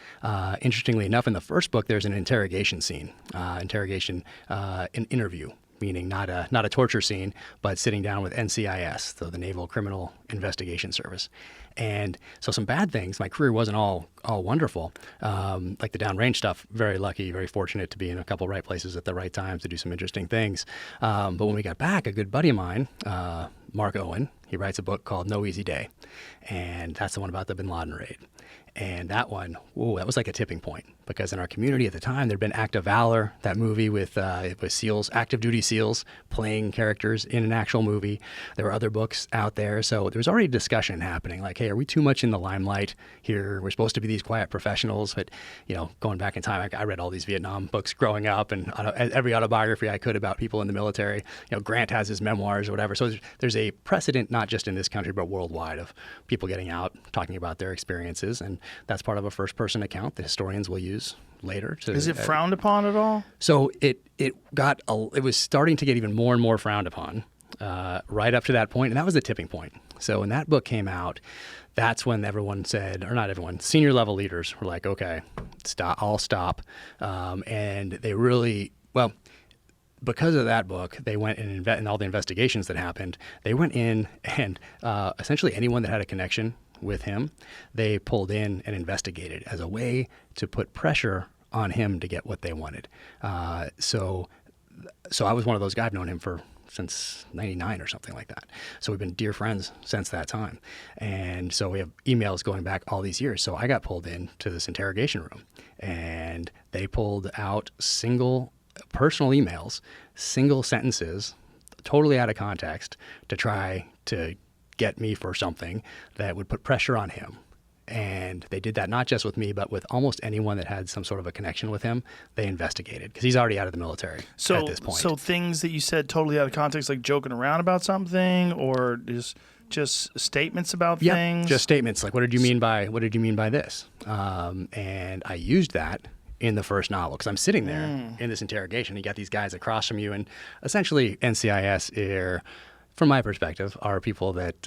interestingly enough, in the first book, there's an interrogation scene, an interview. Meaning not a torture scene, but sitting down with NCIS, so the Naval Criminal Investigation Service. And so some bad things. My career wasn't all wonderful. Like the downrange stuff, very lucky, very fortunate to be in a couple right places at the right times to do some interesting things. But when we got back, a good buddy of mine, Mark Owen, he writes a book called No Easy Day. And that's the one about the Bin Laden raid. And that one, that was like a tipping point because in our community at the time, there'd been Act of Valor, that movie with SEALs, active duty SEALs playing characters in an actual movie. There were other books out there. So there was already discussion happening like, hey, are we too much in the limelight here? We're supposed to be these quiet professionals. But, going back in time, I read all these Vietnam books growing up and every autobiography I could about people in the military. Grant has his memoirs or whatever. So there's a precedent, not just in this country, but worldwide, of people getting out, talking about their experiences. And that's part of a first-person account that historians will use later. Is it frowned upon at all? So it was starting to get even more and more frowned upon right up to that point, and that was the tipping point. So when that book came out, that's when everyone said, or not everyone, senior level leaders were like, okay, stop, I'll stop. And they really, well, because of that book, they went and all the investigations that happened, they went in and essentially anyone that had a connection with him, they pulled in and investigated as a way to put pressure on him to get what they wanted. So I was one of those guys. I've known him since 99 or something like that. So we've been dear friends since that time. And so we have emails going back all these years. So I got pulled into this interrogation room and they pulled out single personal emails, single sentences, totally out of context, to try to get me for something that would put pressure on him. And they did that not just with me, but with almost anyone that had some sort of a connection with him. They investigated because he's already out of the military at this point. So things that you said totally out of context, like joking around about something, or just statements about things. Just statements like, what did you mean by this? And I used that in the first novel because I'm sitting there in this interrogation. You got these guys across from you, and essentially NCIS from my perspective, are people that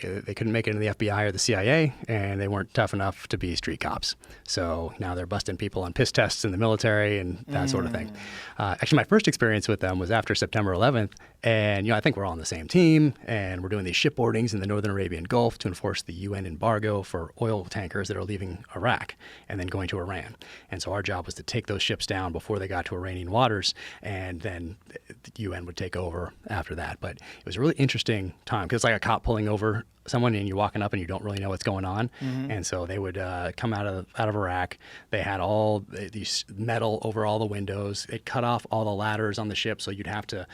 they couldn't make it into the FBI or the CIA, and they weren't tough enough to be street cops. So now they're busting people on piss tests in the military and that sort of thing. Actually, my first experience with them was after September 11th, and I think we're all on the same team, and we're doing these shipboardings in the Northern Arabian Gulf to enforce the UN embargo for oil tankers that are leaving Iraq and then going to Iran. And so our job was to take those ships down before they got to Iranian waters, and then the UN would take over after that. But it was a really interesting time because it's like a cop pulling over someone and you're walking up and you don't really know what's going on. And so they would come out of Iraq. They had all these metal over all the windows. It cut off all the ladders on the ship, so you'd have to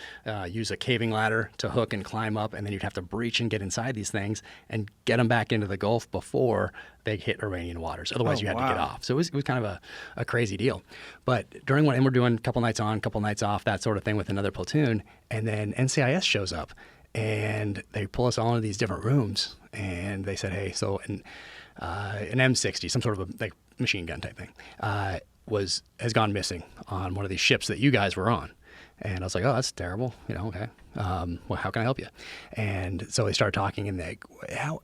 use a caving ladder to hook and climb up, and then you'd have to breach and get inside these things and get them back into the Gulf before they hit Iranian waters. Otherwise, you had to get off. So it was kind of a crazy deal. But during and we're doing a couple nights on, couple nights off, that sort of thing with another platoon, and then NCIS shows up. And they pull us all into these different rooms, and they said, "Hey, so an M60, some sort of a machine gun type thing, has gone missing on one of these ships that you guys were on." And I was like, "Oh, that's terrible. Okay. Well, how can I help you?" And so they started talking, and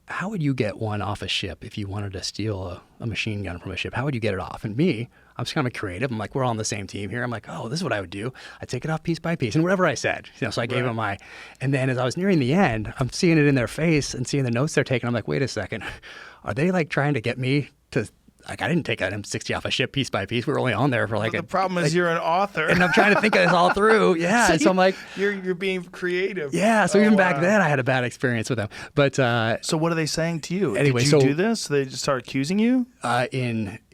how would you get one off a ship if you wanted to steal a machine gun from a ship? How would you get it off? And me, I'm just kind of creative. I'm like, we're all on the same team here. I'm like, oh, this is what I would do. I take it off piece by piece, and whatever I said, so I gave them and then as I was nearing the end, I'm seeing it in their face and seeing the notes they're taking. I'm like, wait a second, are they trying to get me to? I didn't take an M60 off a ship piece by piece. We were only on there for the problem is you're an author, and I'm trying to think of this all through. Yeah, so I'm like, you're being creative. Yeah, so even back then I had a bad experience with them. But so what are they saying to you? Anyway, did you do this? They just start accusing you?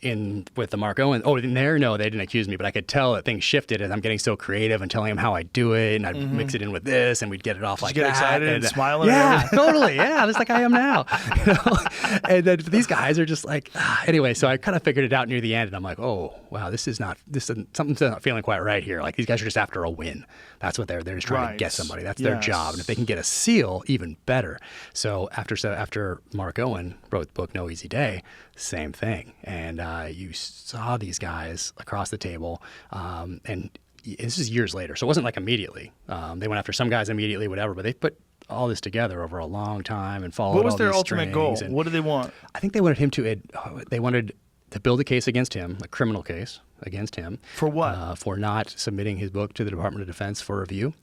In with the Mark Owen. Oh, in there, no, they didn't accuse me, but I could tell that things shifted as I'm getting so creative and telling them how I do it, and I'd mix it in with this, and we'd get it off like that. Get excited and smiling. Yeah, totally. Yeah, just like I am now. And then these guys are just like, anyway. So I kind of figured it out near the end, and I'm like, oh wow, something's not feeling quite right here. Like these guys are just after a win. That's what they're just trying to get somebody. That's their job, and if they can get a SEAL, even better. So after Mark Owen wrote the book No Easy Day, same thing, and you saw these guys across the table, and this is years later, so it wasn't like immediately. They went after some guys immediately, whatever, but they put all this together over a long time and followed all these strings. What was their ultimate goal? What did they want? I think they wanted to build a case against him, a criminal case against him. For what? For not submitting his book to the Department of Defense for review.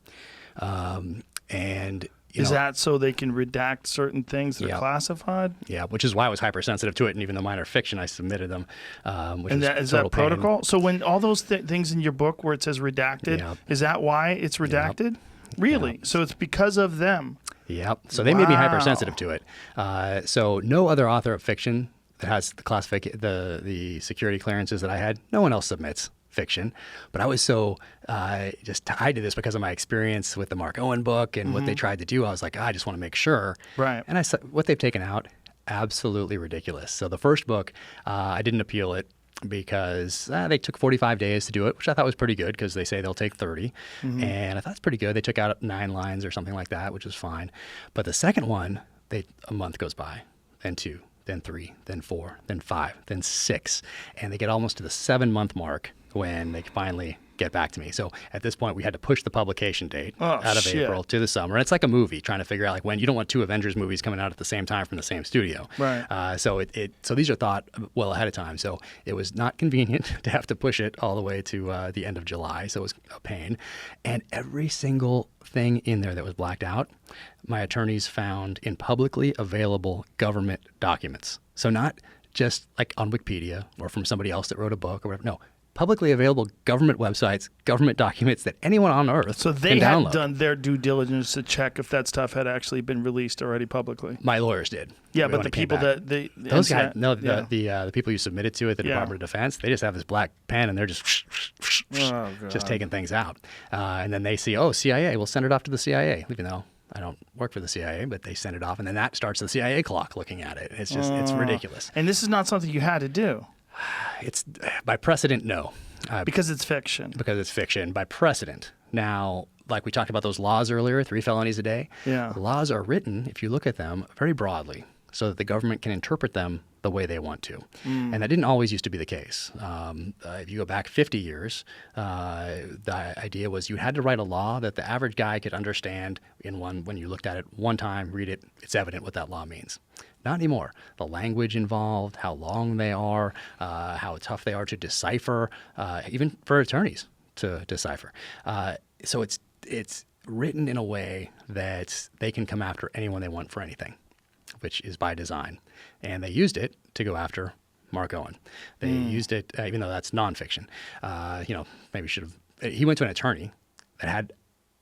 Is that so they can redact certain things that are classified? Yeah, which is why I was hypersensitive to it, and even though mine are fiction, I submitted them. Is that protocol? So when all those things in your book where it says redacted, is that why it's redacted? Really? So it's because of them? Yep. So they made me hypersensitive to it. So no other author of fiction that has the security clearances that I had. No one else submits fiction, but I was so just tied to this because of my experience with the Mark Owen book and what they tried to do. I was like, I just want to make sure. Right. And what they've taken out, absolutely ridiculous. So the first book, I didn't appeal it because they took 45 days to do it, which I thought was pretty good because they say they'll take 30. And I thought it's pretty good. They took out 9 lines or something like that, which was fine. But the second one, a month goes by, then 2, then 3, then 4, then 5, then 6. And they get almost to the 7-month mark when they finally get back to me. So at this point, we had to push the publication date out of April to the summer. And it's like a movie, trying to figure out like when you don't want 2 Avengers movies coming out at the same time from the same studio. Right. So these are thought well ahead of time. So it was not convenient to have to push it all the way to the end of July. So it was a pain. And every single thing in there that was blacked out, my attorneys found in publicly available government documents. So not just like on Wikipedia or from somebody else that wrote a book or whatever. No. Publicly available government websites, government documents that anyone on earth so they can download. had done their due diligence to check if that stuff had actually been released already publicly. My lawyers did. Yeah, but the people that those guys, no, the people you submitted to at the Department of Defense, they just have this black pen and they're just just taking things out, and then they see, CIA, we'll send it off to the CIA, even though I don't work for the CIA, but they send it off, and then that starts the CIA clock looking at it. It's just it's ridiculous. And this is not something you had to do. It's by precedent, no. Because it's fiction. Because it's fiction. By precedent. Now, like we talked about those laws earlier, 3 felonies a day. Yeah. The laws are written, if you look at them, very broadly so that the government can interpret them the way they want to. And that didn't always used to be the case. If you go back 50 years, the idea was you had to write a law that the average guy could understand when you looked at it one time, read it, it's evident what that law means. Not anymore. The language involved, how long they are, how tough they are to decipher, even for attorneys to decipher. So it's written in a way that they can come after anyone they want for anything, which is by design. And they used it to go after Mark Owen. They used it, even though that's nonfiction. Maybe should have. He went to an attorney that had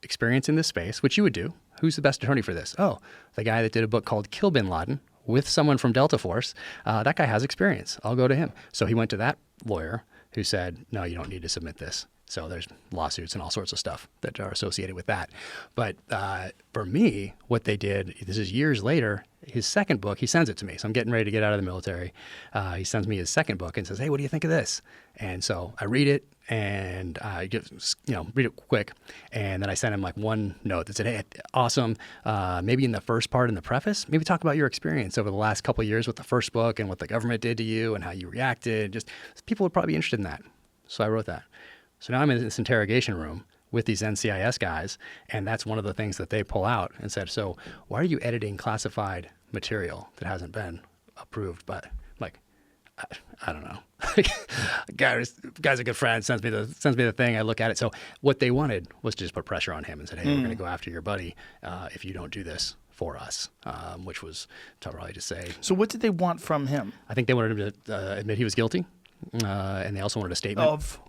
experience in this space, which you would do. Who's the best attorney for this? Oh, the guy that did a book called Kill Bin Laden with someone from Delta Force. That guy has experience. I'll go to him. So he went to that lawyer who said, no, you don't need to submit this. So there's lawsuits and all sorts of stuff that are associated with that. But for me, what they did, this is years later, his second book, he sends it to me. So I'm getting ready to get out of the military. He sends me his second book and says, hey, what do you think of this? And so I read it and read it quick. And then I sent him like one note that said, hey, awesome. Maybe in the first part in the preface, maybe talk about your experience over the last couple of years with the first book and what the government did to you and how you reacted. Just people would probably be interested in that. So I wrote that. So now I'm in this interrogation room with these NCIS guys, and that's one of the things that they pull out and said, so why are you editing classified material that hasn't been approved? But like, I don't know. Guy's a good friend, sends me the thing, I look at it. So what they wanted was to just put pressure on him and said, hey, we're going to go after your buddy if you don't do this for us, which was probably to say. So what did they want from him? I think they wanted him to admit he was guilty, and they also wanted a statement of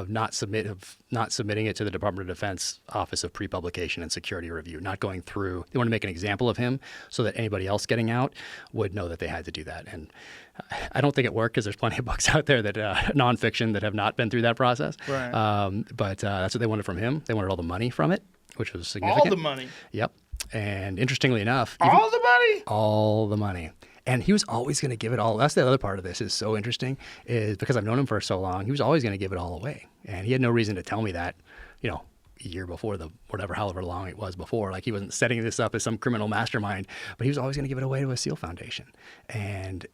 not submitting it to the Department of Defense Office of Pre-Publication and Security Review, not going through. They want to make an example of him so that anybody else getting out would know that they had to do that. And I don't think it worked because there's plenty of books out there that nonfiction that have not been through that process. Right. But that's what they wanted from him. They wanted all the money from it, which was significant. All the money. Yep. And interestingly enough, all the money. All the money. And he was always going to give it all. That's the other part of this is so interesting, is because I've known him for so long, he was always going to give it all away. And he had no reason to tell me that, a year before however long it was before. Like he wasn't setting this up as some criminal mastermind, but he was always going to give it away to a SEAL Foundation. And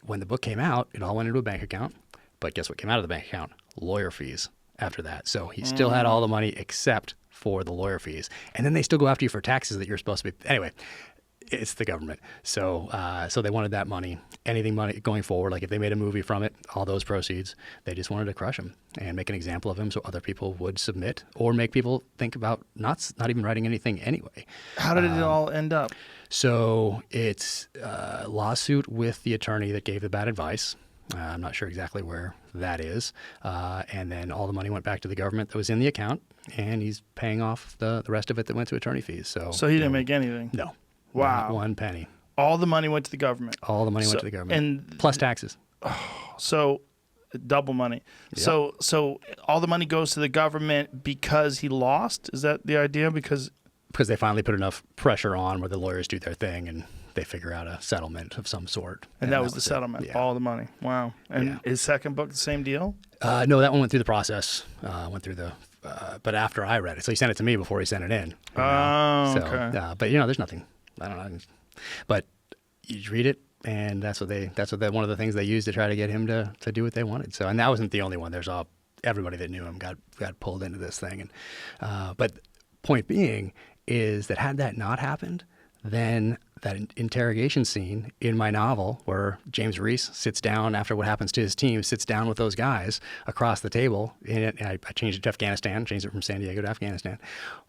when the book came out, it all went into a bank account. But guess what came out of the bank account? Lawyer fees after that. So he still had all the money except for the lawyer fees. And then they still go after you for taxes that you're supposed to be. Anyway. It's the government. So they wanted that money, money going forward. Like if they made a movie from it, all those proceeds, they just wanted to crush him and make an example of him so other people would submit or make people think about not even writing anything anyway. How did it all end up? So it's a lawsuit with the attorney that gave the bad advice. I'm not sure exactly where that is. And then all the money went back to the government that was in the account, and he's paying off the rest of it that went to attorney fees. So he didn't make anything? No. Wow. Not one penny. All the money went to the government. All the money went to the government, and plus taxes. So double money. Yep. So all the money goes to the government because he lost? Is that the idea? Because they finally put enough pressure on where the lawyers do their thing and they figure out a settlement of some sort. And that was the settlement, all the money. Wow. And his second book, the same deal? No, that one went through the process. But after I read it. So he sent it to me before he sent it in. Okay. But, there's nothing. I don't know. But you read it, and that's one of the things they used to try to get him to do what they wanted. So, and that wasn't the only one. There's everybody that knew him got pulled into this thing. And but point being is that had that not happened, then that interrogation scene in my novel where James Reese sits down after what happens to his team, sits down with those guys across the table. And I changed it to Afghanistan, changed it from San Diego to Afghanistan.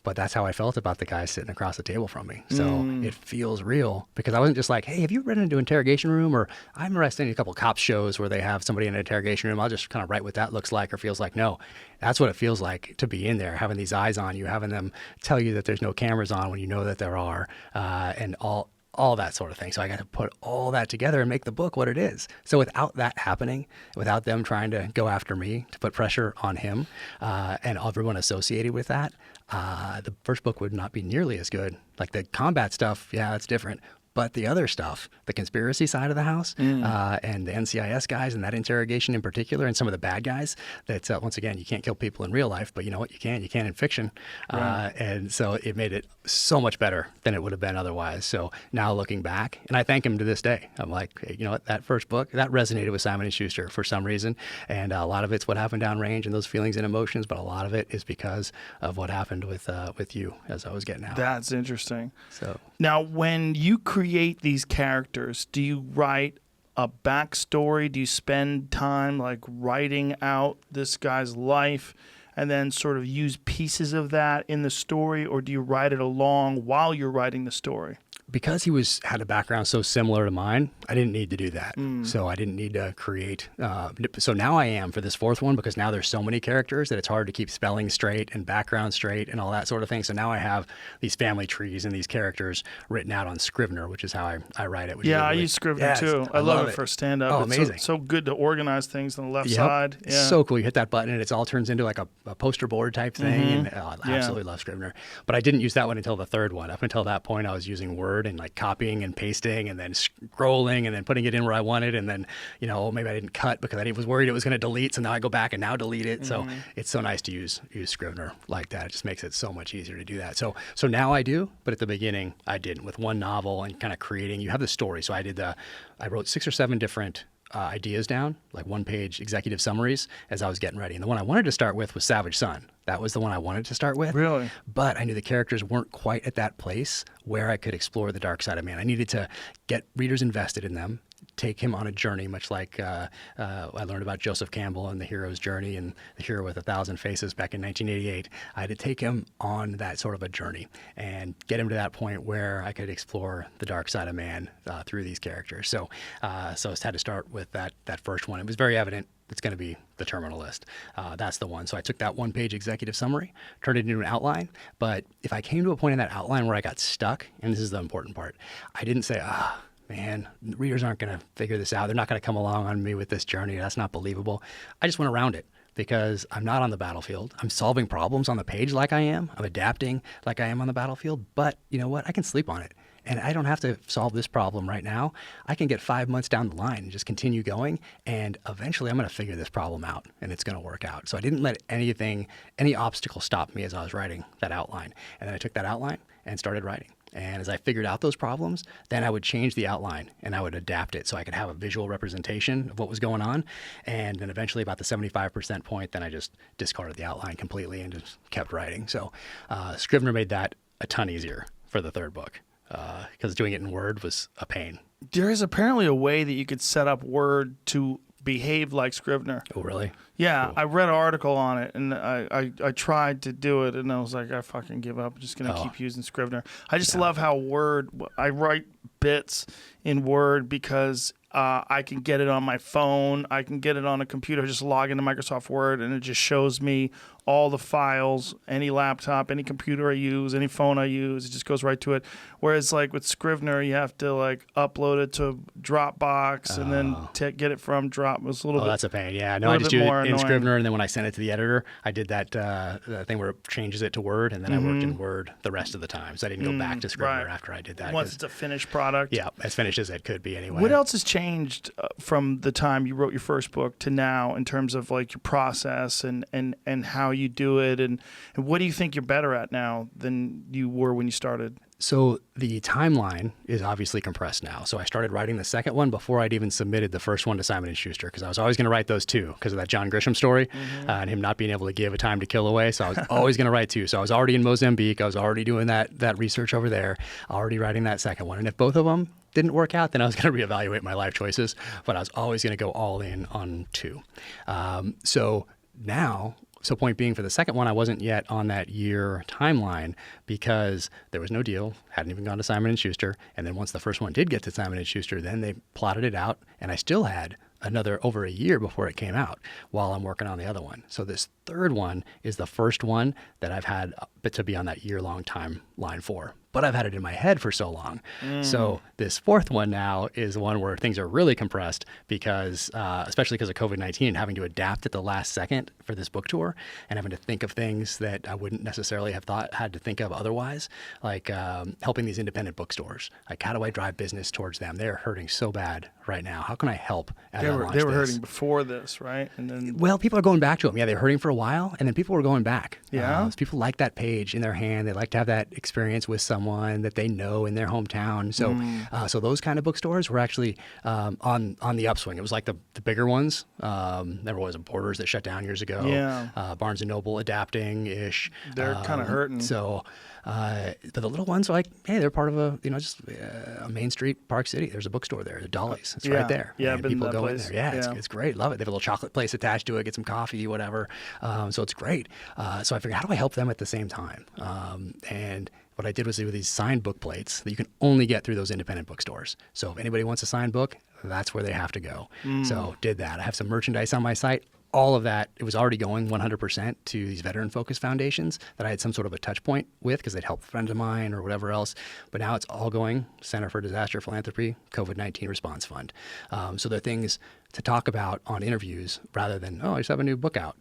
But that's how I felt about the guys sitting across the table from me. So it feels real because I wasn't just like, hey, have you been into an interrogation room? Or I'm arresting a couple cops shows where they have somebody in an interrogation room. I'll just kind of write what that looks like or feels like. No, that's what it feels like to be in there, having these eyes on you, having them tell you that there's no cameras on when you know that there are, and all that sort of thing. So I got to put all that together and make the book what it is. So without that happening, without them trying to go after me to put pressure on him and everyone associated with that, the first book would not be nearly as good. Like the combat stuff, yeah, it's different. But the other stuff, the conspiracy side of the house and the NCIS guys and that interrogation in particular and some of the bad guys that, once again, you can't kill people in real life, but you know what? You can in fiction. Right. And so it made it so much better than it would have been otherwise. So now looking back, and I thank him to this day, I'm like, hey, you know what? That first book, that resonated with Simon & Schuster for some reason. And a lot of it's what happened downrange and those feelings and emotions, but a lot of it is because of what happened with you as I was getting out. That's interesting. So now, when you create these characters, do you write a backstory? Do you spend time like writing out this guy's life and then sort of use pieces of that in the story, or do you write it along while you're writing the story? Because he had a background so similar to mine, I didn't need to do that. So I didn't need to create. So now I am for this fourth one, because now there's so many characters that it's hard to keep spelling straight and background straight and all that sort of thing. So now I have these family trees and these characters written out on Scrivener, which is how I write it. Yeah, I use Scrivener too. I love it for stand-up. Oh, it's amazing. So good to organize things on the left side. Yeah. It's so cool. You hit that button and it all turns into like a poster board type thing. And I absolutely love Scrivener. But I didn't use that one until the third one. Up until that point, I was using Word and like copying and pasting and then scrolling and then putting it in where I wanted. And then, maybe I didn't cut because I was worried it was going to delete. So now I go back and now delete it. So it's so nice to use Scrivener like that. It just makes it so much easier to do that. So now I do, but at the beginning I didn't. With one novel and kind of creating, you have the story. So I wrote 6 or 7 different ideas down, like 1-page executive summaries as I was getting ready. And the one I wanted to start with was Savage Son. That was the one I wanted to start with. Really? But I knew the characters weren't quite at that place where I could explore the dark side of man. I needed to get readers invested in them, take him on a journey, much like I learned about Joseph Campbell and the hero's journey and the hero with 1,000 faces back in 1988. I had to take him on that sort of a journey and get him to that point where I could explore the dark side of man through these characters. So I had to start with that first one. It was very evident it's going to be the Terminalist. That's the one. So I took that 1-page executive summary, turned it into an outline. But if I came to a point in that outline where I got stuck, and this is the important part, I didn't say, man, readers aren't going to figure this out. They're not going to come along on me with this journey. That's not believable. I just went around it because I'm not on the battlefield. I'm solving problems on the page like I am. I'm adapting like I am on the battlefield. But you know what? I can sleep on it. And I don't have to solve this problem right now. I can get 5 months down the line and just continue going. And eventually I'm going to figure this problem out and it's going to work out. So I didn't let any obstacle stop me as I was writing that outline. And then I took that outline and started writing. And as I figured out those problems, then I would change the outline and I would adapt it so I could have a visual representation of what was going on. And then eventually about the 75% point, then I just discarded the outline completely and just kept writing. So Scrivener made that a ton easier for the third book because doing it in Word was a pain. There is apparently a way that you could set up Word to behave like Scrivener. Oh, really? Yeah, cool. I read an article on it, and I tried to do it, and I was like, I fucking give up. I'm just going to keep using Scrivener. I just love how Word, I write bits in Word because I can get it on my phone. I can get it on a computer. Just log into Microsoft Word, and it just shows me all the files, any laptop, any computer I use, any phone I use. It just goes right to it. Whereas like with Scrivener, you have to like upload it to Dropbox and then get it from Drop. It was a little bit. That's a pain. Yeah, no, I just do it in Scrivener, and then when I send it to the editor, I did that thing where it changes it to Word, and then I worked in Word the rest of the time. So I didn't go back to Scrivener after I did that. Once it's a finished product. Yeah, as finished as it could be anyway. What else has changed from the time you wrote your first book to now in terms of like your process and how you do it, and what do you think you're better at now than you were when you started? So the timeline is obviously compressed now. So I started writing the second one before I'd even submitted the first one to Simon & Schuster, because I was always going to write those two because of that John Grisham story and him not being able to give a time to kill away. So I was always going to write two. So I was already in Mozambique. I was already doing that research over there, already writing that second one. And if both of them didn't work out, then I was going to reevaluate my life choices. But I was always going to go all in on two. So point being, for the second one, I wasn't yet on that year timeline because there was no deal, hadn't even gone to Simon & Schuster. And then once the first one did get to Simon & Schuster, then they plotted it out, and I still had another over a year before it came out while I'm working on the other one. So this third one is the first one that I've had to be on that year-long timeline for. But I've had it in my head for so long. So this fourth one now is one where things are really compressed because, especially because of COVID-19, and having to adapt at the last second for this book tour and having to think of things that I wouldn't necessarily have had to think of otherwise, like helping these independent bookstores. Like, how do I drive business towards them? They're hurting so bad right now. How can I help? They were hurting before this, right? And then, well, people are going back to them. Yeah, they were hurting for a while, and then people were going back. Yeah, people like that page in their hand. They like to have that experience with someone that they know in their hometown. So, so those kind of bookstores were actually on the upswing. It was like the bigger ones. There was Borders that shut down years ago. Yeah, Barnes and Noble adapting ish. They're kind of hurting. So, but the little ones are like, hey, they're part of a Main Street, Park City. There's a bookstore there, the Dolly's. It's right there. Yeah, and been people that go place. in there. Yeah, it's great. Love it. They have a little chocolate place attached to it. Get some coffee, whatever. So it's great. So I figured, how do I help them at the same time? And what I did was do these signed book plates that you can only get through those independent bookstores. So if anybody wants a signed book, that's where they have to go. So did that. I have some merchandise on my site. All of that, it was already going 100% to these veteran-focused foundations that I had some sort of a touch point with because they'd helped friends of mine or whatever else. But now it's all going Center for Disaster Philanthropy, COVID-19 Response Fund. So there are things to talk about on interviews rather than, I just have a new book out.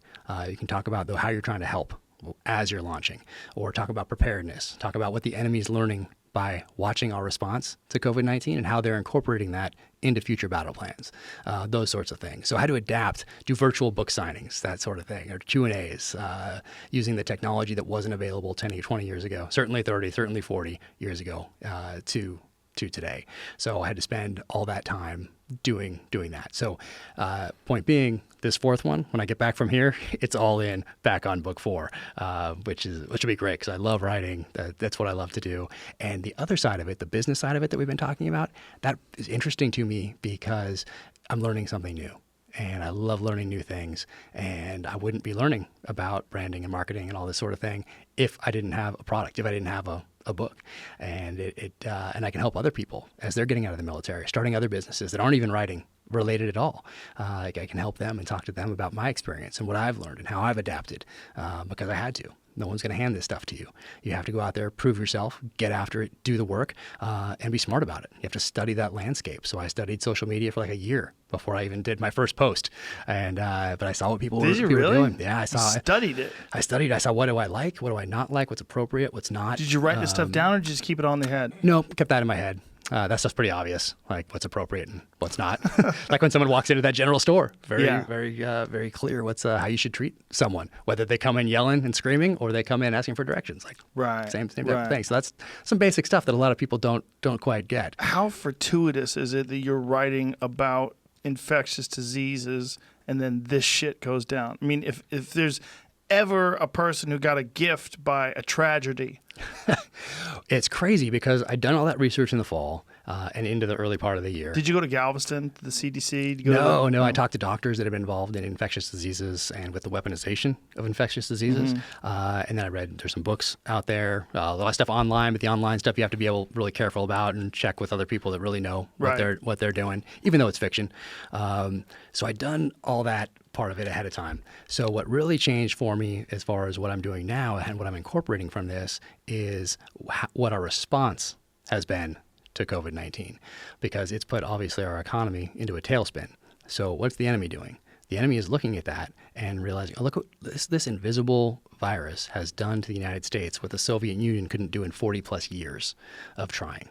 You can talk about how you're trying to help as you're launching, or talk about preparedness, talk about what the enemy's learning by watching our response to COVID-19 and how they're incorporating that into future battle plans, those sorts of things. So how to adapt, do virtual book signings, that sort of thing, or Q&As, using the technology that wasn't available 10 or 20 years ago, certainly 30, certainly 40 years ago to today. So I had to spend all that time doing that. So point being, this fourth one, when I get back from here, it's all in back on book 4, which will be great because I love writing. That's what I love to do. And the other side of it, the business side of it that we've been talking about, that is interesting to me because I'm learning something new. And I love learning new things. And I wouldn't be learning about branding and marketing and all this sort of thing if I didn't have a product, if I didn't have a book. And and I can help other people as they're getting out of the military, starting other businesses that aren't even writing related at all. Like I can help them and talk to them about my experience and what I've learned and how I've adapted because I had to. No one's going to hand this stuff to you. You have to go out there, prove yourself, get after it, do the work, and be smart about it. You have to study that landscape. So I studied social media for like a year before I even did my first post. And but I saw what people were doing. Yeah, I saw. Studied it. I studied. I saw what do I like, what do I not like, what's appropriate, what's not. Did you write this stuff down or did you just keep it on the head? No, kept that in my head. That stuff's pretty obvious, like what's appropriate and what's not. Like when someone walks into that general store, very clear what's how you should treat someone, whether they come in yelling and screaming or they come in asking for directions. Like same type of thing. So that's some basic stuff that a lot of people don't quite get. How fortuitous is it that you're writing about infectious diseases and then this shit goes down? I mean, if there's ever a person who got a gift by a tragedy. It's crazy because I'd done all that research in the fall and into the early part of the year. Did you go to Galveston, to the CDC? Did you go No. I talked to doctors that have been involved in infectious diseases and with the weaponization of infectious diseases. And then there's some books out there, a lot of stuff online, but the online stuff you have to be really careful about and check with other people that really know what they're doing, even though it's fiction. So I'd done all that part of it ahead of time. So what really changed for me as far as what I'm doing now and what I'm incorporating from this is what our response has been to COVID-19, because it's put obviously our economy into a tailspin. So what's the enemy doing? The enemy is looking at that and realizing, oh, look what this invisible virus has done to the United States what the Soviet Union couldn't do in 40 plus years of trying.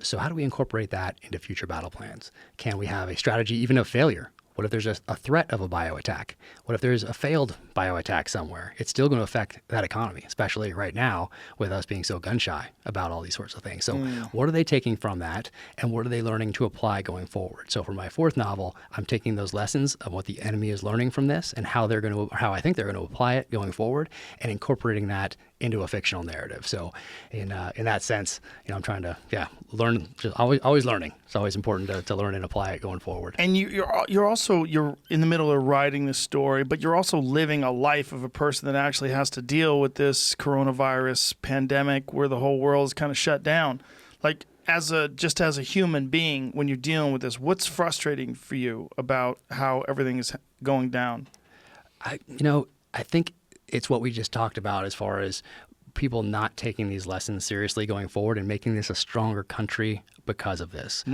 So how do we incorporate that into future battle plans? Can we have a strategy even of failure? What if there's a threat of a bio attack? What if there's a failed bio attack somewhere? It's still going to affect that economy, especially right now with us being so gun shy about all these sorts of things. So what are they taking from that, and what are they learning to apply going forward? So for my fourth novel, I'm taking those lessons of what the enemy is learning from this and how I think they're going to apply it going forward, and incorporating that into a fictional narrative. So in that sense, I'm trying to learn, just always learning. It's always important to learn and apply it going forward. And you're also in the middle of writing this story, but you're also living a life of a person that actually has to deal with this coronavirus pandemic where the whole world is kind of shut down. Like as a human being, when you're dealing with this, what's frustrating for you about how everything is going down? I think it's what we just talked about as far as people not taking these lessons seriously going forward and making this a stronger country because of this.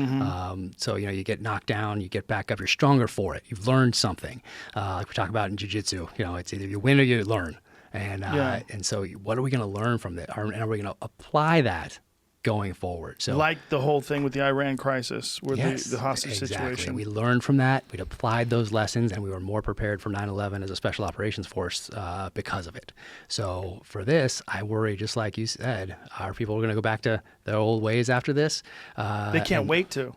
So, you get knocked down, you get back up, you're stronger for it. You've learned something. Like we talk about in jiu-jitsu, it's either you win or you learn. And so what are we going to learn from that? And are we going to apply that going forward? So, like the whole thing with the Iran crisis, where the hostage situation. We learned from that. We'd applied those lessons, and we were more prepared for 9/11 as a special operations force because of it. So for this, I worry, just like you said, are people going to go back to their old ways after this? They can't wait to.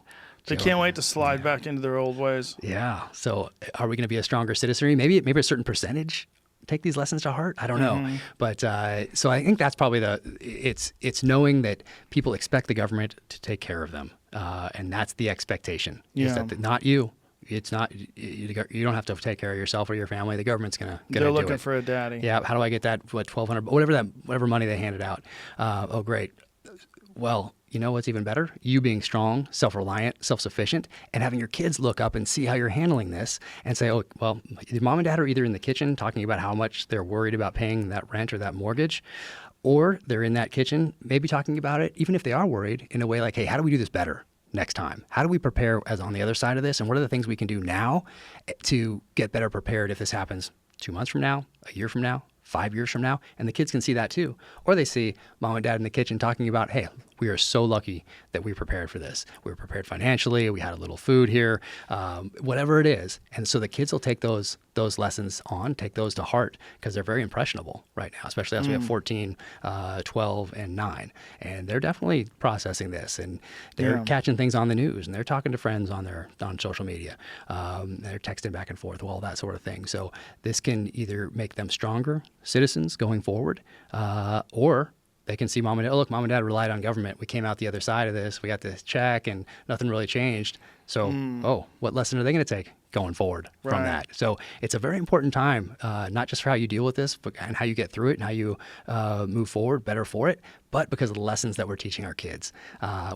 They can't wait to slide back into their old ways. Yeah. So are we going to be a stronger citizenry? Maybe a certain percentage take these lessons to heart. I don't know. But so I think that's probably it's knowing that people expect the government to take care of them. And that's the expectation. Is that not you. It's not, you don't have to take care of yourself or your family. The government's going to do it. They're looking for a daddy. Yeah. How do I get that, $1,200, whatever money they handed out? Oh, great. Well, you know what's even better? You being strong, self-reliant, self-sufficient, and having your kids look up and see how you're handling this and say, oh, well, mom and dad are either in the kitchen talking about how much they're worried about paying that rent or that mortgage, or they're in that kitchen maybe talking about it, even if they are worried, in a way like, hey, how do we do this better next time? How do we prepare as on the other side of this? And what are the things we can do now to get better prepared if this happens 2 months from now, a year from now, 5 years from now? And the kids can see that too. Or they see mom and dad in the kitchen talking about, hey, we are so lucky that we prepared for this. We were prepared financially. We had a little food here, whatever it is. And so the kids will take those lessons on, take those to heart, because they're very impressionable right now, especially as we have 14, 12, and 9. And they're definitely processing this, and they're catching things on the news, and they're talking to friends on social media. They're texting back and forth, all that sort of thing. So this can either make them stronger citizens going forward, or they can see mom and dad relied on government. We came out the other side of this. We got this check and nothing really changed. So, what lesson are they going to take going forward from that? So it's a very important time, not just for how you deal with this, but and how you get through it and how you move forward better for it, but because of the lessons that we're teaching our kids,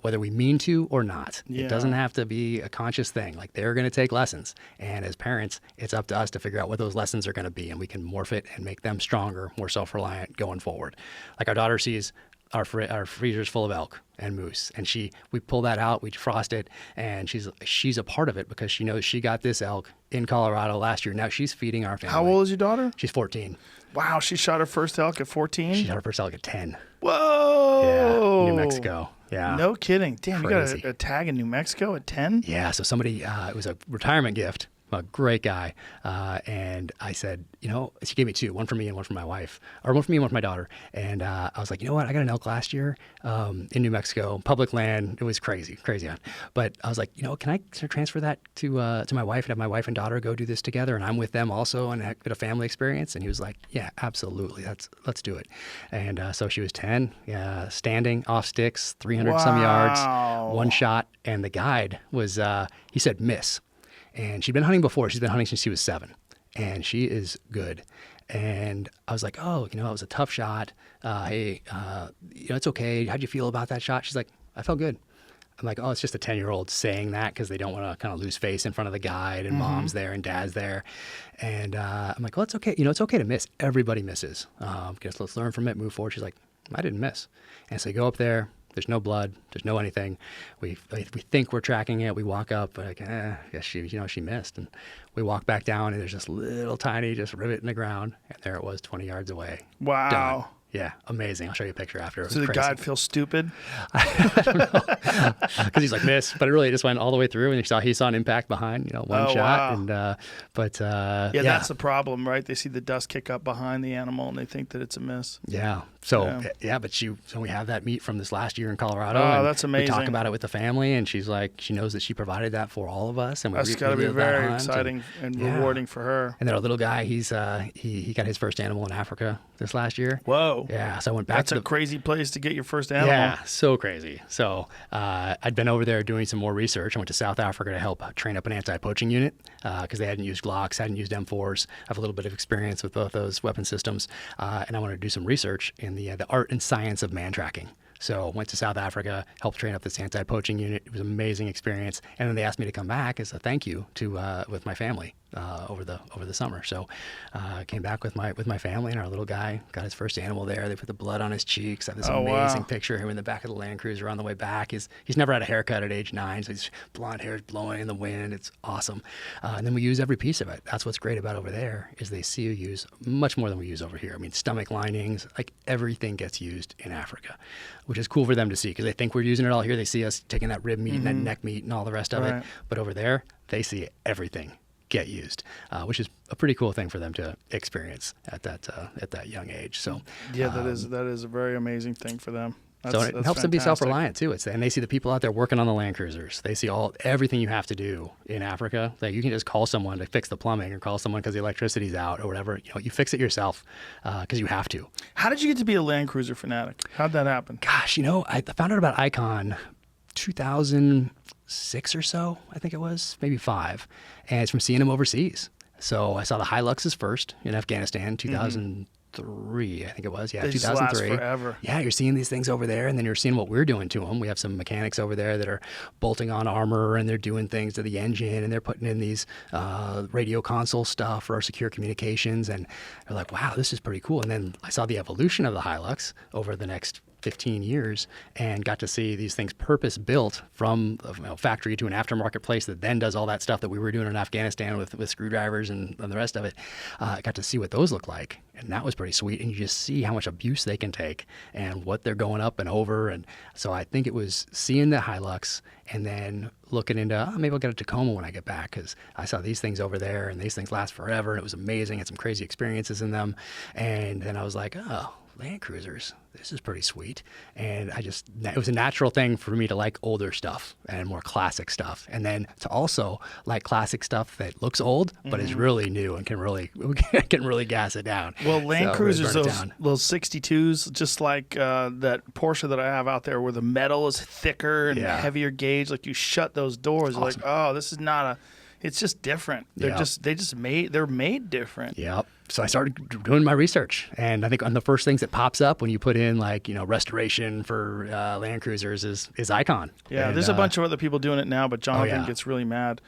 whether we mean to or not. It doesn't have to be a conscious thing. Like, they're going to take lessons. And as parents, it's up to us to figure out what those lessons are going to be, and we can morph it and make them stronger, more self-reliant going forward. Like, our daughter sees our freezer's full of elk and moose, and we pull that out, we defrost it, and she's a part of it because she knows she got this elk in Colorado last year. Now she's feeding our family. How old is your daughter? She's 14. Wow, she shot her first elk at 14? She shot her first elk at 10. Whoa! Yeah, New Mexico. Yeah. No kidding. Damn, crazy. You got a tag in New Mexico at 10? Yeah, so somebody, it was a retirement gift a great guy. And I said, she gave me two, one for me and one for my wife, or one for me and one for my daughter. And I was like, you know what? I got an elk last year in New Mexico, public land. It was crazy on. But I was like, can I transfer that to my wife and have my wife and daughter go do this together? And I'm with them also and get a family experience. And he was like, yeah, absolutely. Let's do it. And so she was 10, standing off sticks, 300 some yards, one shot. And the guide was, he said, miss. And she'd been hunting before. She's been hunting since she was 7. And she is good. And I was like, oh, it was a tough shot. Hey, it's okay. How'd you feel about that shot? She's like, I felt good. I'm like, oh, it's just a 10-year-old saying that because they don't want to kind of lose face in front of the guide and mom's there and dad's there. And I'm like, well, it's okay. It's okay to miss. Everybody misses. Just let's learn from it, move forward. She's like, I didn't miss. And so you go up there. There's no blood. There's no anything. We think we're tracking it. We walk up, like, yes, she missed. And we walk back down, and there's this little tiny just rivet in the ground, and there it was, 20 yards away. Wow. Done. Yeah, amazing. I'll show you a picture after. So the guide feels stupid? I don't know. Because he's like, miss. But it really just went all the way through, and he saw an impact behind, one shot. Wow. And yeah, that's the problem, right? They see the dust kick up behind the animal, and they think that it's a miss. Yeah. So so we have that meet from this last year in Colorado. Oh, and that's amazing. We talk about it with the family, and she's like, she knows that she provided that for all of us, and that's got to be very exciting and rewarding for her. And then our little guy, he got his first animal in Africa this last year. Whoa. Yeah. So I went back. That's a crazy place to get your first animal. Yeah, so crazy. So I'd been over there doing some more research. I went to South Africa to help train up an anti-poaching unit because they hadn't used Glocks, hadn't used M4s. I have a little bit of experience with both those weapon systems, and I wanted to do some research in the art and science of man tracking. So went to South Africa, helped train up this anti-poaching unit. It was an amazing experience. And then they asked me to come back as a thank you to with my family over the summer. So came back with my family, and our little guy got his first animal there. They put the blood on his cheeks. I have this amazing picture of him in the back of the Land Cruiser on the way back. He's never had a haircut at age 9, so his blonde hair is blowing in the wind. It's awesome. And then we use every piece of it. That's what's great about over there is they see you use much more than we use over here. I mean, stomach linings, like everything gets used in Africa, which is cool for them to see because they think we're using it all here. They see us taking that rib meat and that neck meat and all the rest of it. But over there, they see everything get used, which is a pretty cool thing for them to experience at that young age. So yeah, that is a very amazing thing for them. So it helps them be self-reliant too. And they see the people out there working on the Land Cruisers. They see everything you have to do in Africa. Like you can just call someone to fix the plumbing, or call someone because the electricity's out, or whatever. You fix it yourself because you have to. How did you get to be a Land Cruiser fanatic? How'd that happen? Gosh, I found out about Icon 2006 or so. I think it was maybe 5, and it's from seeing them overseas. So I saw the Hiluxes first in Afghanistan, 2003, I think it was. Yeah, they 2003. Just last forever. Yeah, you're seeing these things over there, and then you're seeing what we're doing to them. We have some mechanics over there that are bolting on armor, and they're doing things to the engine, and they're putting in these radio console stuff for our secure communications, and they're like, wow, this is pretty cool. And then I saw the evolution of the Hilux over the next 15 years and got to see these things purpose-built from a factory to an aftermarket place that then does all that stuff that we were doing in Afghanistan with screwdrivers and the rest of it. I got to see what those look like, and that was pretty sweet. And you just see how much abuse they can take and what they're going up and over. And so I think it was seeing the Hilux and then looking into, maybe I'll get a Tacoma when I get back because I saw these things over there and these things last forever. And it was amazing. Had some crazy experiences in them. And then I was like, oh, Land Cruisers, this is pretty sweet. And it was a natural thing for me to like older stuff and more classic stuff. And then to also like classic stuff that looks old, but is really new and can really gas it down. Well, Land Cruisers, those 62s, just like that Porsche that I have out there where the metal is thicker and heavier gauge, like you shut those doors, awesome. Like, oh, this is not it's just different. They're made different. Yep. So I started doing my research, and I think one of the first things that pops up when you put in restoration for Land Cruisers is Icon. Yeah, and there's a bunch of other people doing it now, but Jonathan gets really mad.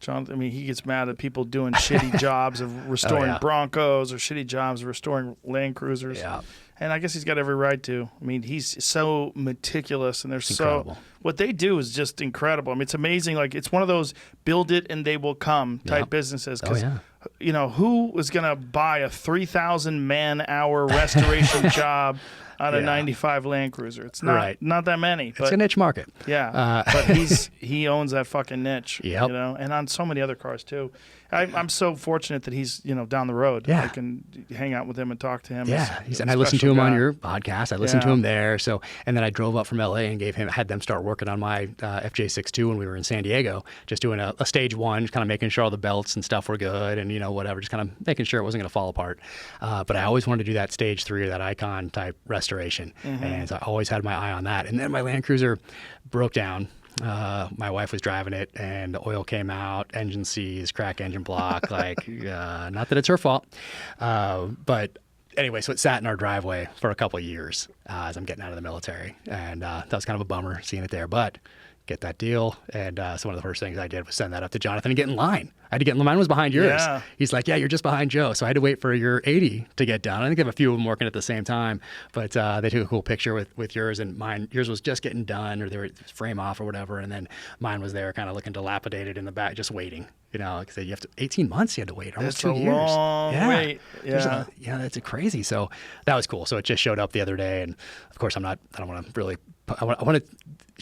He gets mad at people doing shitty jobs of restoring Broncos or shitty jobs of restoring Land Cruisers. Yeah. And I guess he's got every right to. I mean, he's so meticulous, and what they do is just incredible. I mean, it's amazing. Like, it's one of those build it and they will come type businesses. Because, who is going to buy a 3,000 man-hour restoration job on a 95 Land Cruiser. It's not that many. But, it's a niche market. Yeah, but he owns that fucking niche. Yep. You know, and on so many other cars too. I'm so fortunate that he's down the road. Yeah. I can hang out with him and talk to him. Yeah, He's and I listened to him on your podcast. I listened to him there. So, and then I drove up from LA and had them start working on my FJ62 when we were in San Diego, just doing a stage 1, just kind of making sure all the belts and stuff were good, and whatever, just kind of making sure it wasn't going to fall apart. But I always wanted to do that stage 3 or that icon type restoration, and so I always had my eye on that. And then my Land Cruiser broke down. My wife was driving it, and the oil came out, engine seized, crack engine block. Not that it's her fault, but anyway, so it sat in our driveway for a couple of years as I'm getting out of the military, and that was kind of a bummer seeing it there. But get that deal, and so one of the first things I did was send that up to Jonathan and get in line. I had to get in line. Mine was behind yours. Yeah. He's like, yeah, you're just behind Joe. So I had to wait for your 80 to get done. I think they have a few of them working at the same time, but they took a cool picture with yours, and yours was just getting done, or they were frame off or whatever, and then mine was there kind of looking dilapidated in the back, just waiting. Because you have to 18 months. You had to wait almost 2 years. That's a long wait. Yeah, that's crazy. So that was cool. So it just showed up the other day, and of course I don't want to really. I want to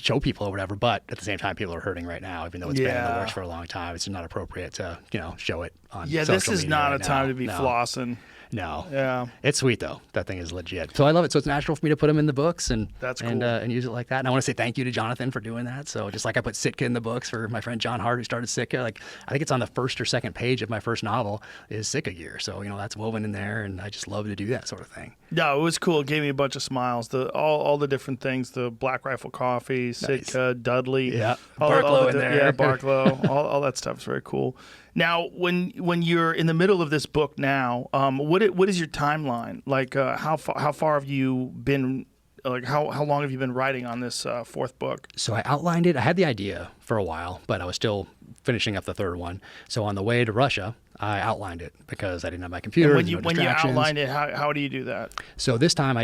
show people or whatever, but at the same time, people are hurting right now. Even though it's been in the works for a long time, it's not appropriate to show it on. Yeah, this is not a time to be flossing. No. Yeah. It's sweet though. That thing is legit. So I love it. So it's natural for me to put them in the books and that's cool. and use it like that. And I want to say thank you to Jonathan for doing that. So just like I put Sitka in the books for my friend John Hart who started Sitka, like I think it's on the first or second page of my first novel is Sitka gear. So that's woven in there, and I just love to do that sort of thing. No, it was cool. It gave me a bunch of smiles. All the different things, the Black Rifle Coffee, Sitka, Dudley. Yeah. Barklow in there. Yeah, Barklow. all that stuff's very cool. Now, when you're in the middle of this book now, what is your timeline? Like, how far have you been? Like, how long have you been writing on this fourth book? So I outlined it. I had the idea for a while, but I was still finishing up the third one. So on the way to Russia, I outlined it because I didn't have my computer. And when you outlined it, how do you do that? So this time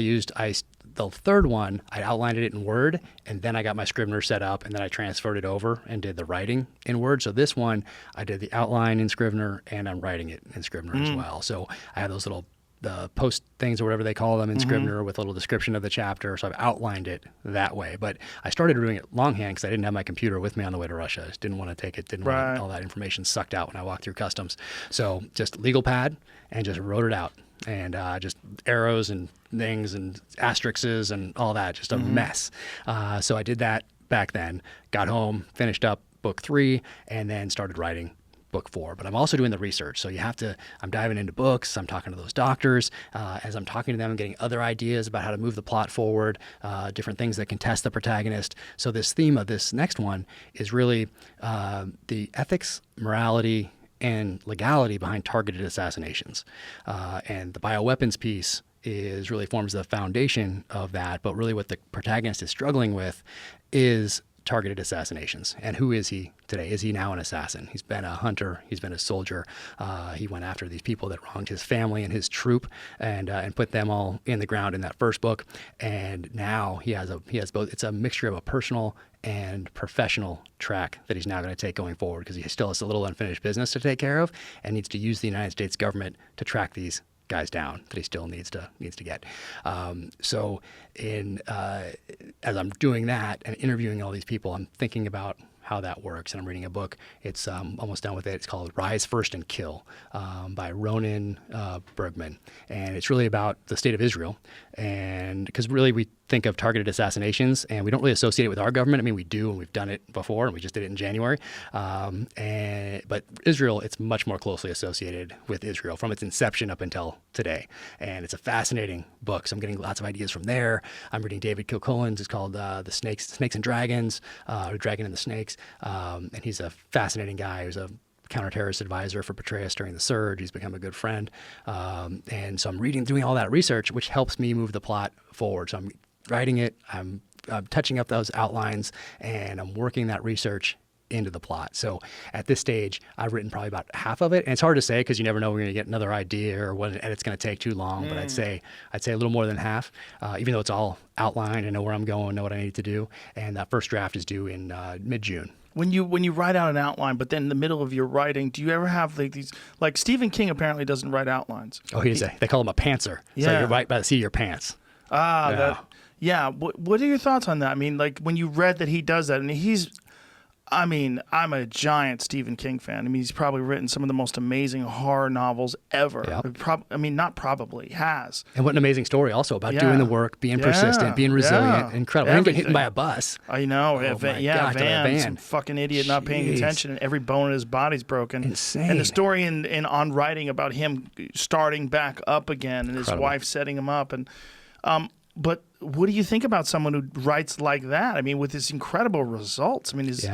the third one, I outlined it in Word, and then I got my Scrivener set up, and then I transferred it over and did the writing in Word. So this one, I did the outline in Scrivener, and I'm writing it in Scrivener as well. So I have those little post things or whatever they call them in Scrivener with a little description of the chapter. So I've outlined it that way. But I started doing it longhand because I didn't have my computer with me on the way to Russia. I just didn't want to take it, didn't want all that information sucked out when I walked through customs. So just legal pad and just wrote it out. And just arrows and things and asterisks and all that, just a mess. So I did that back then, got home, finished up book 3, and then started writing book 4. But I'm also doing the research. So I'm diving into books, I'm talking to those doctors. As I'm talking to them, I'm getting other ideas about how to move the plot forward, different things that can test the protagonist. So this theme of this next one is really the ethics, morality, and legality behind targeted assassinations. And the bioweapons piece really forms the foundation of that. But really what the protagonist is struggling with is targeted assassinations. And who is he today? Is he now an assassin? He's been a hunter. He's been a soldier. He went after these people that wronged his family and his troop and put them all in the ground in that first book. And now he has both. It's a mixture of a personal and professional track that he's now going to take going forward because he still has a little unfinished business to take care of and needs to use the United States government to track these guys down that he still needs to get. So as I'm doing that and interviewing all these people, I'm thinking about how that works. And I'm reading a book. It's almost done with it. It's called Rise First and Kill by Ronan Bergman. And it's really about the state of Israel. And because really we think of targeted assassinations and we don't really associate it with our government. I mean, we do, and we've done it before, and we just did it in January. But Israel, it's much more closely associated with Israel from its inception up until today. And it's a fascinating book. So I'm getting lots of ideas from there. I'm reading David Kilcullen's. It's called The Snakes and Dragons, or Dragon and the Snakes. And he's a fascinating guy who's a counterterrorist advisor for Petraeus during the surge. He's become a good friend. And so I'm doing all that research, which helps me move the plot forward. So I'm writing it, I'm touching up those outlines, and I'm working that research into the plot. So at this stage, I've written probably about half of it. And it's hard to say because you never know when you're going to get another idea or what, and it's going to take too long. But I'd say a little more than half, even though it's all outlined. I know where I'm going, know what I need to do. And that first draft is due in mid-June. When you write out an outline, but then in the middle of your writing, do you ever have like Stephen King apparently doesn't write outlines? Oh, they call him a pantser. Yeah. So you're right by the seat of your pants. What are your thoughts on that? I mean, like when you read that he does that, and I'm a giant Stephen King fan. I mean, he's probably written some of the most amazing horror novels ever. Yep. Not probably, has. And what an amazing story also about doing the work, being persistent, being resilient, incredible. And getting hit by a bus. I know. Oh Van. Some fucking idiot not paying attention, and every bone in his body's broken. Insane. And the story in On Writing about him starting back up again and his wife setting him up. And but what do you think about someone who writes like that? I mean, with his incredible results. I mean, it's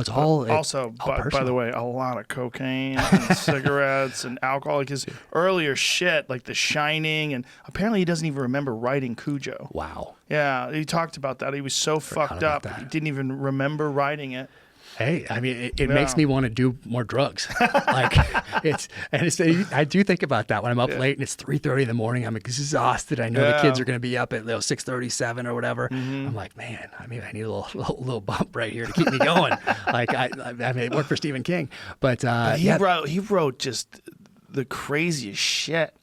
all by the way, a lot of cocaine and cigarettes and alcohol. Like his earlier shit, like The Shining, and apparently he doesn't even remember writing Cujo. Wow. Yeah, he talked about that. He was so fucked up, he didn't even remember writing it. Hey, I mean, it makes me want to do more drugs. Like I do think about that when I'm up late and it's 3:30 in the morning. I'm exhausted. I know the kids are going to be up at 6:37 or whatever. Mm-hmm. I'm like, man, I need a little bump right here to keep me going. Like I mean, it worked for Stephen King, but he wrote just the craziest shit.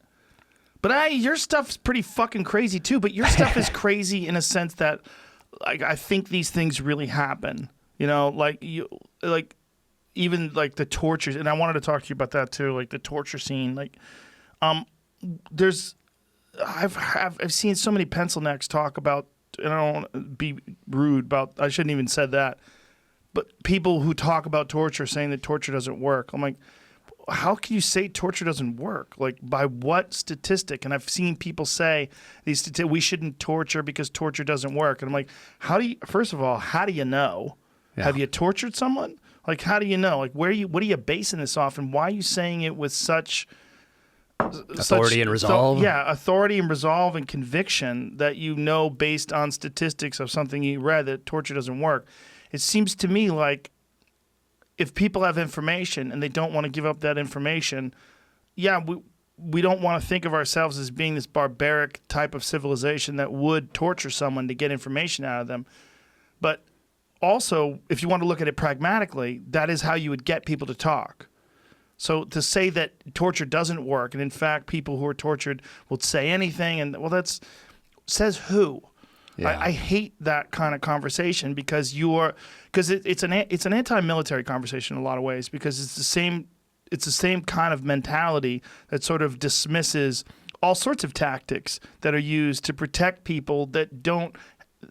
But your stuff's pretty fucking crazy too. But your stuff is crazy in a sense that, like, I think these things really happen. You know, even like the tortures, and I wanted to talk to you about that too, like the torture scene. Like, I've seen so many pencil necks talk about, and I don't want to be rude about, I shouldn't even said that, but people who talk about torture saying that torture doesn't work. I'm like, how can you say torture doesn't work? Like, by what statistic? And I've seen people say we shouldn't torture because torture doesn't work. And I'm like, first of all, how do you know? Yeah. Have you tortured someone? Like, how do you know? Like, what are you basing this off, and why are you saying it with such authority and resolve? Authority and resolve and conviction that you know based on statistics of something you read that torture doesn't work. It seems to me like if people have information and they don't want to give up that information, we don't want to think of ourselves as being this barbaric type of civilization that would torture someone to get information out of them. But also, if you want to look at it pragmatically, that is how you would get people to talk. So to say that torture doesn't work, and in fact people who are tortured will say anything, and says who? Yeah. I hate that kind of conversation because it's an anti-military conversation in a lot of ways, because it's the same kind of mentality that sort of dismisses all sorts of tactics that are used to protect people that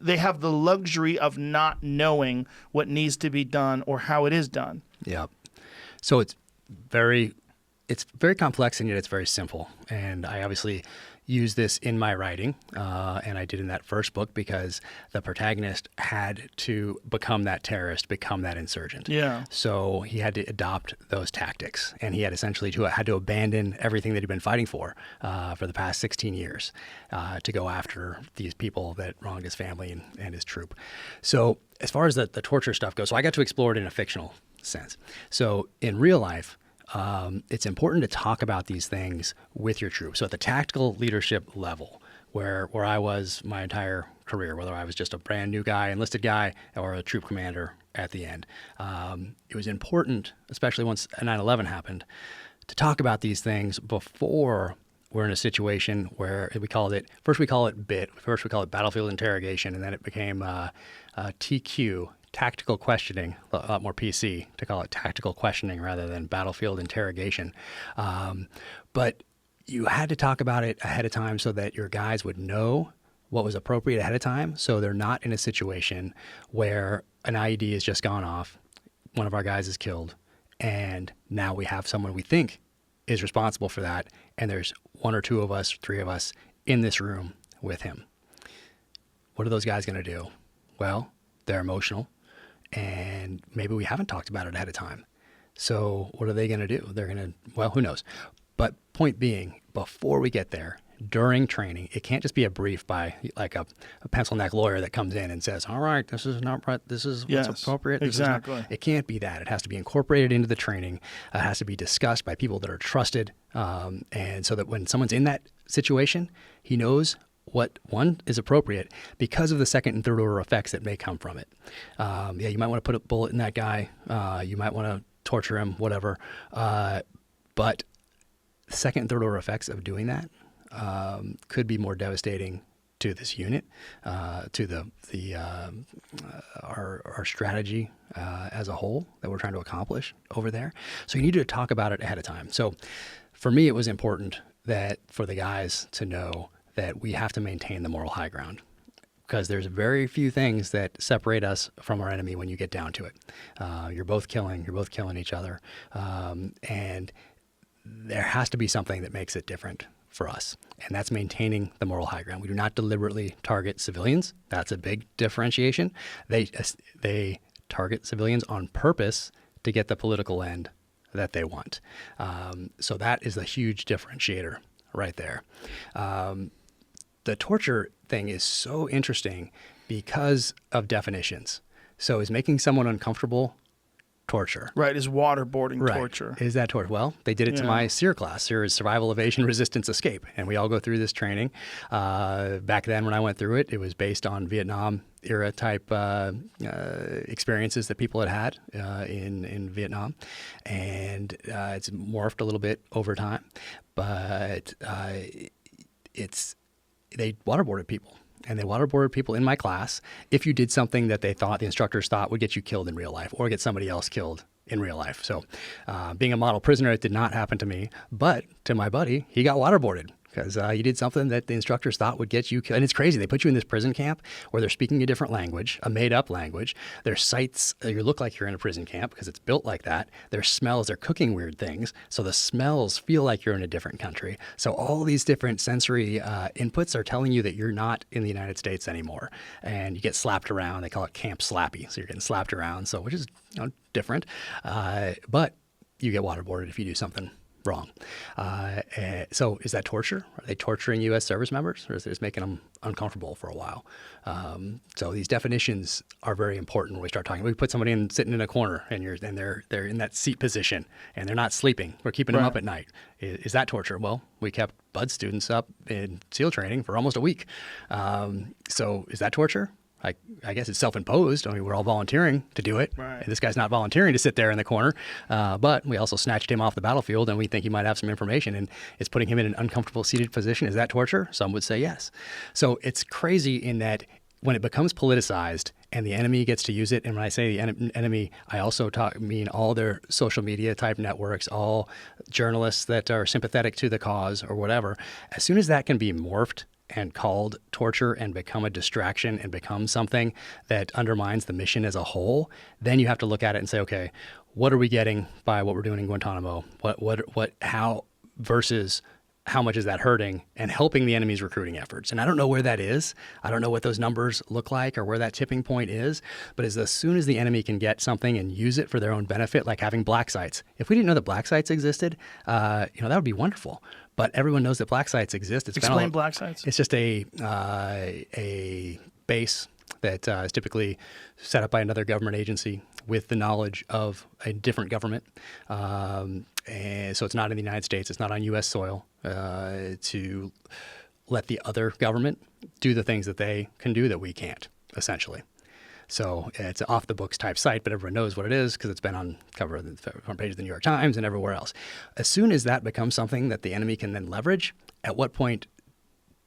they have the luxury of not knowing what needs to be done or how it is done. Yeah. So it's very complex, and yet it's very simple. And I obviously use this in my writing, and I did in that first book, because the protagonist had to become that terrorist, become that insurgent. Yeah. So he had to adopt those tactics, and he had essentially had to abandon everything that he'd been fighting for the past 16 years to go after these people that wronged his family and his troop. So as far as the torture stuff goes, so I got to explore it in a fictional sense. So in real life, it's important to talk about these things with your troops. So at the tactical leadership level, where I was my entire career, whether I was just a brand new guy, enlisted guy, or a troop commander at the end, it was important, especially once 9/11 happened, to talk about these things before we're in a situation where we call it battlefield interrogation, and then it became TQ, tactical questioning, a lot more PC to call it tactical questioning rather than battlefield interrogation. But you had to talk about it ahead of time so that your guys would know what was appropriate ahead of time, so they're not in a situation where an IED has just gone off, one of our guys is killed, and now we have someone we think is responsible for that, and there's one or two of us, three of us in this room with him. What are those guys going to do? Well, they're emotional, and maybe we haven't talked about it ahead of time. So what are they going to do? They're going to, who knows? But point being, before we get there, during training, it can't just be a brief by like a pencil neck lawyer that comes in and says, all right, this is not right, this is what's appropriate. Exactly. It can't be that. It has to be incorporated into the training. It has to be discussed by people that are trusted. And so that when someone's in that situation, he knows what one is appropriate because of the second and third order effects that may come from it. You might want to put a bullet in that guy. You might want to torture him, whatever. But the second and third order effects of doing that could be more devastating to this unit, to our strategy as a whole that we're trying to accomplish over there. So you need to talk about it ahead of time. So for me, it was important that for the guys to know that we have to maintain the moral high ground, because there's very few things that separate us from our enemy when you get down to it. You're both killing each other, and there has to be something that makes it different for us, and that's maintaining the moral high ground. We do not deliberately target civilians. That's a big differentiation. They target civilians on purpose to get the political end that they want. So that is a huge differentiator right there. The torture thing is so interesting because of definitions. So is making someone uncomfortable torture? Right, is waterboarding torture. Is that torture? Well, they did it to my SEER class. SEER is Survival, Evasion, Resistance, Escape. And we all go through this training. Back then when I went through it, it was based on Vietnam era type experiences that people had in Vietnam. And it's morphed a little bit over time. But they waterboarded people. And they waterboarded people in my class if you did something that the instructors thought would get you killed in real life or get somebody else killed in real life. So being a model prisoner, it did not happen to me. But to my buddy, he got waterboarded because you did something that the instructors thought would get you killed. And it's crazy. They put you in this prison camp where they're speaking a different language, a made-up language. There's sights. You look like you're in a prison camp because it's built like that. There's smells. They're cooking weird things. So the smells feel like you're in a different country. So all these different sensory inputs are telling you that you're not in the United States anymore. And you get slapped around. They call it Camp Slappy. So you're getting slapped around, which is different. But you get waterboarded if you do something wrong. So is that torture? Are they torturing U.S. service members, or is it just making them uncomfortable for a while? So these definitions are very important when we start talking. We put somebody sitting in a corner, and they're in that seat position, and they're not sleeping. We're keeping them up at night. Is that torture? Well, we kept Bud students up in SEAL training for almost a week. So is that torture? I guess it's self-imposed. I mean, we're all volunteering to do it. Right. And this guy's not volunteering to sit there in the corner. But we also snatched him off the battlefield, and we think he might have some information, and it's putting him in an uncomfortable seated position. Is that torture? Some would say yes. So it's crazy in that when it becomes politicized and the enemy gets to use it, and when I say the enemy, I also mean all their social media type networks, all journalists that are sympathetic to the cause or whatever. As soon as that can be morphed and called torture and become a distraction and become something that undermines the mission as a whole, then you have to look at it and say, okay, what are we getting by what we're doing in Guantanamo? How versus how much is that hurting and helping the enemy's recruiting efforts? And I don't know where that is. I don't know what those numbers look like or where that tipping point is. But as soon as the enemy can get something and use it for their own benefit, like having black sites. If we didn't know that black sites existed, that would be wonderful. But everyone knows that black sites exist. Explain black sites. It's just a base that is typically set up by another government agency with the knowledge of a different government. And so it's not in the United States. It's not on U.S. soil to let the other government do the things that they can do that we can't, essentially. So it's an off-the-books type site, but everyone knows what it is because it's been on cover of the front page of the New York Times and everywhere else. As soon as that becomes something that the enemy can then leverage, at what point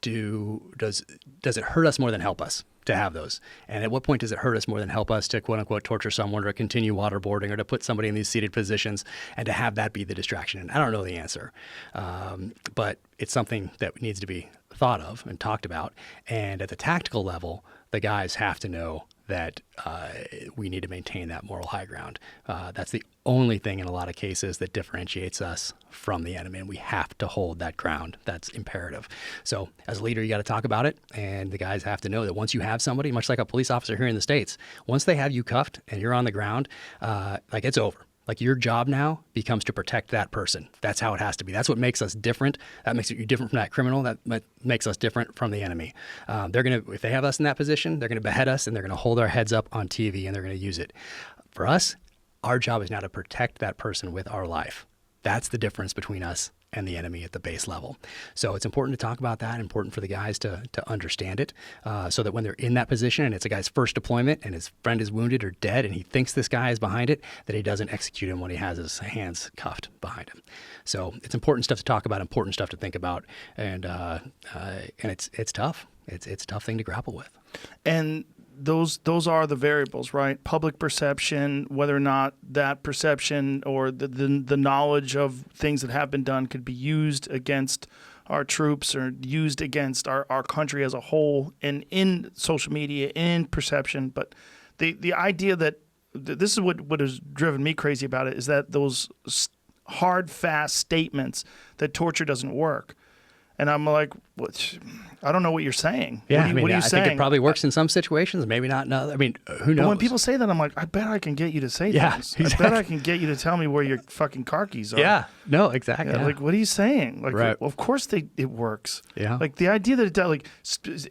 does it hurt us more than help us to have those? And at what point does it hurt us more than help us to quote-unquote torture someone or to continue waterboarding or to put somebody in these seated positions and to have that be the distraction? And I don't know the answer, but it's something that needs to be thought of and talked about. And at the tactical level, the guys have to know that we need to maintain that moral high ground. That's the only thing in a lot of cases that differentiates us from the enemy, and we have to hold that ground. That's imperative. So as a leader, you got to talk about it, and the guys have to know that once you have somebody, much like a police officer here in the States, once they have you cuffed and you're on the ground, it's over. Like your job now becomes to protect that person. That's how it has to be. That's what makes us different. That makes you different from that criminal. That makes us different from the enemy. If they have us in that position, they're gonna behead us and they're gonna hold our heads up on TV and they're gonna use it. For us, our job is now to protect that person with our life. That's the difference between us and the enemy at the base level. So it's important to talk about that, important for the guys to understand it, so that when they're in that position and it's a guy's first deployment and his friend is wounded or dead and he thinks this guy is behind it, that he doesn't execute him when he has his hands cuffed behind him. So it's important stuff to talk about, important stuff to think about, and it's tough. It's a tough thing to grapple with. And those are the variables, right? Public perception, whether or not that perception or the knowledge of things that have been done could be used against our troops or used against our country as a whole, and in social media, in perception. But the idea that this is what has driven me crazy about it, is that those hard, fast statements that torture doesn't work. And I'm like, what? I don't know what you're saying. Yeah, what are you saying? think it probably works in some situations, maybe not in others. I mean, who knows? But when people say that, I'm like, I bet I can get you to say things. Exactly. I bet I can get you to tell me where your fucking car keys are. Yeah, no, exactly. Yeah, Yeah. like, what are you saying? Like, Right. well, of course it works. Yeah. Like the idea that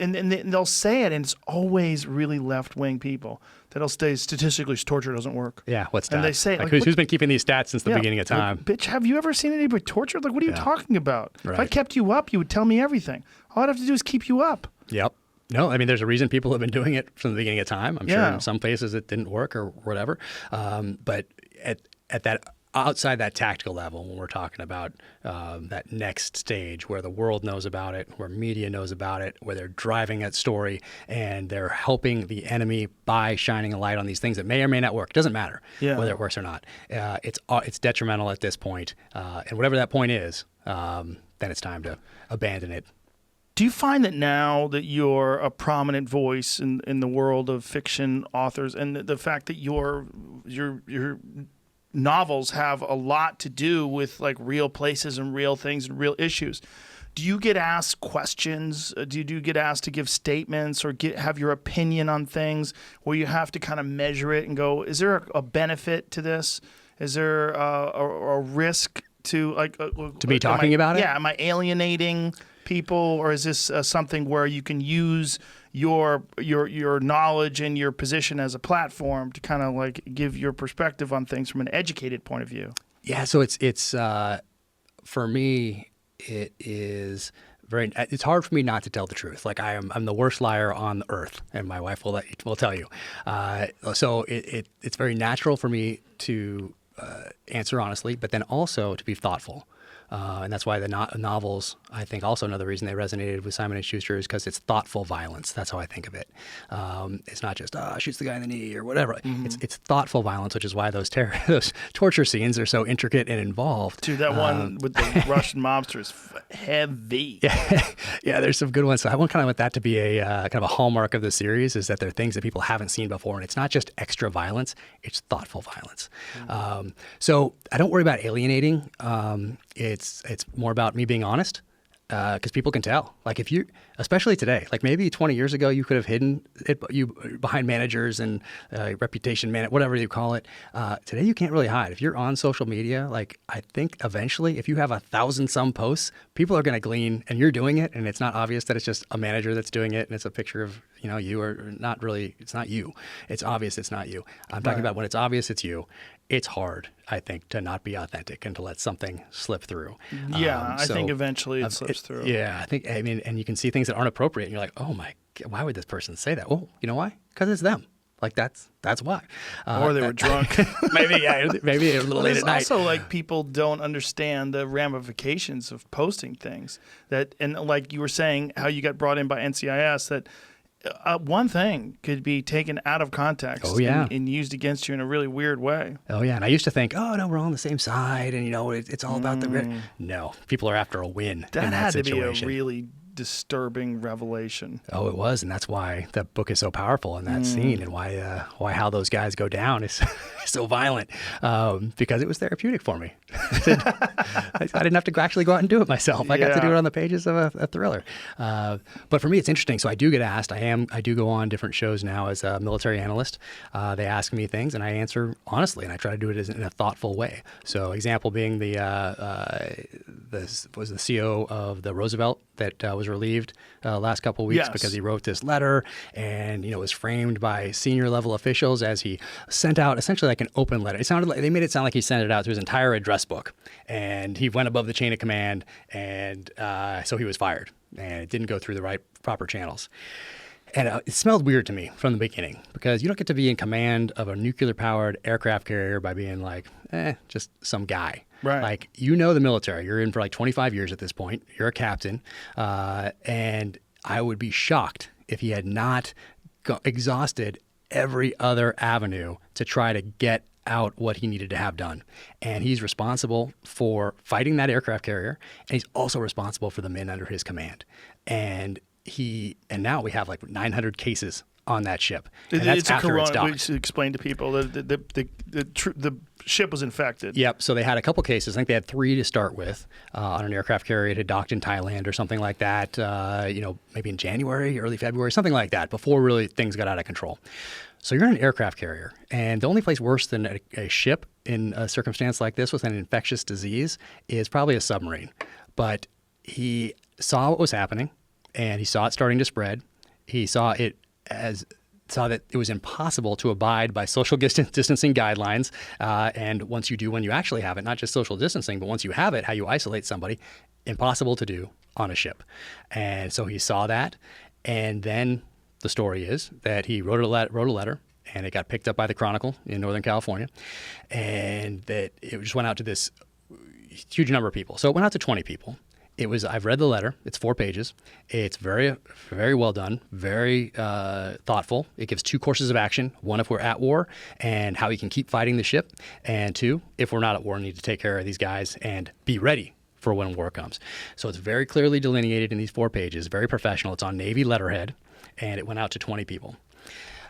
and they'll say it, and it's always really left wing people that'll say statistically torture doesn't work. Yeah, what's stats? And they say, like, who's been keeping these stats since the Yeah, beginning of time? like, bitch, have you ever seen anybody tortured? Like, what are you talking about? If I Right. kept you up, you would tell me everything. All I'd have to do is keep you up. Yep. No, I mean, there's a reason people have been doing it from the beginning of time. I'm sure Yeah. in some places it didn't work or whatever. But at that outside that tactical level, when we're talking about that next stage where the world knows about it, where media knows about it, where they're driving that story and they're helping the enemy by shining a light on these things that may or may not work. It doesn't matter whether it works or not. It's detrimental at this point. And whatever that point is, then it's time to abandon it. Do you find that now that you're a prominent voice in the world of fiction authors, and the fact that your novels have a lot to do with like real places and real things and real issues, do you get asked questions? Do you get asked to give statements or have your opinion on things where you have to kind of measure it and go, is there a benefit to this? Is there a risk to to be talking about it? Yeah, am I alienating people, or is this something where you can use your knowledge and your position as a platform to kind of like give your perspective on things from an educated point of view? Yeah, so it's for me, it is very. It's hard for me not to tell the truth. Like I'm the worst liar on earth, and my wife will tell you. So it's very natural for me to answer honestly, but then also to be thoughtful. And that's why the novels, I think also another reason they resonated with Simon & Schuster is because it's thoughtful violence. That's how I think of it. It's not just, shoots the guy in the knee or whatever. Mm-hmm. It's thoughtful violence, which is why those torture scenes are so intricate and involved. Dude, that one with the Russian mobster is heavy. Yeah, there's some good ones. So I want that to be a kind of a hallmark of the series, is that they're things that people haven't seen before. And it's not just extra violence, it's thoughtful violence. Mm-hmm. So I don't worry about alienating. It's more about me being honest, because people can tell. Like if you, especially today, like maybe 20 years ago, you could have hidden it behind managers and reputation whatever you call it. Today, you can't really hide. If you're on social media, like I think eventually, if you have 1,000-some posts, people are going to glean, and you're doing it, and it's not obvious that it's just a manager that's doing it, and it's a picture of you, or not really. It's not you. It's obvious it's not you. I'm talking about when it's obvious it's you. It's hard, I think, to not be authentic and to let something slip through. Yeah, I think eventually it slips through. Yeah, I mean, and you can see things that aren't appropriate, and you're like, oh my God, why would this person say that? Well, you know why? Because it's them. Like that's why. Or they were drunk. maybe a little late at night. Also, like people don't understand the ramifications of posting things and like you were saying, how you got brought in by NCIS, that one thing could be taken out of context and used against you in a really weird way. Oh, yeah. And I used to think, oh, no, we're all on the same side. And, it's all about the... No, people are after a win in that situation. That had to be a really disturbing revelation. Oh, it was. And that's why the book is so powerful in that scene, and why how those guys go down is so violent, because it was therapeutic for me. I didn't have to actually go out and do it myself. I got to do it on the pages of a thriller. But for me, it's interesting. So I do get asked. I do go on different shows now as a military analyst. They ask me things, and I answer honestly, and I try to do it in a thoughtful way. So example being was the CEO of the Roosevelt that was was relieved last couple of weeks Yes. because he wrote this letter and, you know, was framed by senior level officials as he sent out essentially like an open letter. It sounded like they made it sound like he sent it out to his entire address book, and he went above the chain of command, and so he was fired, and it didn't go through the proper channels. And it smelled weird to me from the beginning, because you don't get to be in command of a nuclear-powered aircraft carrier by being like, just some guy. Right. Like, you know the military. You're in for like 25 years at this point. You're a captain. And I would be shocked if he had not exhausted every other avenue to try to get out what he needed to have done. And he's responsible for fighting that aircraft carrier, and he's also responsible for the men under his command. And now we have like 900 cases on that ship, and that's It's a after it's corona. We docked. should explain to people that the ship was infected. Yep. So they had a couple cases. I think they had 3 to start with on an aircraft carrier. It had docked in Thailand or something like that. Maybe in January, early February, something like that, before really things got out of control. So you're in an aircraft carrier, and the only place worse than a ship in a circumstance like this with an infectious disease is probably a submarine. But he saw what was happening, and he saw it starting to spread. He saw that it was impossible to abide by social distancing guidelines. And once you do, when you actually have it, not just social distancing, but once you have it, how you isolate somebody, impossible to do on a ship. And so he saw that. And then the story is that he wrote a letter, and it got picked up by the Chronicle in Northern California. And that it just went out to this huge number of people. So it went out to 20 people. I've read the letter. It's 4 pages. It's very, very well done, very thoughtful. It gives 2 courses of action. 1, if we're at war and how we can keep fighting the ship. And 2, if we're not at war and need to take care of these guys and be ready for when war comes. So it's very clearly delineated in these 4 pages, very professional. It's on Navy letterhead, and it went out to 20 people.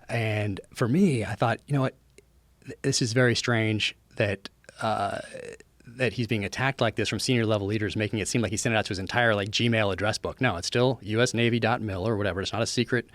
And for me, I thought, you know what, this is very strange that he's being attacked like this from senior level leaders, making it seem like he sent it out to his entire like Gmail address book. No, it's still usnavy.mil or whatever. It's not a secret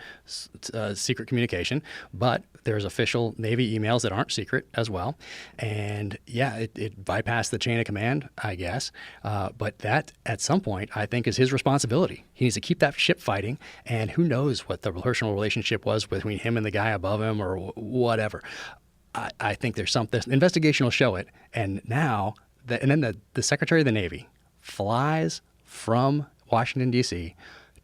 communication, but there's official Navy emails that aren't secret as well. And yeah, it bypassed the chain of command, I guess. But that at some point, I think, is his responsibility. He needs to keep that ship fighting, and who knows what the personal relationship was between him and the guy above him or whatever. I think there's something. The investigation will show it. And now, and then the Secretary of the Navy flies from Washington, D.C.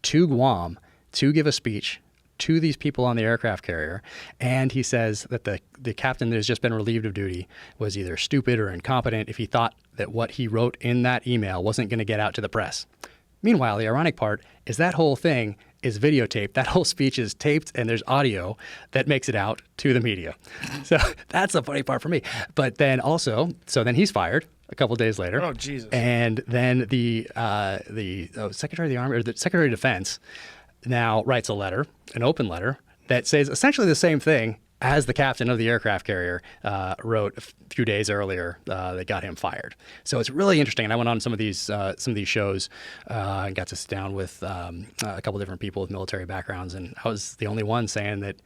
to Guam to give a speech to these people on the aircraft carrier. And he says that the captain that has just been relieved of duty was either stupid or incompetent if he thought that what he wrote in that email wasn't going to get out to the press. Meanwhile, the ironic part is that whole thing is videotaped. That whole speech is taped, and there's audio that makes it out to the media. So that's the funny part for me. But then also, then he's fired a couple of days later. Oh, Jesus. And then the Secretary of the Army, or the Secretary of Defense, now writes a letter, an open letter, that says essentially the same thing as the captain of the aircraft carrier wrote a few days earlier that got him fired. So it's really interesting. And I went on some of these shows and got to sit down with a couple different people with military backgrounds, and I was the only one saying that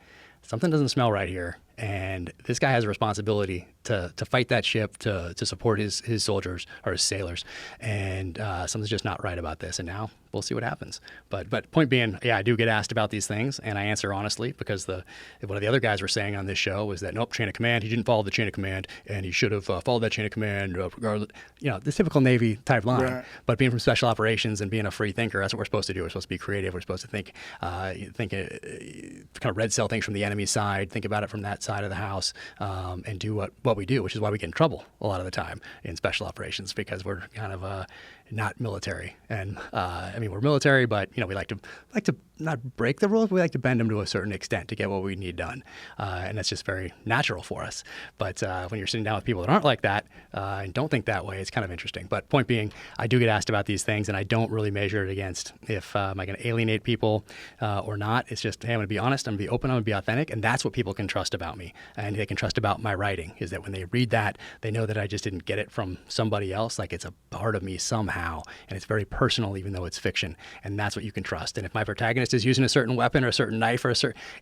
something doesn't smell right here. And this guy has a responsibility to fight that ship, to support his soldiers or his sailors, and something's just not right about this. And now we'll see what happens. But point being, yeah, I do get asked about these things, and I answer honestly, because one of the other guys were saying on this show was that nope, chain of command. He didn't follow the chain of command, and he should have followed that chain of command. Regardless, the typical Navy type line. Right. But being from special operations and being a free thinker, that's what we're supposed to do. We're supposed to be creative. We're supposed to think kind of red cell things from the enemy side, think about it from that side of the house, and do what we do, which is why we get in trouble a lot of the time in special operations, because we're kind of not military. And we're military, but we like to not break the rules. We like to bend them to a certain extent to get what we need done, and that's just very natural for us. But when you're sitting down with people that aren't like that and don't think that way, it's kind of interesting. But point being, I do get asked about these things, and I don't really measure it against if am I going to alienate people or not. It's just, hey, I'm going to be honest, I'm going to be open, I'm going to be authentic, and that's what people can trust about me, and they can trust about my writing, is that when they read that, they know that I just didn't get it from somebody else, like it's a part of me somehow. somehow, and it's very personal, even though it's fiction, and that's what you can trust. And if my protagonist is using a certain weapon or a certain knife or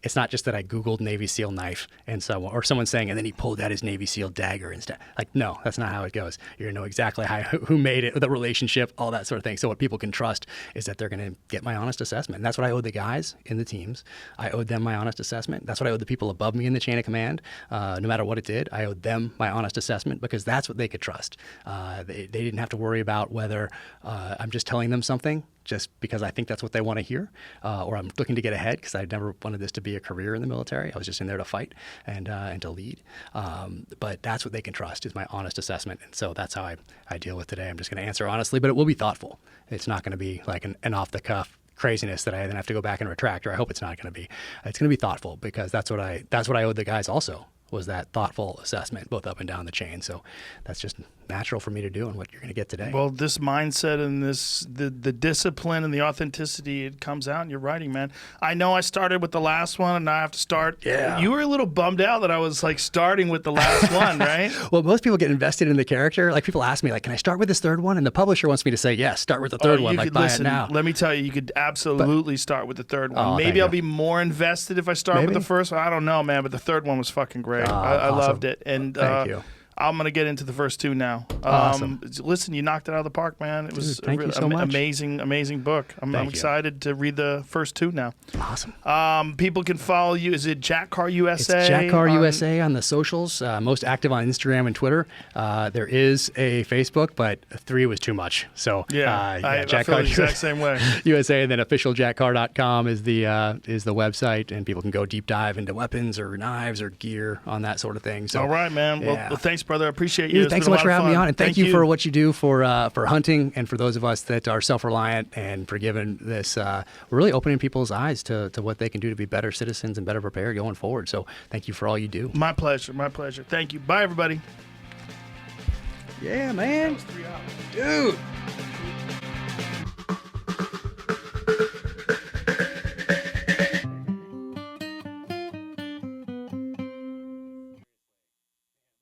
it's not just that I Googled Navy SEAL knife and so, or someone saying, and then he pulled out his Navy SEAL dagger instead. Like, no, that's not how it goes. You're gonna know exactly who made it, the relationship, all that sort of thing. So what people can trust is that they're gonna get my honest assessment. And that's what I owed the guys in the teams. I owed them my honest assessment. That's what I owed the people above me in the chain of command. No matter what it did, I owed them my honest assessment because that's what they could trust. They didn't have to worry about whether I'm just telling them something just because I think that's what they want to hear, or I'm looking to get ahead because I never wanted this to be a career in the military. I was just in there to fight and to lead. But that's what they can trust is my honest assessment. And so that's how I deal with today. I'm just going to answer honestly, but it will be thoughtful. It's not going to be like an off-the-cuff craziness that I then have to go back and retract, or I hope it's not going to be. It's going to be thoughtful because that's what I owed the guys also, was that thoughtful assessment, both up and down the chain. So that's just natural for me to do and what you're going to get today. Well, this mindset and the discipline and the authenticity, it comes out in your writing, man. I know I started with the last one and now I have to start. Yeah. You were a little bummed out that I was like starting with the last one, right? Well, most people get invested in the character. Like people ask me, like, can I start with this third one? And the publisher wants me to say, yes, start with the third one. Like, buy it now. Let me tell you, you could absolutely start with the third one. Maybe I'll be more invested if I start with the first one. I don't know, man, but the third one was fucking great. I awesome. loved it. And thank you. I'm going to get into the first two now. Awesome. Listen, you knocked it out of the park, man. It was thank you so much. amazing book. I'm excited to read the first two now. Awesome. People can follow you. Is it Jack Carr USA? It's Jack Carr USA on the socials. Most active on Instagram and Twitter. There is a Facebook, but 3 was too much. So I Jack feel Carr the exact same way. USA, and then officialjackcarr.com is the website, and people can go deep dive into weapons or knives or gear on that sort of thing. So all right, man. Yeah. Well, thanks, brother. I appreciate you. Dude, thanks so much for having me on, and thank you for what you do for hunting, and for those of us that are self-reliant, and for giving this. We're really opening people's eyes to what they can do to be better citizens and better prepared going forward. So thank you for all you do. My pleasure. My pleasure. Thank you. Bye, everybody. Yeah, man. That was 3 hours. Dude.